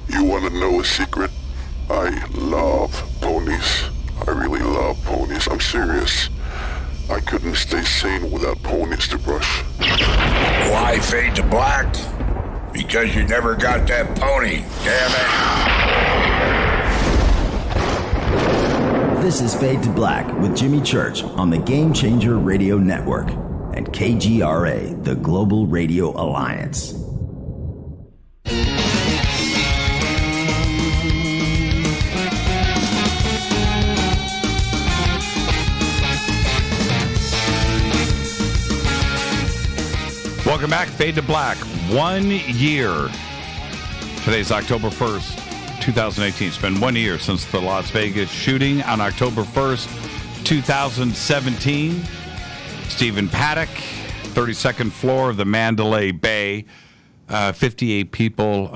You want to know a secret? I love ponies. I really love ponies. I'm serious. I couldn't stay sane without ponies to brush. Why fade to black? Because you never got that pony, damn it. This is Fade to Black with Jimmy Church on the Game Changer Radio Network and KGRA, the Global Radio Alliance. Welcome back, Fade to Black. 1 year. Today's October 1st, 2018. It's been 1 year since the Las Vegas shooting on October 1st, 2017. Stephen Paddock, 32nd floor of the Mandalay Bay. 58 people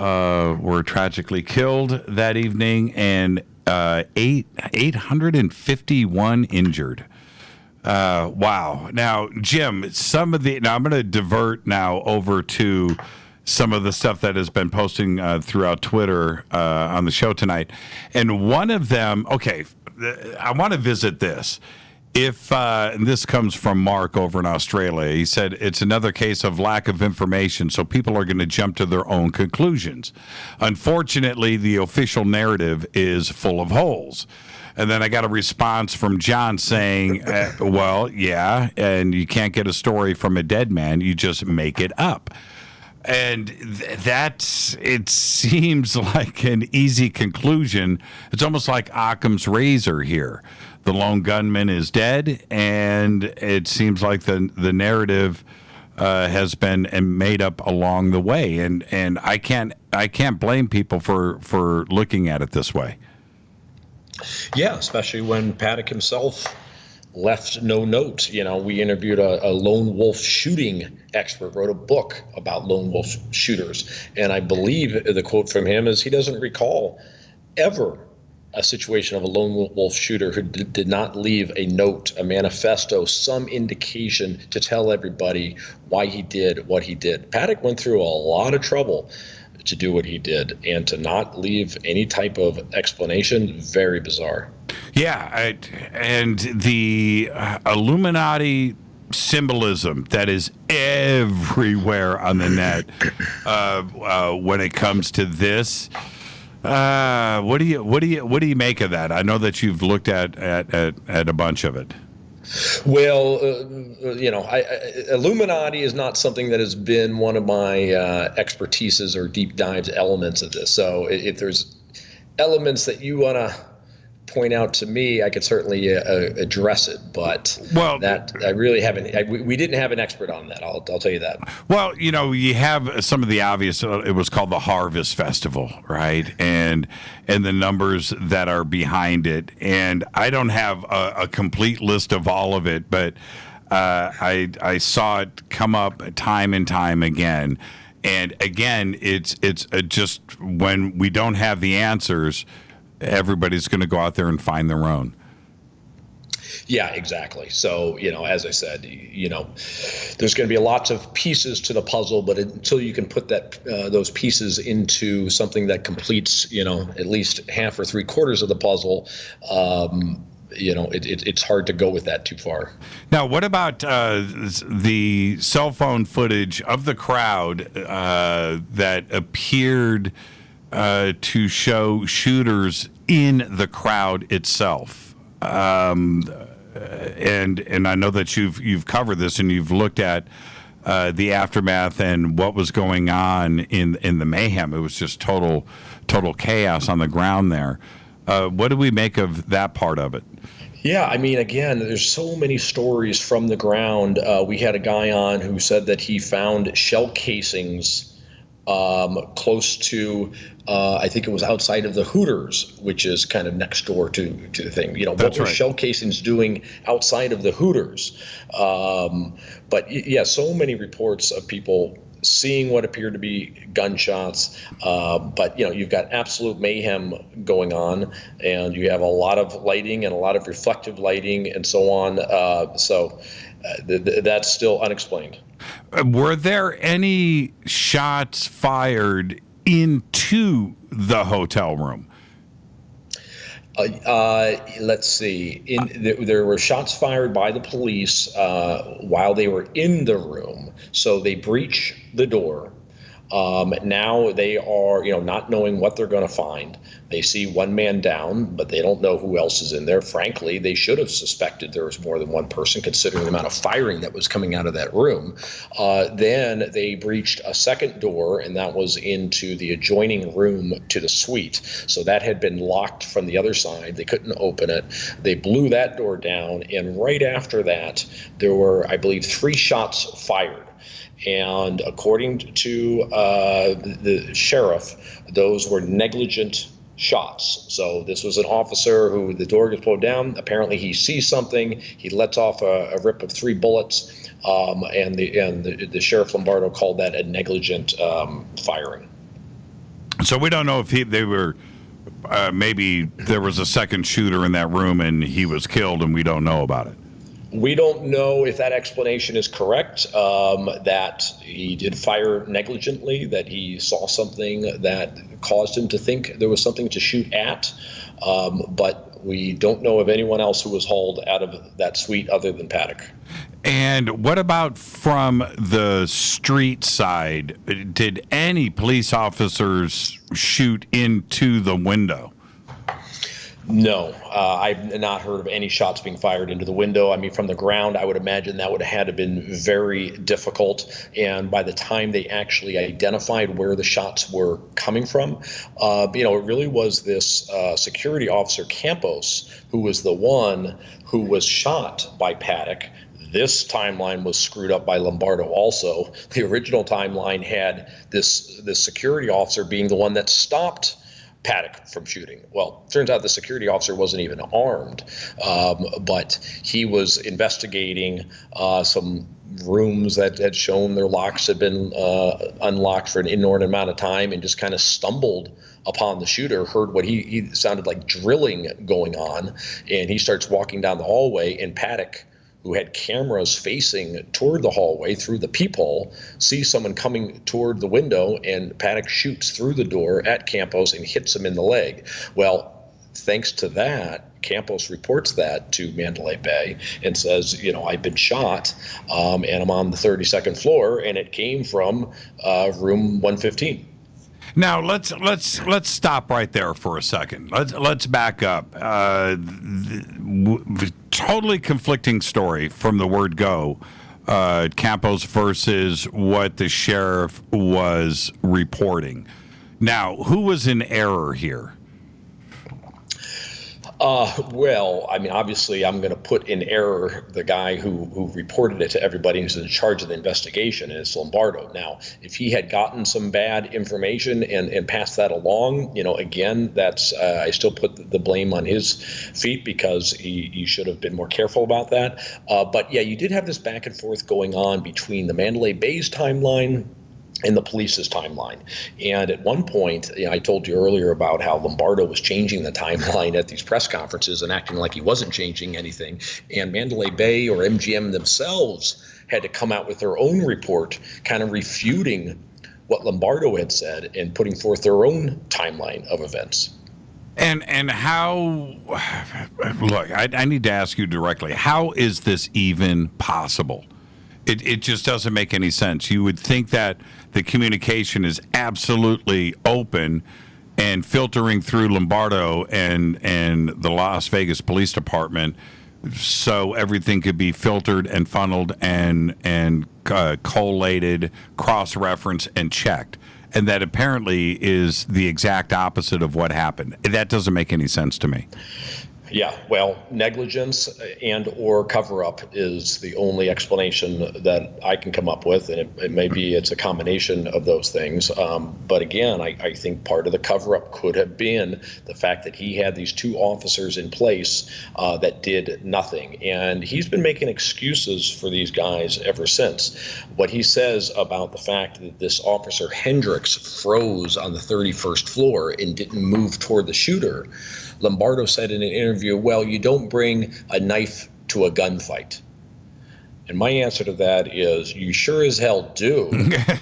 were tragically killed that evening and 851 injured. Wow. Now, Jim, now I'm going to divert now over to some of the stuff that has been posting throughout Twitter on the show tonight. And one of them, okay, I want to visit this. And this comes from Mark over in Australia. He said, it's another case of lack of information, so people are going to jump to their own conclusions. Unfortunately, the official narrative is full of holes. And then I got a response from John saying, well, yeah, and you can't get a story from a dead man. You just make it up. And it seems like an easy conclusion. It's almost like Occam's razor here. The lone gunman is dead, and it seems like the narrative has been made up along the way. And I can't blame people for looking at it this way. Yeah, especially when Paddock himself left no note. You know, we interviewed a lone wolf shooting expert, wrote a book about lone wolf shooters. And I believe the quote from him is he doesn't recall ever a situation of a lone wolf shooter who did not leave a note, a manifesto, some indication to tell everybody why he did what he did. Paddock went through a lot of trouble to do what he did, and to not leave any type of explanation, very bizarre. Yeah, and the Illuminati symbolism that is everywhere on the net when it comes to this. What do you make of that? I know that you've looked at a bunch of it. Well, Illuminati is not something that has been one of my expertises or deep dives elements of this. So if there's elements that you want to point out to me, I could certainly address it. But that I really haven't. We didn't have an expert on that. I'll tell you that. Well, you have some of the obvious. It was called the Harvest Festival, right? And the numbers that are behind it. And I don't have a complete list of all of it, but I saw it come up time and time again. And again, it's just when we don't have the answers, everybody's going to go out there and find their own. Yeah, exactly. So, as I said, there's going to be lots of pieces to the puzzle, but until you can put those pieces into something that completes, at least half or 3/4 of the puzzle, it's hard to go with that too far. Now, what about the cell phone footage of the crowd that appeared to show shooters in the crowd itself? And I know that you've covered this and you've looked at the aftermath and what was going on in the mayhem. It was just total chaos on the ground there. What do we make of that part of it? Yeah, I mean, again, there's so many stories from the ground. We had a guy on who said that he found shell casings close to, I think it was outside of the Hooters, which is kind of next door to the thing. What were shell casings doing outside of the Hooters? But yeah, so many reports of people seeing what appeared to be gunshots. But, you've got absolute mayhem going on, and you have a lot of lighting and a lot of reflective lighting and so on. That's still unexplained. Were there any shots fired into the hotel room? Let's see. There were shots fired by the police while they were in the room. So they breach the door. Now they are, not knowing what they're going to find. They see one man down, but they don't know who else is in there. Frankly, they should have suspected there was more than one person, considering the amount of firing that was coming out of that room. Then they breached a second door, and that was into the adjoining room to the suite. So that had been locked from the other side. They couldn't open it. They blew that door down, and right after that, there were, I believe, 3 shots fired. And according to the sheriff, those were negligent shots. So this was an officer who the door gets pulled down. Apparently he sees something. He lets off a rip of 3 bullets. And the Sheriff Lombardo called that a negligent firing. So we don't know if they were maybe there was a second shooter in that room and he was killed and we don't know about it. We don't know if that explanation is correct, that he did fire negligently, that he saw something that caused him to think there was something to shoot at. But we don't know of anyone else who was hauled out of that suite other than Paddock. And what about from the street side? Did any police officers shoot into the window? No, I've not heard of any shots being fired into the window. I mean, from the ground, I would imagine that would have had to been very difficult. And by the time they actually identified where the shots were coming from, it really was this security officer, Campos, who was the one who was shot by Paddock. This timeline was screwed up by Lombardo also. The original timeline had this security officer being the one that stopped Paddock from shooting. Well, turns out the security officer wasn't even armed, but he was investigating some rooms that had shown their locks had been unlocked for an inordinate amount of time, and just kind of stumbled upon the shooter, heard what he sounded like drilling going on, and he starts walking down the hallway, and Paddock, who had cameras facing toward the hallway through the peephole, sees someone coming toward the window, and Paddock shoots through the door at Campos and hits him in the leg. Well, thanks to that, Campos reports that to Mandalay Bay and says, I've been shot, and I'm on the 32nd floor, and it came from room 115. Now let's stop right there for a second. Let's back up. Totally conflicting story from the word go. Campos versus what the sheriff was reporting. Now, who was in error here? Well, I mean, obviously, I'm going to put in error the guy who reported it to everybody who's in charge of the investigation, and it's Lombardo. Now, if he had gotten some bad information and passed that along, again, that's I still put the blame on his feet, because he should have been more careful about that. But yeah, you did have this back and forth going on between the Mandalay Bay's timeline in the police's timeline. And at one point, I told you earlier about how Lombardo was changing the timeline at these press conferences and acting like he wasn't changing anything. And Mandalay Bay or MGM themselves had to come out with their own report, kind of refuting what Lombardo had said and putting forth their own timeline of events. And how, look, I need to ask you directly, how is this even possible? It just doesn't make any sense. You would think that the communication is absolutely open and filtering through Lombardo and the Las Vegas Police Department, so everything could be filtered and funneled and collated, cross-referenced, and checked. And that apparently is the exact opposite of what happened. That doesn't make any sense to me. Yeah, well, negligence and or cover-up is the only explanation that I can come up with, and it may be it's a combination of those things. But again, I think part of the cover-up could have been the fact that he had these two officers in place that did nothing, and he's been making excuses for these guys ever since. What he says about the fact that this officer Hendricks froze on the 31st floor and didn't move toward the shooter, Lombardo said in an interview, well, you don't bring a knife to a gunfight. And my answer to that is, you sure as hell do.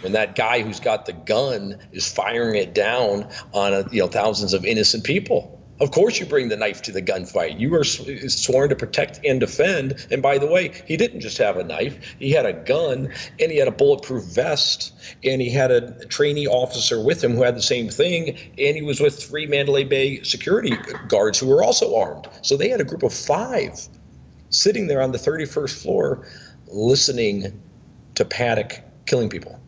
When that guy who's got the gun is firing it down on thousands of innocent people. Of course you bring the knife to the gunfight. You are sworn to protect and defend. And by the way, he didn't just have a knife. He had a gun, and he had a bulletproof vest, and he had a trainee officer with him who had the same thing, and he was with 3 Mandalay Bay security guards who were also armed. So they had a group of 5 sitting there on the 31st floor listening to Paddock killing people.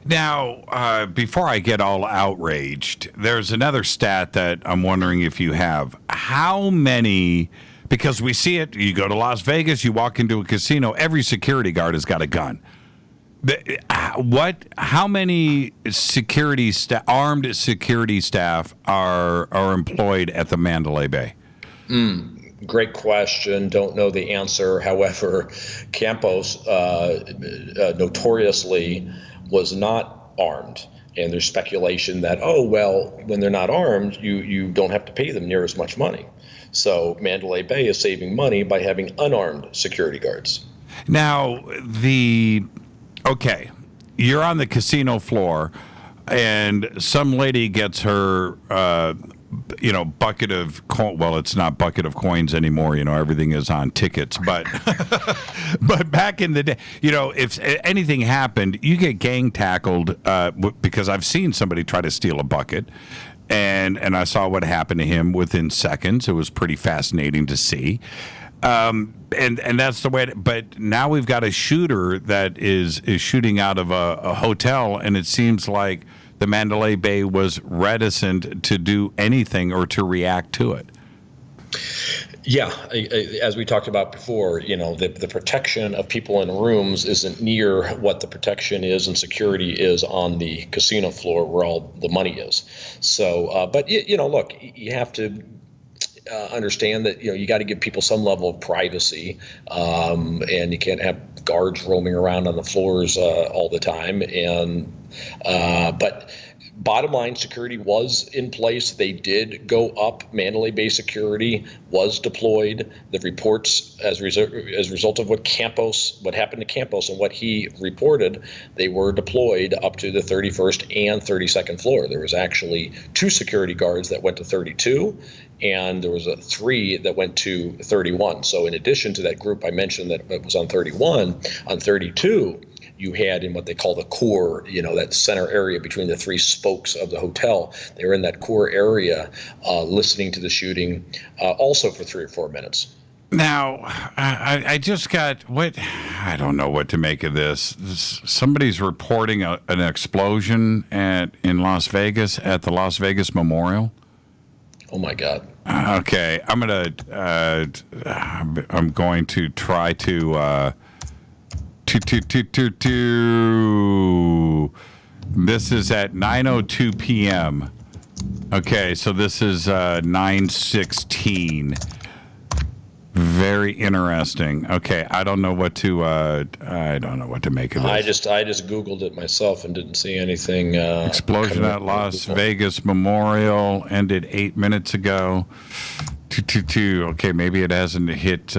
Now, before I get all outraged, there's another stat that I'm wondering if you have. How many, because we see it, you go to Las Vegas, you walk into a casino, every security guard has got a gun. How many armed security staff are employed at the Mandalay Bay? Great question. Don't know the answer. However, Campos notoriously was not armed. And there's speculation that, when they're not armed, you don't have to pay them near as much money. So Mandalay Bay is saving money by having unarmed security guards. Now, you're on the casino floor, and some lady gets her bucket of it's not bucket of coins anymore, everything is on tickets, but but back in the day, if anything happened, you get gang tackled, because I've seen somebody try to steal a bucket, and I saw what happened to him within seconds. It was pretty fascinating to see. And that's the way but now we've got a shooter that is shooting out of a hotel, and it seems like the Mandalay Bay was reticent to do anything or to react to it. Yeah, as we talked about before, the protection of people in rooms isn't near what the protection is and security is on the casino floor where all the money is. So, but look, you have to understand that you got to give people some level of privacy, and you can't have guards roaming around on the floors all the time. And but bottom line, security was in place. They did go up. Mandalay Bay security was deployed. The reports, as a result of what happened to Campos and what he reported, they were deployed up to the 31st and 32nd floor. There was actually 2 security guards that went to 32, and there was 3 that went to 31. So in addition to that group I mentioned that was on 31, on 32, you had in what they call the core, that center area between the 3 spokes of the hotel. They were in that core area listening to the shooting also for 3 or 4 minutes. Now, I just got I don't know what to make of this. Somebody's reporting an explosion in Las Vegas at the Las Vegas Memorial. Oh my God. Okay, I'm going to try to this is at 9:02 p.m. Okay, so this is 9:16. Very interesting. Okay, I don't know what to make of this. I just Googled it myself and didn't see anything. Explosion at Las Vegas Memorial ended 8 minutes ago. 222. Okay, maybe it hasn't hit.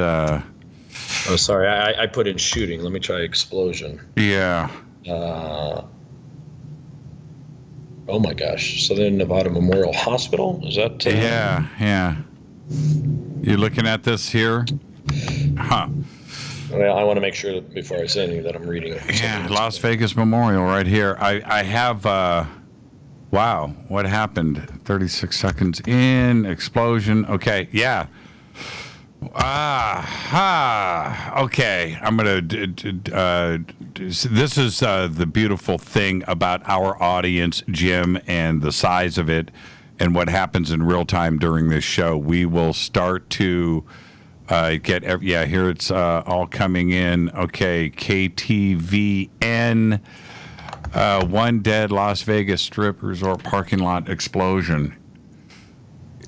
Oh, sorry. I put in shooting. Let me try explosion. Yeah. Oh my gosh. Southern Nevada Memorial Hospital? Is that? Yeah. You looking at this here? Huh. Well, I want to make sure that before I say anything that I'm reading it. Yeah, Las Vegas Memorial right here. I have, wow, what happened? 36 seconds in, explosion. Okay, yeah. Okay. I'm going to, this is the beautiful thing about our audience, Jim, and the size of it. and what happens in real time during this show. We will start to here it's all coming in. Okay, KTVN, one dead Las Vegas Strip resort parking lot explosion.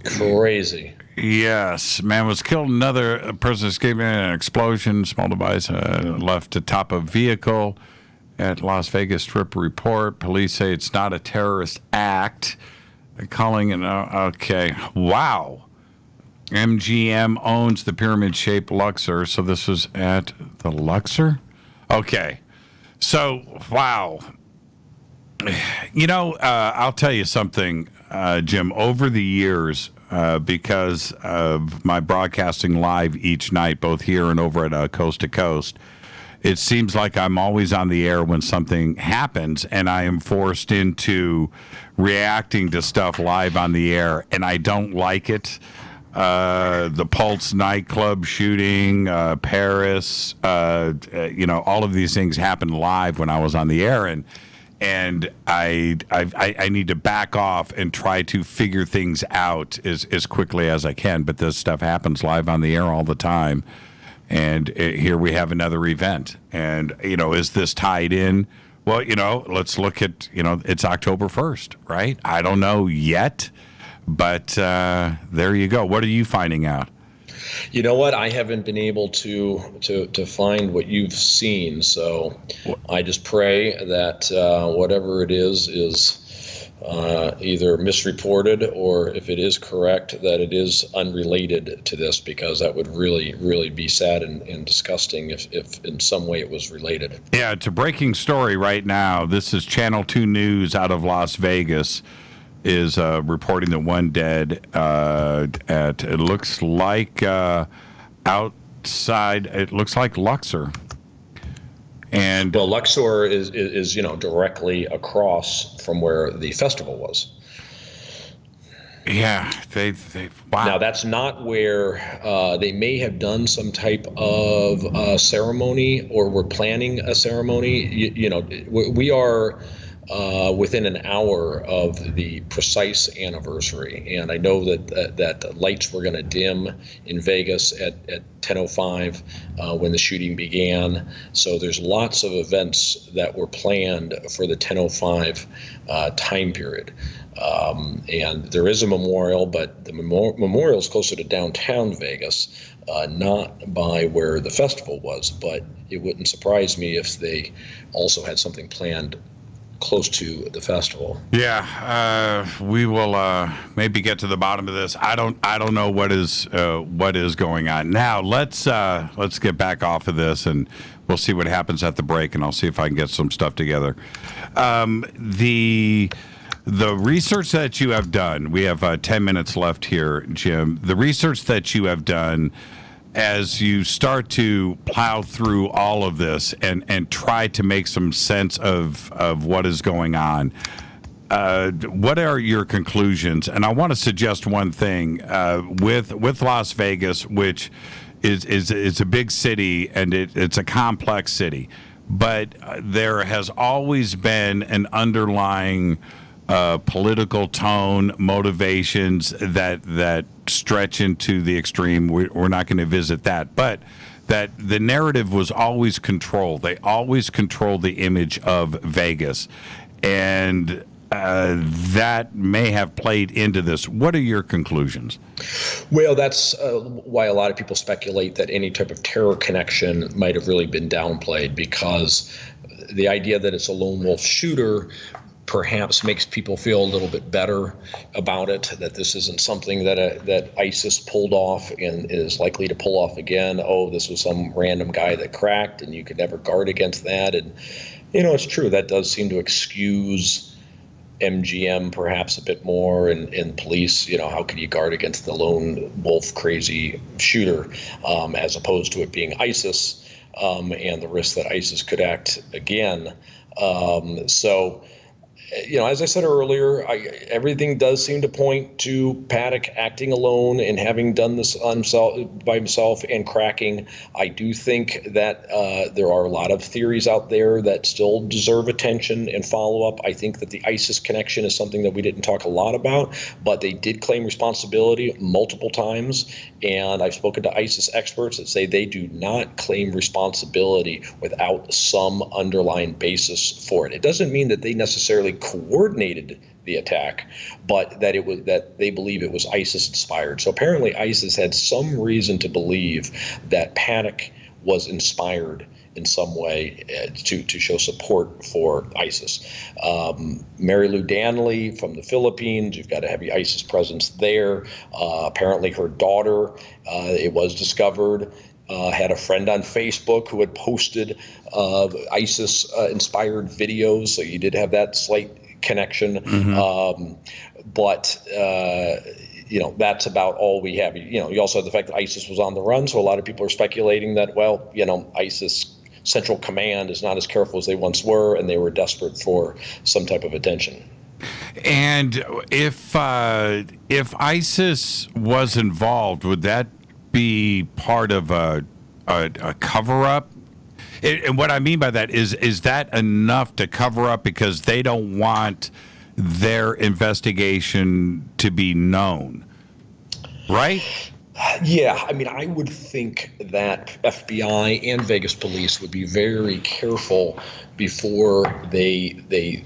Crazy. Yes, man was killed. Another person escaped in an explosion. Small device left atop a vehicle at Las Vegas Strip report. Police say it's not a terrorist act. They're calling it okay. Wow. MGM owns the pyramid-shaped Luxor. So this was at the Luxor? Okay. So, wow. You know, I'll tell you something, Jim. Over the years, because of my broadcasting live each night, both here and over at Coast to Coast, it seems like I'm always on the air when something happens, and I am forced into reacting to stuff live on the air, and I don't like it. The Pulse nightclub shooting, Paris, all of these things happened live when I was on the air, and I need to back off and try to figure things out as quickly as I can. But this stuff happens live on the air all the time, and here we have another event. And is this tied in? Well, let's look at it's October 1st, right? I don't know yet. But there you go. What are you finding out? You know what? I haven't been able to find what you've seen. So I just pray that whatever it is either misreported, or if it is correct, that it is unrelated to this, because that would really, really be sad and disgusting if in some way it was related. Yeah, it's a breaking story right now. This is Channel 2 News out of Las Vegas. Is reporting that one dead at, it looks like outside, it looks like Luxor. And well, Luxor is directly across from where the festival was. Yeah, they wow. Now that's not where they may have done some type of ceremony, or were planning a ceremony. We are within an hour of the precise anniversary, and I know that lights were going to dim in Vegas at 10:05 when the shooting began. So there's lots of events that were planned for the 10:05 time period, and there is a memorial, but the memorial is closer to downtown Vegas, not by where the festival was. But it wouldn't surprise me if they also had something planned close to the festival. Yeah, we will maybe get to the bottom of this. I don't know what is going on. Now let's get back off of this, and we'll see what happens at the break, and I'll see if I can get some stuff together. The research that you have done, we have 10 minutes left here, Jim. The research that you have done, as you start to plow through all of this and try to make some sense of what is going on, what are your conclusions? And I want to suggest one thing with Las Vegas, which is a big city, and it's a complex city, but there has always been an underlying political tone, motivations that stretch into the extreme. We're not going to visit that, but that the narrative was always controlled. They always controlled the image of Vegas, and that may have played into this. What are your conclusions? Well, that's why a lot of people speculate that any type of terror connection might have really been downplayed, because the idea that it's a lone wolf shooter perhaps makes people feel a little bit better about it, that this isn't something that ISIS pulled off and is likely to pull off again. Oh, this was some random guy that cracked, and you could never guard against that. And, it's true, that does seem to excuse MGM perhaps a bit more, and police, how could you guard against the lone wolf crazy shooter, as opposed to it being ISIS, and the risk that ISIS could act again. So as I said earlier, everything does seem to point to Paddock acting alone and having done this by himself and cracking. I do think that there are a lot of theories out there that still deserve attention and follow-up. I think that the ISIS connection is something that we didn't talk a lot about, but they did claim responsibility multiple times. And I've spoken to ISIS experts that say they do not claim responsibility without some underlying basis for it. It doesn't mean that they necessarily coordinated the attack, but that they believe it was ISIS inspired. So apparently ISIS had some reason to believe that Paddock was inspired in some way to show support for ISIS. Mary Lou Danley from the Philippines, you've got a heavy ISIS presence there. Apparently her daughter, it was discovered, had a friend on Facebook who had posted ISIS-inspired videos, so you did have that slight connection. Mm-hmm. But that's about all we have. You also have the fact that ISIS was on the run, so a lot of people are speculating that, ISIS Central Command is not as careful as they once were, and they were desperate for some type of attention. And if ISIS was involved, would that be part of a cover-up? And what I mean by that is that enough to cover up because they don't want their investigation to be known, right? Yeah, I would think that FBI and Vegas police would be very careful before they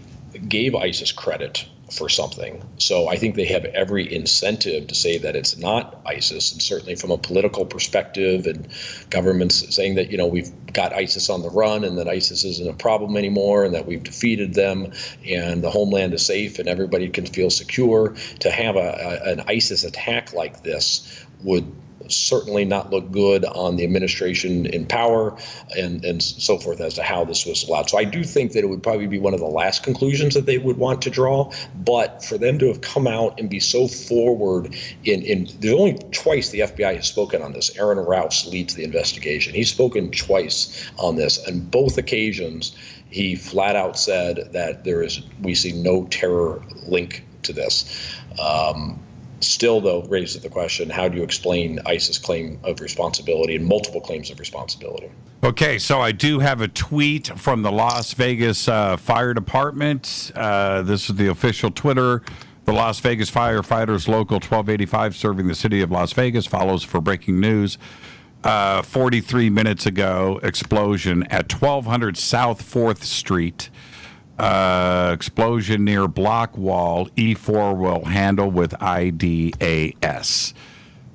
gave ISIS credit for something. So I think they have every incentive to say that it's not ISIS, and certainly from a political perspective and governments saying that, we've got ISIS on the run and that ISIS isn't a problem anymore and that we've defeated them and the homeland is safe and everybody can feel secure. To have an ISIS attack like this would certainly not look good on the administration in power and so forth as to how this was allowed. So I do think that it would probably be one of the last conclusions that they would want to draw. But for them to have come out and be so forward in there's only twice the FBI has spoken on this. Aaron Rouse leads the investigation. He's spoken twice on this. On both occasions, he flat out said that we see no terror link to this. Still, though, raises the question, how do you explain ISIS' claim of responsibility and multiple claims of responsibility? Okay, so I do have a tweet from the Las Vegas Fire Department. This is the official Twitter. The Las Vegas Firefighters Local 1285 serving the city of Las Vegas follows for breaking news. 43 minutes ago, explosion at 1200 South 4th Street. Explosion near block wall. E4 will handle with IDAS.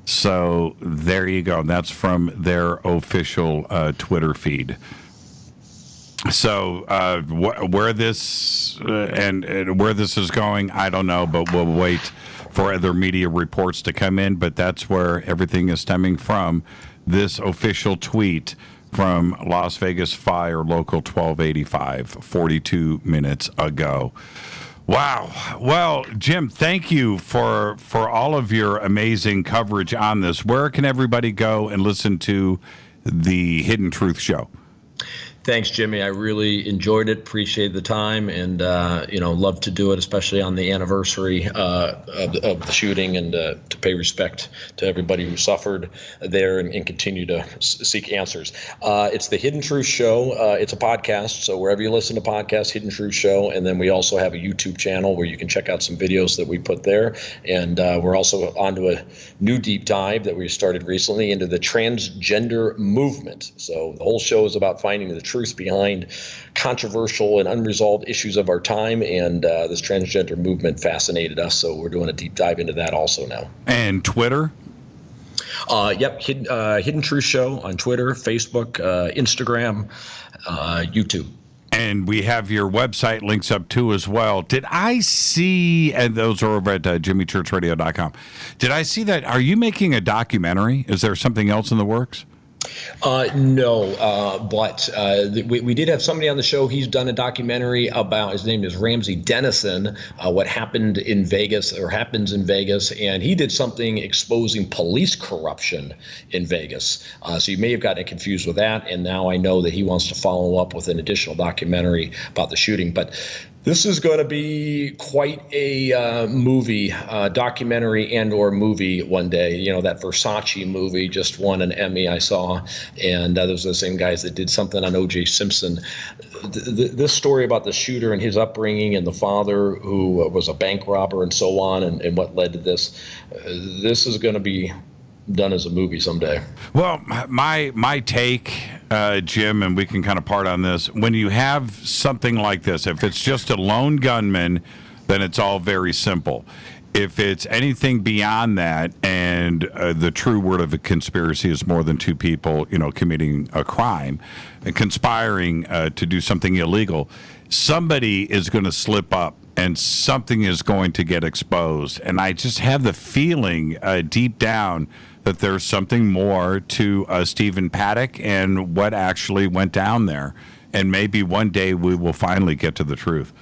So there you go. That's from their official Twitter feed. So where this and where this is going, I don't know, but we'll wait for other media reports to come in. But that's where everything is stemming from. This official tweet from Las Vegas Fire Local 1285, 42 minutes ago. Wow. Well, Jim, thank you for all of your amazing coverage on this. Where can everybody go and listen to the Hidden Truth Show? Thanks, Jimmy. I really enjoyed it. Appreciate the time, and love to do it, especially on the anniversary of the shooting, and to pay respect to everybody who suffered there, and continue to seek answers. It's the Hidden Truth Show. It's a podcast, so wherever you listen to podcasts, Hidden Truth Show, and then we also have a YouTube channel where you can check out some videos that we put there, and we're also onto a new deep dive that we started recently into the transgender movement. So the whole show is about finding the truth behind controversial and unresolved issues of our time, and this transgender movement fascinated us, so we're doing a deep dive into that also now. And Twitter? Yep, Hidden Truth Show on Twitter, Facebook, Instagram, YouTube. And we have your website links up too as well. Did I see, and those are over at jimmychurchradio.com. Did I see that? Are you making a documentary? Is there something else in the works? No, but we did have somebody on the show. He's done a documentary about, his name is Ramsey Dennison, what happened in Vegas, or happens in Vegas, and he did something exposing police corruption in Vegas. So you may have gotten confused with that, and now I know that he wants to follow up with an additional documentary about the shooting. But This is going to be quite a movie, documentary and/or movie one day. You know, that Versace movie just won an Emmy I saw, and those are the same guys that did something on O.J. Simpson. This story about the shooter and his upbringing and the father who was a bank robber and so on, and what led to this. This is going to be done as a movie someday. Well, my take, Jim, and we can kind of part on this. When you have something like this, if it's just a lone gunman, then it's all very simple. If it's anything beyond that, and the true word of a conspiracy is more than two people, committing a crime and conspiring to do something illegal, somebody is going to slip up and something is going to get exposed. And I just have the feeling deep down that there's something more to Stephen Paddock and what actually went down there. And maybe one day we will finally get to the truth.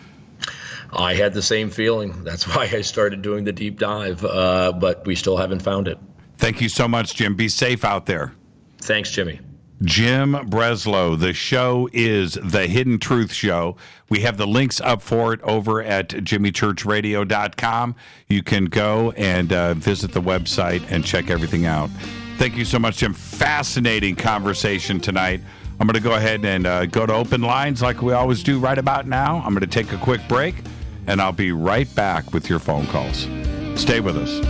I had the same feeling. That's why I started doing the deep dive, but we still haven't found it. Thank you so much, Jim. Be safe out there. Thanks, Jimmy. Jim Breslo. The show is The Hidden Truth Show. We have the links up for it over at jimmychurchradio.com. You can go and visit the website and check everything out. Thank you so much, Jim. Fascinating conversation tonight. I'm going to go ahead and go to open lines like we always do right about now. I'm going to take a quick break, and I'll be right back with your phone calls. Stay with us.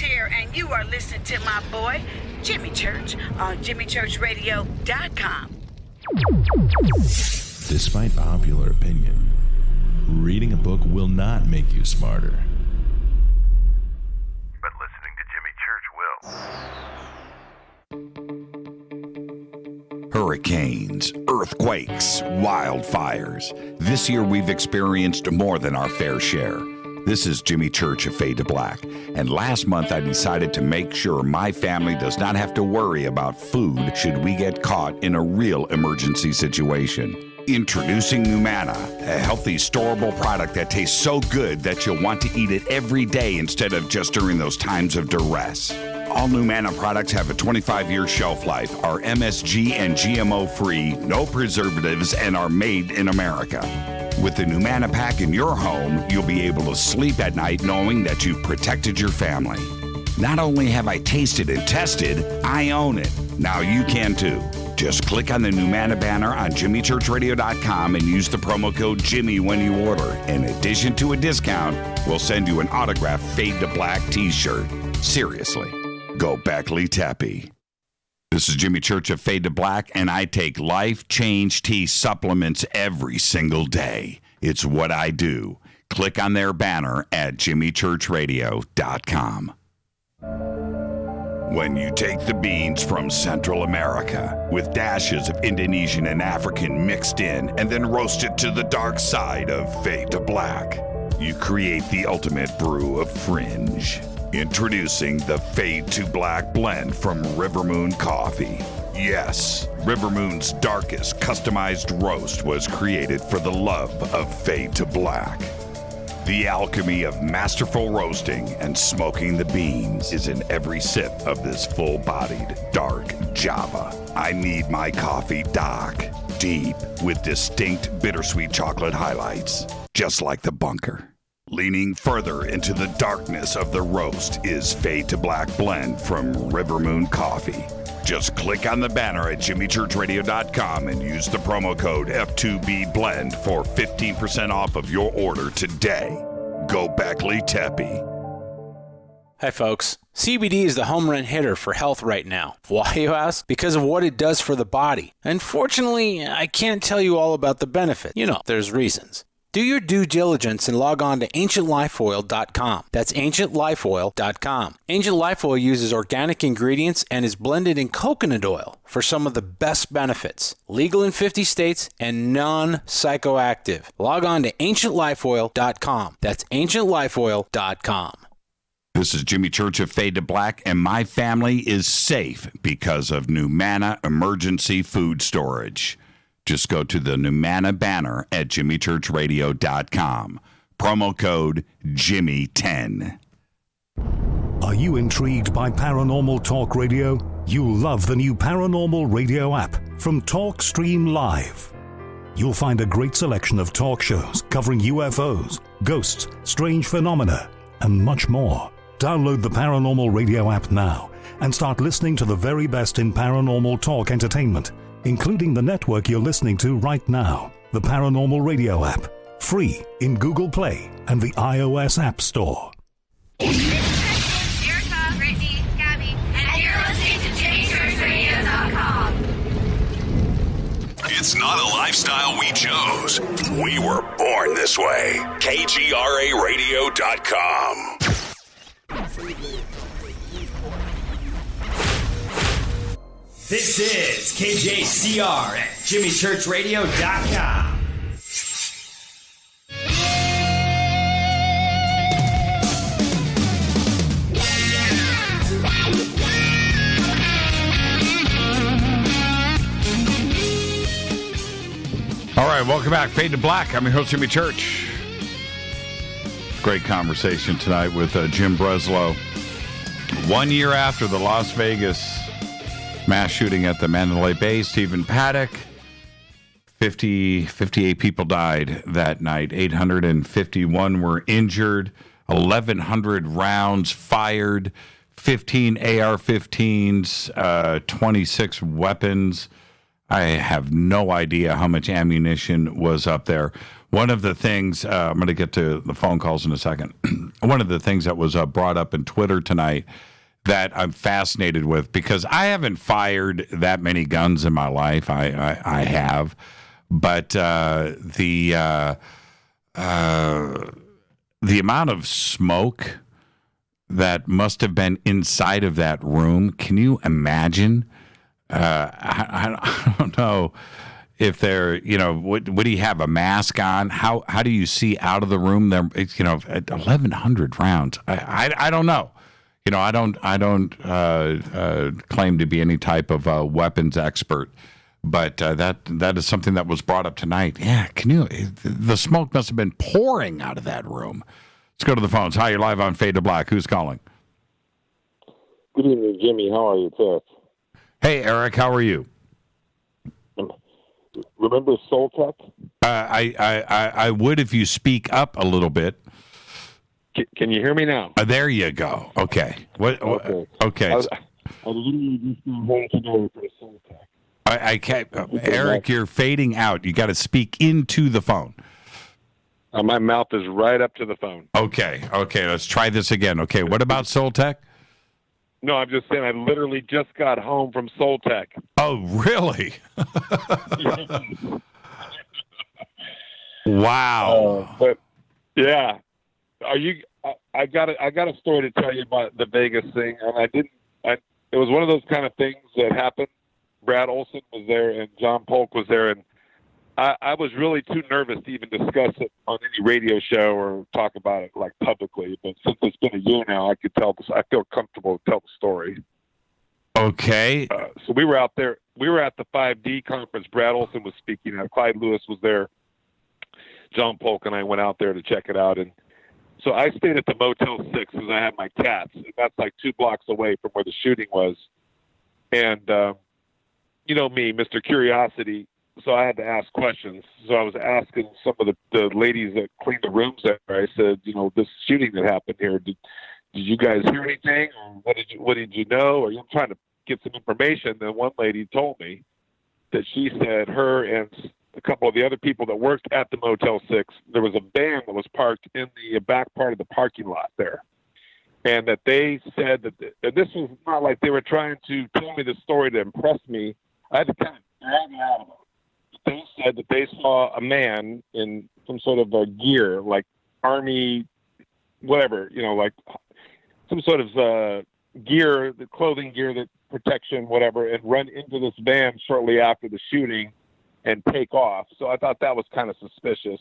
And you are listening to my boy, Jimmy Church, on jimmychurchradio.com. Despite popular opinion, reading a book will not make you smarter. But listening to Jimmy Church will. Hurricanes, earthquakes, wildfires. This year we've experienced more than our fair share. This is Jimmy Church of Fade to Black, and last month I decided to make sure my family does not have to worry about food should we get caught in a real emergency situation. Introducing Numana, a healthy, storable product that tastes so good that you'll want to eat it every day instead of just during those times of duress. All Numana products have a 25-year shelf life, are MSG and GMO-free, no preservatives, and are made in America. With the Numana pack in your home, you'll be able to sleep at night knowing that you've protected your family. Not only have I tasted and tested, I own it. Now you can too. Just click on the Numana banner on jimmychurchradio.com and use the promo code Jimmy when you order. In addition to a discount, we'll send you an autographed Fade to Black t-shirt. Seriously, go Beckley Tappy. This is Jimmy Church of Fade to Black, and I take Life Change Tea supplements every single day. It's what I do. Click on their banner at jimmychurchradio.com. When you take the beans from Central America with dashes of Indonesian and African mixed in and then roast it to the dark side of Fade to Black, you create the ultimate brew of fringe. Introducing the Fade to Black blend from River Moon Coffee. Yes, River Moon's darkest customized roast was created for the love of Fade to Black. The alchemy of masterful roasting and smoking the beans is in every sip of this full-bodied, dark Java. I need my coffee dark, deep, with distinct bittersweet chocolate highlights, just like the bunker. Leaning further into the darkness of the roast is Fade to Black blend from River Moon Coffee. Just click on the banner at jimmychurchradio.com and use the promo code F2BBLEND for 15% off of your order today. Go Beckley Teppy. Hi folks, CBD is the home run hitter for health right now. Why, you ask? Because of what it does for the body. Unfortunately, I can't tell you all about the benefit. There's reasons. Do your due diligence and log on to ancientlifeoil.com. That's ancientlifeoil.com. Ancient Life Oil uses organic ingredients and is blended in coconut oil for some of the best benefits. Legal in 50 states and non-psychoactive. Log on to ancientlifeoil.com. That's ancientlifeoil.com. This is Jimmy Church of Fade to Black, and my family is safe because of Numana Emergency Food Storage. Just go to the Numana banner at jimmychurchradio.com. Promo code Jimmy10. Are you intrigued by Paranormal Talk Radio? You'll love the new Paranormal Radio app from TalkStream Live. You'll find a great selection of talk shows covering UFOs, ghosts, strange phenomena, and much more. Download the Paranormal Radio app now and start listening to the very best in paranormal talk entertainment, including the network you're listening to right now, the Paranormal Radio app, free in Google Play and the iOS App Store. Erica, Brittany, Gabby, and you're listening to JimmyChurchRadio.com. It's not a lifestyle we chose. We were born this way. KGRARadio.com. This is KJCR at JimmyChurchRadio.com. All right, welcome back. Fade to Black. I'm your host, Jimmy Church. Great conversation tonight with Jim Breslo. 1 year after the Las Vegas mass shooting at the Mandalay Bay, Stephen Paddock, 58 people died that night. 851 were injured. 1,100 rounds fired. 15 AR-15s, 26 weapons. I have no idea how much ammunition was up there. One of the things, I'm going to get to the phone calls in a second. One of the things that was brought up in Twitter tonight that I'm fascinated with, because I haven't fired that many guns in my life. I have. But the amount of smoke that must have been inside of that room, can you imagine? I don't know if they're, would he have a mask on? How do you see out of the room? There, at 1,100 rounds. I don't know. I don't claim to be any type of weapons expert, but that is something that was brought up tonight. Yeah, the smoke must have been pouring out of that room. Let's go to the phones. Hi, you're live on Fade to Black. Who's calling? Good evening, Jimmy. How are you, sir? Hey, Eric, how are you? Remember Soltec? I would if you speak up a little bit. Can you hear me now? There you go. Okay. Okay. I literally just got home today for Soltec. I can't. Eric, you're fading out. You got to speak into the phone. My mouth is right up to the phone. Okay. Let's try this again. Okay. What about Soltec? No, I'm just saying I literally just got home from Soltec. Oh, really? Wow. But yeah, I got a story to tell you about the Vegas thing, and it was one of those kind of things that happened. Brad Olson was there, and John Polk was there, and I was really too nervous to even discuss it on any radio show or talk about it like publicly. But since it's been a year now, I feel comfortable to tell the story. Okay. So we were out there. We were at the 5D conference. Brad Olson was speaking. Clyde Lewis was there. John Polk and I went out there to check it out. And so I stayed at the Motel 6 because I had my cats. And that's like 2 blocks away from where the shooting was. And, me, Mr. Curiosity. So I had to ask questions. So I was asking some of the ladies that cleaned the rooms there. I said, this shooting that happened here, did you guys hear anything? Or what did you know? Or I'm trying to get some information. Then one lady told me that she said her and a couple of the other people that worked at the Motel 6, there was a van that was parked in the back part of the parking lot there. And that they said that this was not like they were trying to tell me the story to impress me. I had to kind of drag it out of them. They said that they saw a man in some sort of a gear, like army, whatever, like some sort of gear, the clothing gear, that protection, whatever, and run into this van shortly after the shooting and take off. So I thought that was kind of suspicious.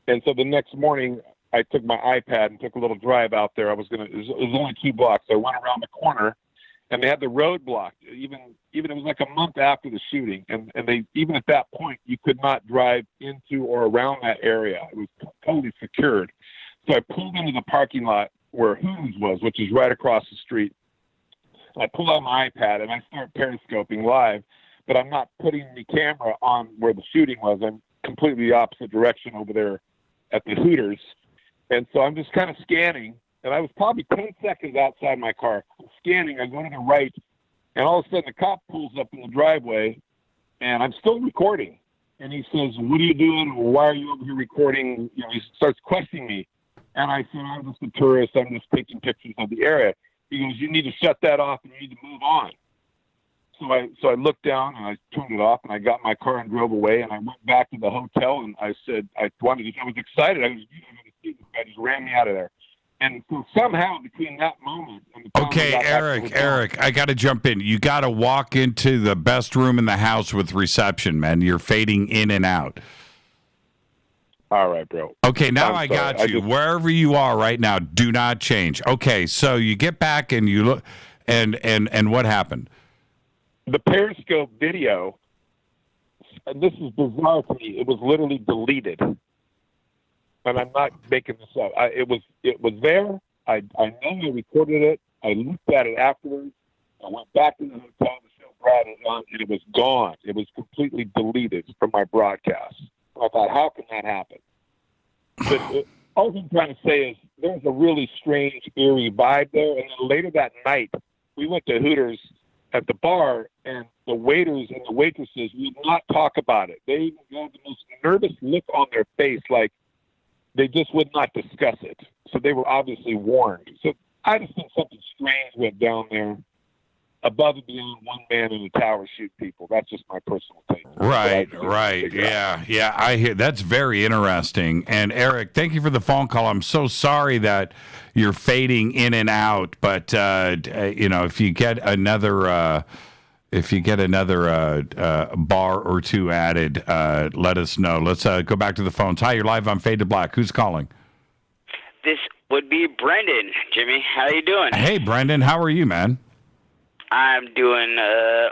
And so the next morning, I took my iPad and took a little drive out there. It was only 2 blocks. So I went around the corner, and they had the road blocked. Even it was like a month after the shooting, and they even at that point you could not drive into or around that area. It was totally secured. So I pulled into the parking lot where Hooters was, which is right across the street. I pull out my iPad and I start periscoping live, but I'm not putting the camera on where the shooting was. I'm completely the opposite direction over there at the Hooters. And so I'm just kind of scanning, and I was probably 10 seconds outside my car. I'm scanning, I go to the right, and all of a sudden the cop pulls up in the driveway, and I'm still recording. And he says, "What are you doing? Why are you over here recording?" You know, he starts questioning me. And I said, "I'm just a tourist. I'm just taking pictures of the area." He goes, "You need to shut that off and you need to move on." So I looked down and I turned it off and I got my car and drove away, and I went back to the hotel and I said, I was excited. I was, this guy just ran me out of there. And so somehow between that moment and the time Okay, Eric, I got to jump in. You got to walk into the best room in the house with reception, man. You're fading in and out. All right, bro. Okay, now I got you. Wherever you are right now, do not change. Okay, so you get back and you look, and what happened? The Periscope video, and this is bizarre to me, it was literally deleted. And I'm not making this up. It was there. I know I recorded it. I looked at it afterwards. I went back to the hotel to show Brad it on, and it was gone. It was completely deleted from my broadcast. I thought, how can that happen? But all I'm trying to say is there's a really strange, eerie vibe there. And then later that night, we went to Hooters at the bar, and the waiters and the waitresses would not talk about it. They even had the most nervous look on their face, like they just would not discuss it. So they were obviously warned. So I just think something strange went down there above and beyond one man in a tower shoot people. That's just my personal take. Right. Yeah. I hear that's very interesting. And Eric, thank you for the phone call. I'm so sorry that you're fading in and out, but if you get another bar or two added, let us know. Let's go back to the phones. Hi, you're live on Fade to Black. Who's calling? This would be Brendan. Jimmy, how you doing? Hey, Brendan, how are you, man? I'm doing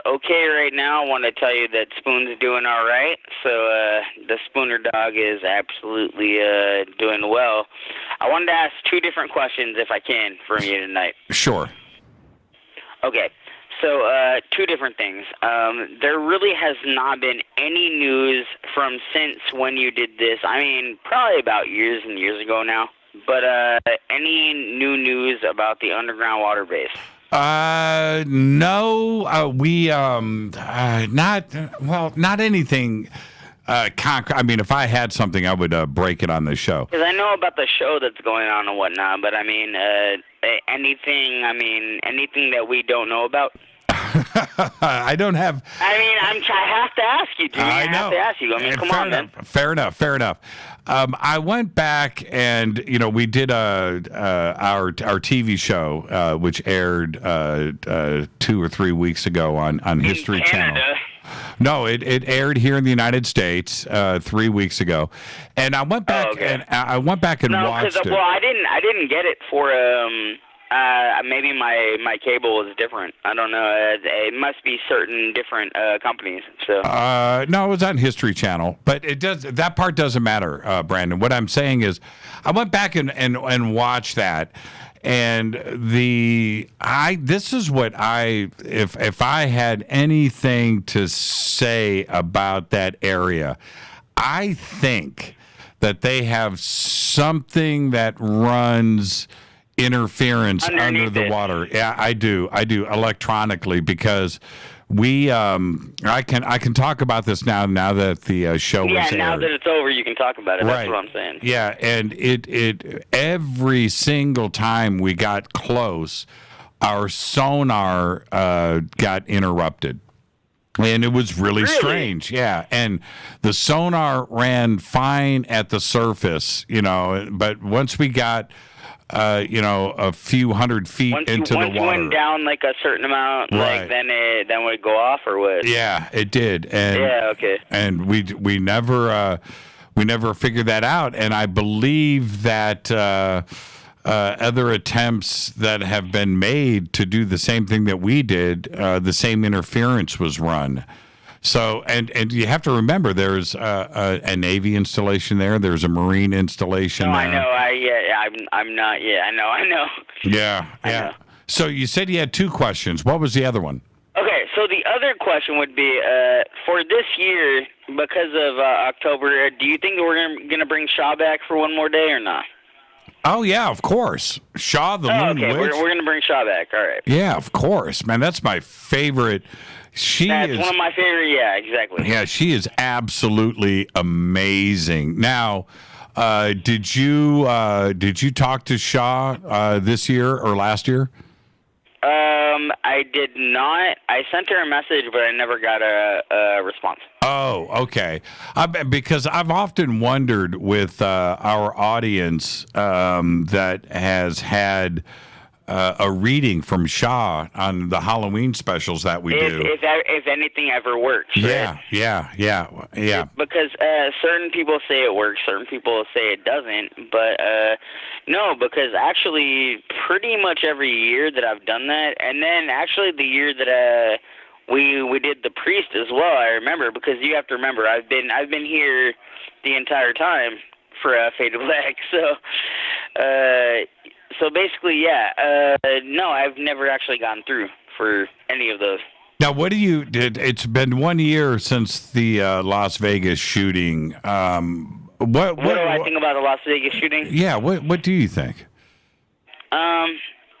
okay right now. I want to tell you that Spoon's doing all right. So the Spooner dog is absolutely doing well. I wanted to ask 2 different questions, if I can, from you tonight. Sure. Okay. So 2 different things. There really has not been any news from since when you did this. I mean, probably about years and years ago now. But any new news about the underground water base? No, we not anything concrete. I mean, if I had something, I would break it on the show. Because I know about the show that's going on and whatnot, but I mean, anything that we don't know about? I don't have. I mean, I have to ask you, Jimmy. I have to ask you. I mean, come on, man. Fair enough. I went back and we did our TV show, which aired 2 or 3 weeks ago on History Channel. No, it aired here in the United States 3 weeks ago, and I went back and watched it. Well, I didn't get it for maybe my cable is different. I don't know. It must be certain different companies. So no, it was on History Channel, but that part doesn't matter, Brandon. What I'm saying is, I went back and watched that, and this is what if I had anything to say about that area, I think that they have something that runs interference under the water. Yeah, I do electronically, because I can talk about this now that the show is aired. Yeah, now that it's over, you can talk about it. Right. That's what I'm saying. Yeah, and it every single time we got close, our sonar got interrupted. And it was really strange, yeah. And the sonar ran fine at the surface, but once we got a few hundred feet into the water. Once you went down like a certain amount, right, then would it go off or what? Yeah, it did. And, yeah, okay. And we never We never figured that out, and I believe that other attempts that have been made to do the same thing that we did, the same interference was run. So, and you have to remember, there's a Navy installation there. There's a Marine installation there. I know. I'm not. Yeah, I know. Yeah. know. So you said you had 2 questions. What was the other one? Okay, so the other question would be, for this year, because of October, do you think that we're going to bring Shaw back for one more day or not? Oh, yeah, of course. Shaw the Loon okay, Witch. we're going to bring Shaw back. All right. Yeah, of course. Man, that's my favorite. That's one of my favorite. Yeah, exactly. Yeah, she is absolutely amazing. Now, did you talk to Shaw this year or last year? I did not. I sent her a message, but I never got a response. Oh, okay. Because I've often wondered with our audience that has had a reading from Shaw on the Halloween specials that we do. If anything ever works. Right? Yeah. Because certain people say it works, certain people say it doesn't. But no, because actually pretty much every year that I've done that, and then actually the year that we did the priest as well, I remember, because you have to remember I've been here the entire time for Fade to Black, so basically, no, I've never actually gotten through for any of those. Now, what do you did? It's been 1 year since the Las Vegas shooting. What do I think about the Las Vegas shooting? Yeah, what do you think?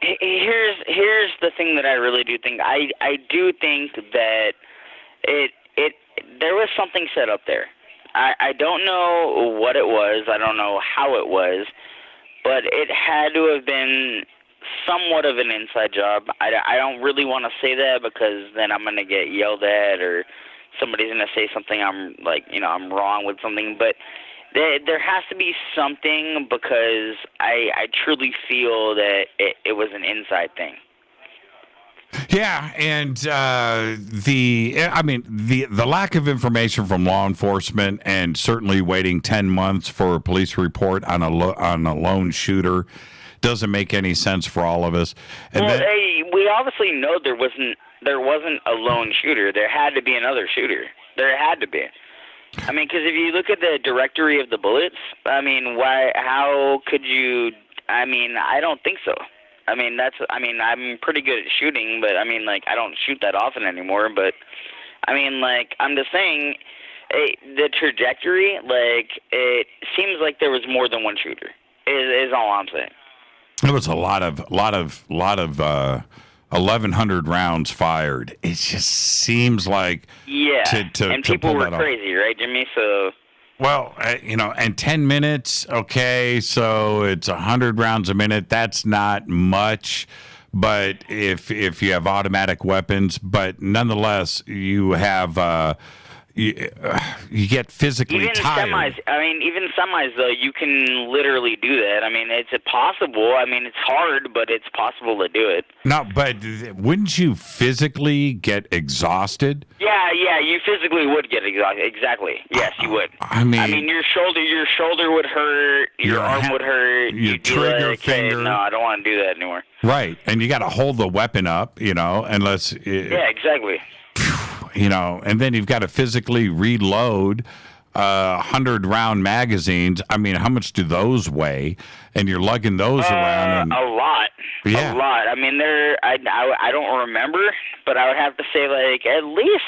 Here's the thing that I really do think. I do think that there was something set up there. I don't know what it was. I don't know how it was. But it had to have been somewhat of an inside job. I don't really want to say that because then I'm going to get yelled at or somebody's going to say something I'm wrong with something. But there has to be something because I truly feel that it was an inside thing. Yeah, and the lack of information from law enforcement, and certainly waiting 10 months for a police report on a lone shooter doesn't make any sense for all of us. And we obviously know there wasn't a lone shooter. There had to be another shooter. There had to be. I mean, because if you look at the directory of the bullets, I mean, how could you? I mean, I don't think so. I'm pretty good at shooting, but I don't shoot that often anymore. But I'm just saying, the trajectory, it seems like there was more than one shooter. Is all I'm saying. There was a lot of 1,100 rounds fired. It just seems like and people were crazy, right, Jimmy? So. Well, and 10 minutes, okay, so it's 100 rounds a minute. That's not much, but if you have automatic weapons, but nonetheless, you have you get physically tired. Even semis, though, you can literally do that. It's possible. It's hard, but it's possible to do it. No, but wouldn't you physically get exhausted? Yeah, you physically would get exhausted. Exactly. Yes, you would. Your shoulder would hurt. Your arm would hurt. Your trigger finger. Hey, no, I don't want to do that anymore. Right, and you got to hold the weapon up, unless. Yeah, exactly. And then you've got to physically reload 100-round magazines. How much do those weigh? And you're lugging those around. A lot. Yeah. A lot. I don't remember, but I would have to say, at least,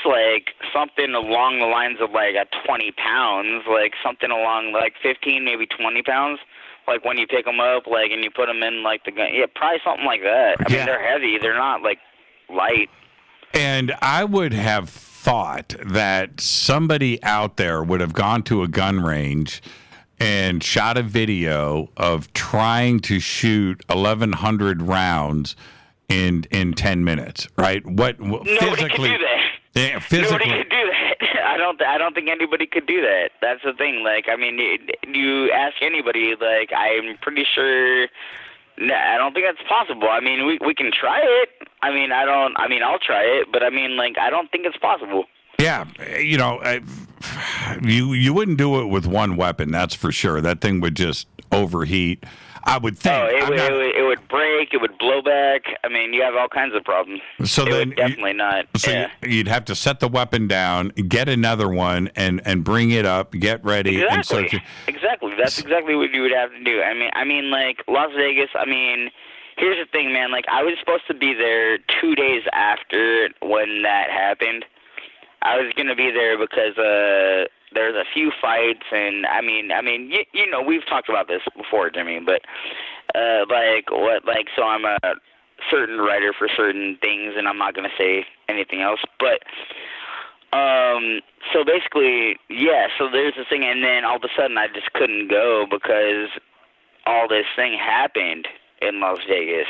something along the lines of, 20 pounds, something along, 15, maybe 20 pounds. When you pick them up, and you put them in, the gun. Yeah, probably something like that. They're heavy. They're not, light. And I would have thought that somebody out there would have gone to a gun range and shot a video of trying to shoot 1,100 rounds in 10 minutes, right? Nobody could do that. Yeah, physically. Nobody could do that. I don't think anybody could do that. That's the thing. You ask anybody, I'm pretty sure. I don't think that's possible. We can try it. I'll try it, but I don't think it's possible. Yeah, you wouldn't do it with one weapon, that's for sure. That thing would just overheat, I would think. Oh, it would break. It would blow back. I mean, you have all kinds of problems. So it would definitely not. So yeah. you'd have to set the weapon down, get another one, and bring it up, get ready. Exactly. Exactly. That's exactly what you would have to do. I mean, like Las Vegas. I mean, here's the thing, man. Like, I was supposed to be there 2 days after when that happened. I was gonna be there because there's a few fights, and I mean, you know, we've talked about this before, Jimmy, but so I'm a certain writer for certain things, and I'm not gonna say anything else, but so basically, yeah. So there's this thing, and then all of a sudden, I just couldn't go because all this thing happened in Las Vegas,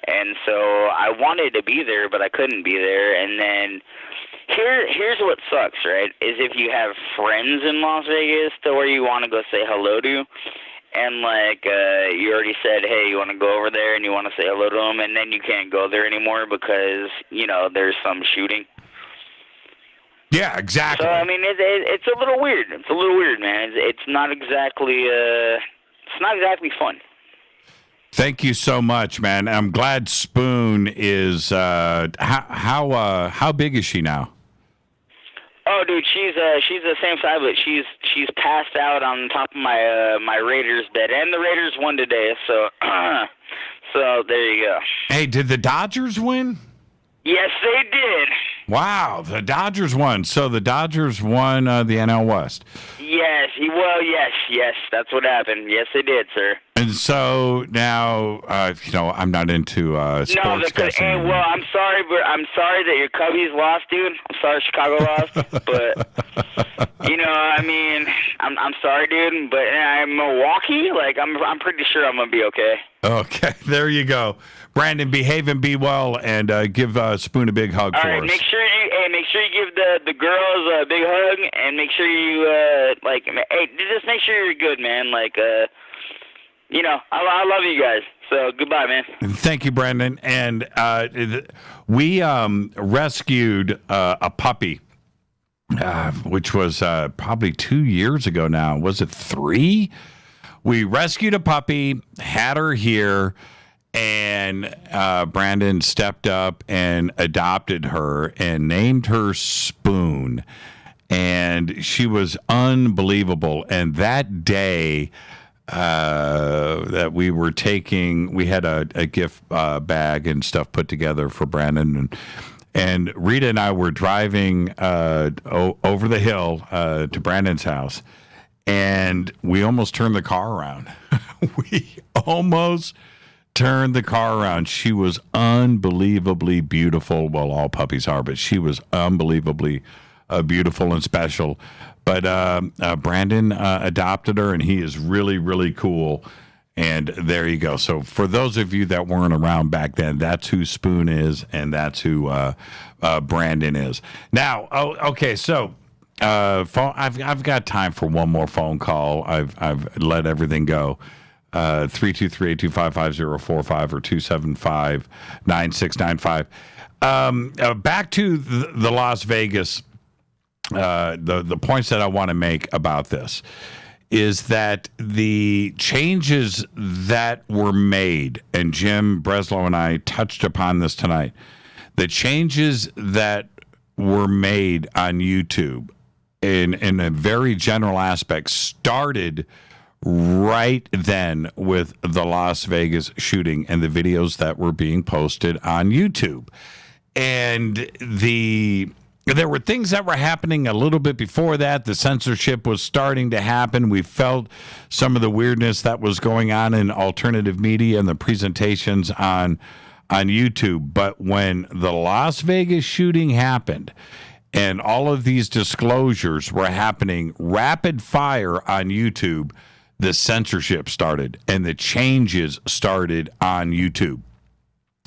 and so I wanted to be there, but I couldn't be there, and then. Here's what sucks, right, is if you have friends in Las Vegas to where you want to go say hello to, and, like, you already said, hey, you want to go over there and you want to say hello to them, and then you can't go there anymore because, you know, there's some shooting. Yeah, exactly. So, I mean, it's a little weird. It's a little weird, man. It's not exactly fun. Thank you so much, man. I'm glad Spoon is. How big is she now? Oh, dude, she's the same size, but she's passed out on top of my Raiders bed, and the Raiders won today, so so there you go. Hey, did the Dodgers win? Yes, they did. Wow, the Dodgers won. So the Dodgers won the NL West. Yes, yes, that's what happened. Yes, they did, sir. And so now, I'm not into sports. No, well, I'm sorry that your Cubbies lost, dude. I'm sorry Chicago lost, but I mean, I'm sorry, dude. But I'm Milwaukee. Like, I'm pretty sure I'm gonna be okay. Okay, there you go, Brandon. Behave and be well, and give Spoon a big hug for us. Make sure you give the girls a big hug, and make sure you just make sure you're good, man. Like, I love you guys. So goodbye, man. Thank you, Brandon. And we rescued a puppy, which was probably 2 years ago now. Was it 3? We rescued a puppy, had her here, and Brandon stepped up and adopted her and named her Spoon. And she was unbelievable. And that day that we were we had a gift bag and stuff put together for Brandon. And Rita and I were driving over the hill to Brandon's house. And we almost turned the car around. We almost turned the car around. She was unbelievably beautiful. Well, all puppies are, but she was unbelievably beautiful and special. But Brandon adopted her, and he is really, really cool. And there you go. So for those of you that weren't around back then, that's who Spoon is, and that's who Brandon is. Now, okay, so phone. I've got time for one more phone call. I've let everything go. 323-825-5045 or 275-9695. Back to the Las Vegas. The points that I want to make about this is that the changes that were made, and Jim Breslo and I touched upon this tonight, the changes that were made on YouTube in a very general aspect started right then with the Las Vegas shooting and the videos that were being posted on YouTube. And there were things that were happening a little bit before that. The censorship was starting to happen. We felt some of the weirdness that was going on in alternative media and the presentations on YouTube. But when the Las Vegas shooting happened and all of these disclosures were happening rapid fire on YouTube, the censorship started and the changes started on YouTube.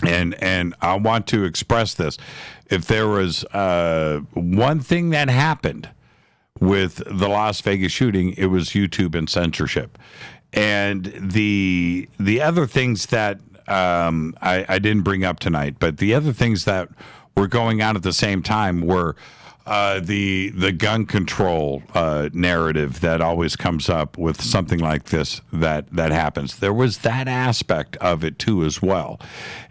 And I want to express this. If there was one thing that happened with the Las Vegas shooting, it was YouTube and censorship. And the other things that I didn't bring up tonight, but the other things that were going on at the same time were the gun control narrative that always comes up with something like this that happens. There was that aspect of it too as well,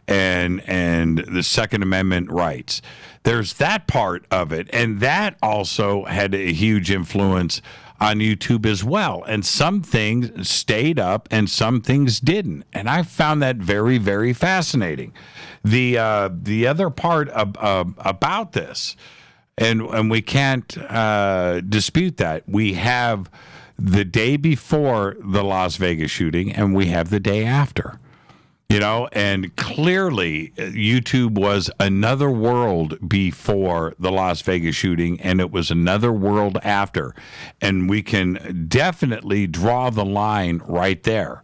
and the Second Amendment rights. There's that part of it, and that also had a huge influence on YouTube as well. And some things stayed up and some things didn't. And I found that very, very fascinating. The other part about this, and we can't dispute that, we have the day before the Las Vegas shooting and we have the day after. You know, and clearly YouTube was another world before the Las Vegas shooting, and it was another world after. And we can definitely draw the line right there.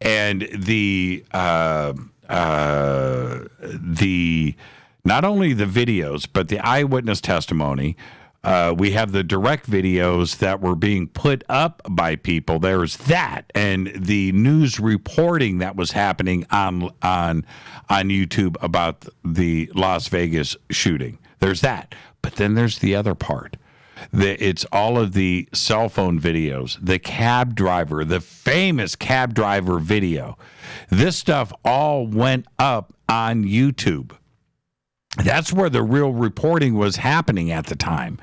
And the not only the videos, but the eyewitness testimony. We have the direct videos that were being put up by people. There's that, and the news reporting that was happening on YouTube about the Las Vegas shooting. There's that, but then there's the other part. It's all of the cell phone videos, the cab driver, the famous cab driver video. This stuff all went up on YouTube. That's where the real reporting was happening at the time.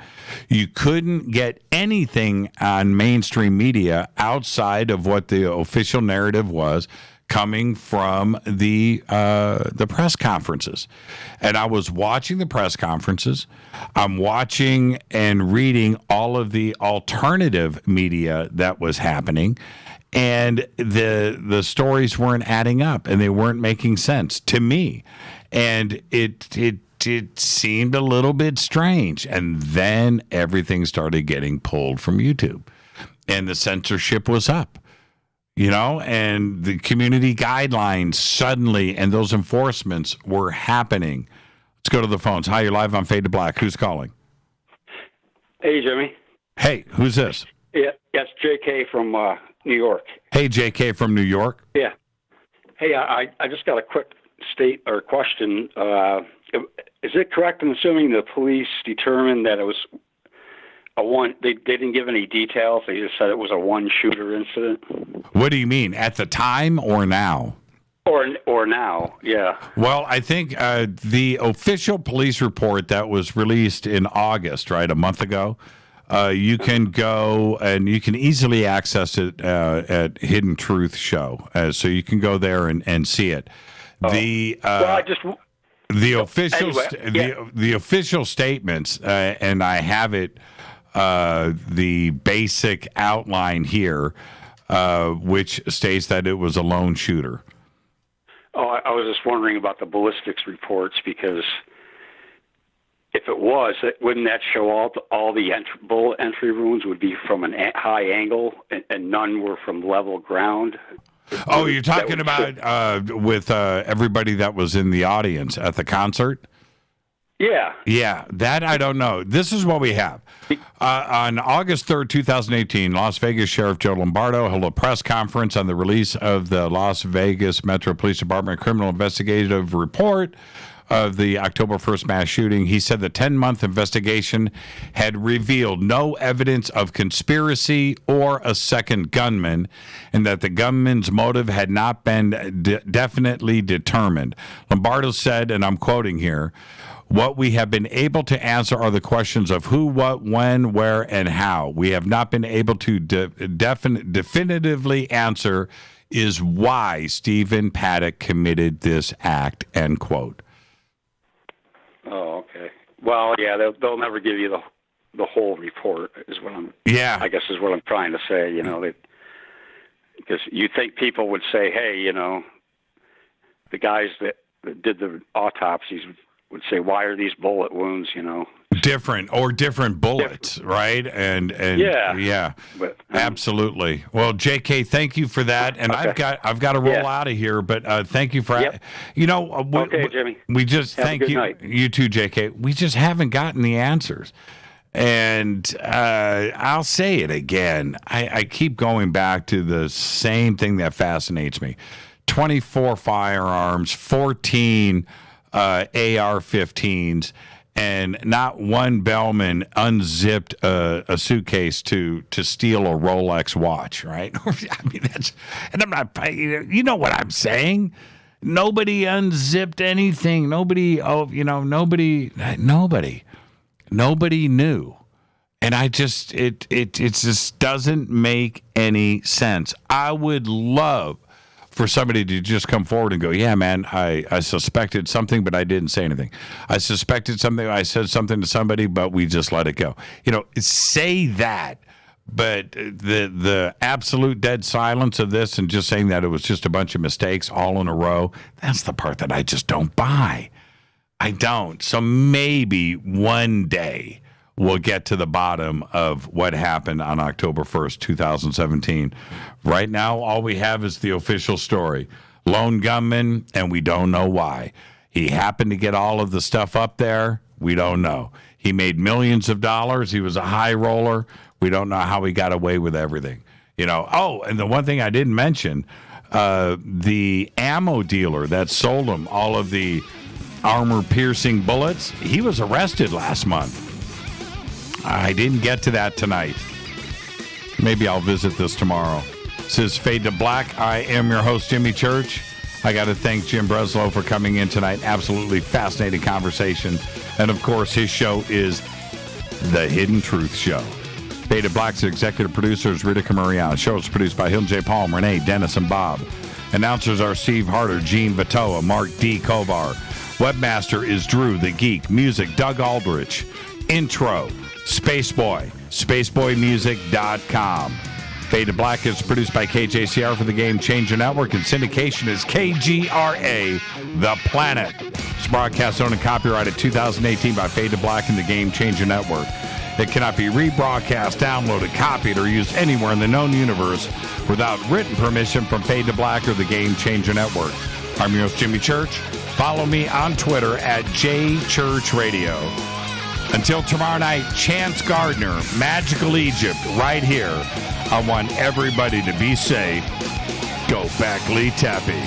You couldn't get anything on mainstream media outside of what the official narrative was coming from the press conferences. And I was watching the press conferences. I'm watching and reading all of the alternative media that was happening. And the stories weren't adding up and they weren't making sense to me. And it seemed a little bit strange. And then everything started getting pulled from YouTube. And the censorship was up, you know, and the community guidelines suddenly, and those enforcements were happening. Let's go to the phones. Hi, you're live on Fade to Black. Who's calling? Hey, Jimmy. Hey, who's this? Yeah, it's JK from New York. Hey, JK from New York. Yeah. Hey, I just got a quick question. Is it correct in assuming the police determined that it was a one? They didn't give any details. They just said it was a one-shooter incident. What do you mean? At the time or now? Or now? Yeah. Well, I think the official police report that was released in August, right, a month ago. You can go and you can easily access it at Hidden Truth Show, so you can go there and see it. The official the official statements, and I have it, the basic outline here, which states that it was a lone shooter. Oh, I was just wondering about the ballistics reports, because if it was, wouldn't that show all the bullet entry wounds would be from a high angle, and none were from level ground? Oh, you're talking about with everybody that was in the audience at the concert? Yeah. Yeah, that I don't know. This is what we have. On August 3rd, 2018, Las Vegas Sheriff Joe Lombardo held a press conference on the release of the Las Vegas Metro Police Department Criminal Investigative Report of the October 1st mass shooting. He said the 10-month investigation had revealed no evidence of conspiracy or a second gunman, and that the gunman's motive had not been definitely determined. Lombardo said, and I'm quoting here, "What we have been able to answer are the questions of who, what, when, where, and how. We have not been able to definitively answer is why Stephen Paddock committed this act," end quote. Oh, okay. Well, yeah, they'll never give you the whole report. Is what I'm. Yeah. I guess is what I'm trying to say. You know, because you think people would say, hey, you know, the guys that did the autopsies would say, why are these bullet wounds? You know, different bullets, right? And yeah, but, absolutely. Well, JK, thank you for that. And okay. I've got to roll out of here, but thank you for you know. Okay, Jimmy. We just Have thank a good you. night. You too, JK. We just haven't gotten the answers. And I'll say it again. I keep going back to the same thing that fascinates me: 24 firearms, 14 AR-15s, and not one bellman unzipped a suitcase to steal a Rolex watch, right? I mean, and I'm not, you know what I'm saying? Nobody unzipped anything. Nobody knew. And it just doesn't make any sense. I would love for somebody to just come forward and go, yeah, man, I suspected something, but I didn't say anything. I suspected something. I said something to somebody, but we just let it go. Say that. But the absolute dead silence of this and just saying that it was just a bunch of mistakes all in a row, that's the part that I just don't buy. I don't. So maybe one day we'll get to the bottom of what happened on October 1st, 2017. Right now, all we have is the official story. Lone gunman, and we don't know why. He happened to get all of the stuff up there. We don't know. He made millions of dollars. He was a high roller. We don't know how he got away with everything. Oh, and the one thing I didn't mention, the ammo dealer that sold him all of the armor-piercing bullets, he was arrested last month. I didn't get to that tonight. Maybe I'll visit this tomorrow. This is Fade to Black. I am your host, Jimmy Church. I got to thank Jim Breslo for coming in tonight. Absolutely fascinating conversation. And, of course, his show is The Hidden Truth Show. Fade to Black's executive producer is Rita Camariano. The show is produced by Hilton J. Palm, Renee, Dennis, and Bob. Announcers are Steve Harder, Gene Vitoa, Mark D. Kovar. Webmaster is Drew the Geek. Music, Doug Aldrich. Intro, Spaceboy, spaceboymusic.com. Fade to Black is produced by KJCR for the Game Changer Network, and syndication is KGRA, The Planet. This broadcast owned and copyrighted 2018 by Fade to Black and the Game Changer Network. It cannot be rebroadcast, downloaded, copied, or used anywhere in the known universe without written permission from Fade to Black or the Game Changer Network. I'm your host, Jimmy Church. Follow me on Twitter at JChurchRadio. Until tomorrow night, Chance Gardner, Magical Egypt, right here. I want everybody to be safe. Go back, Lee Tappy.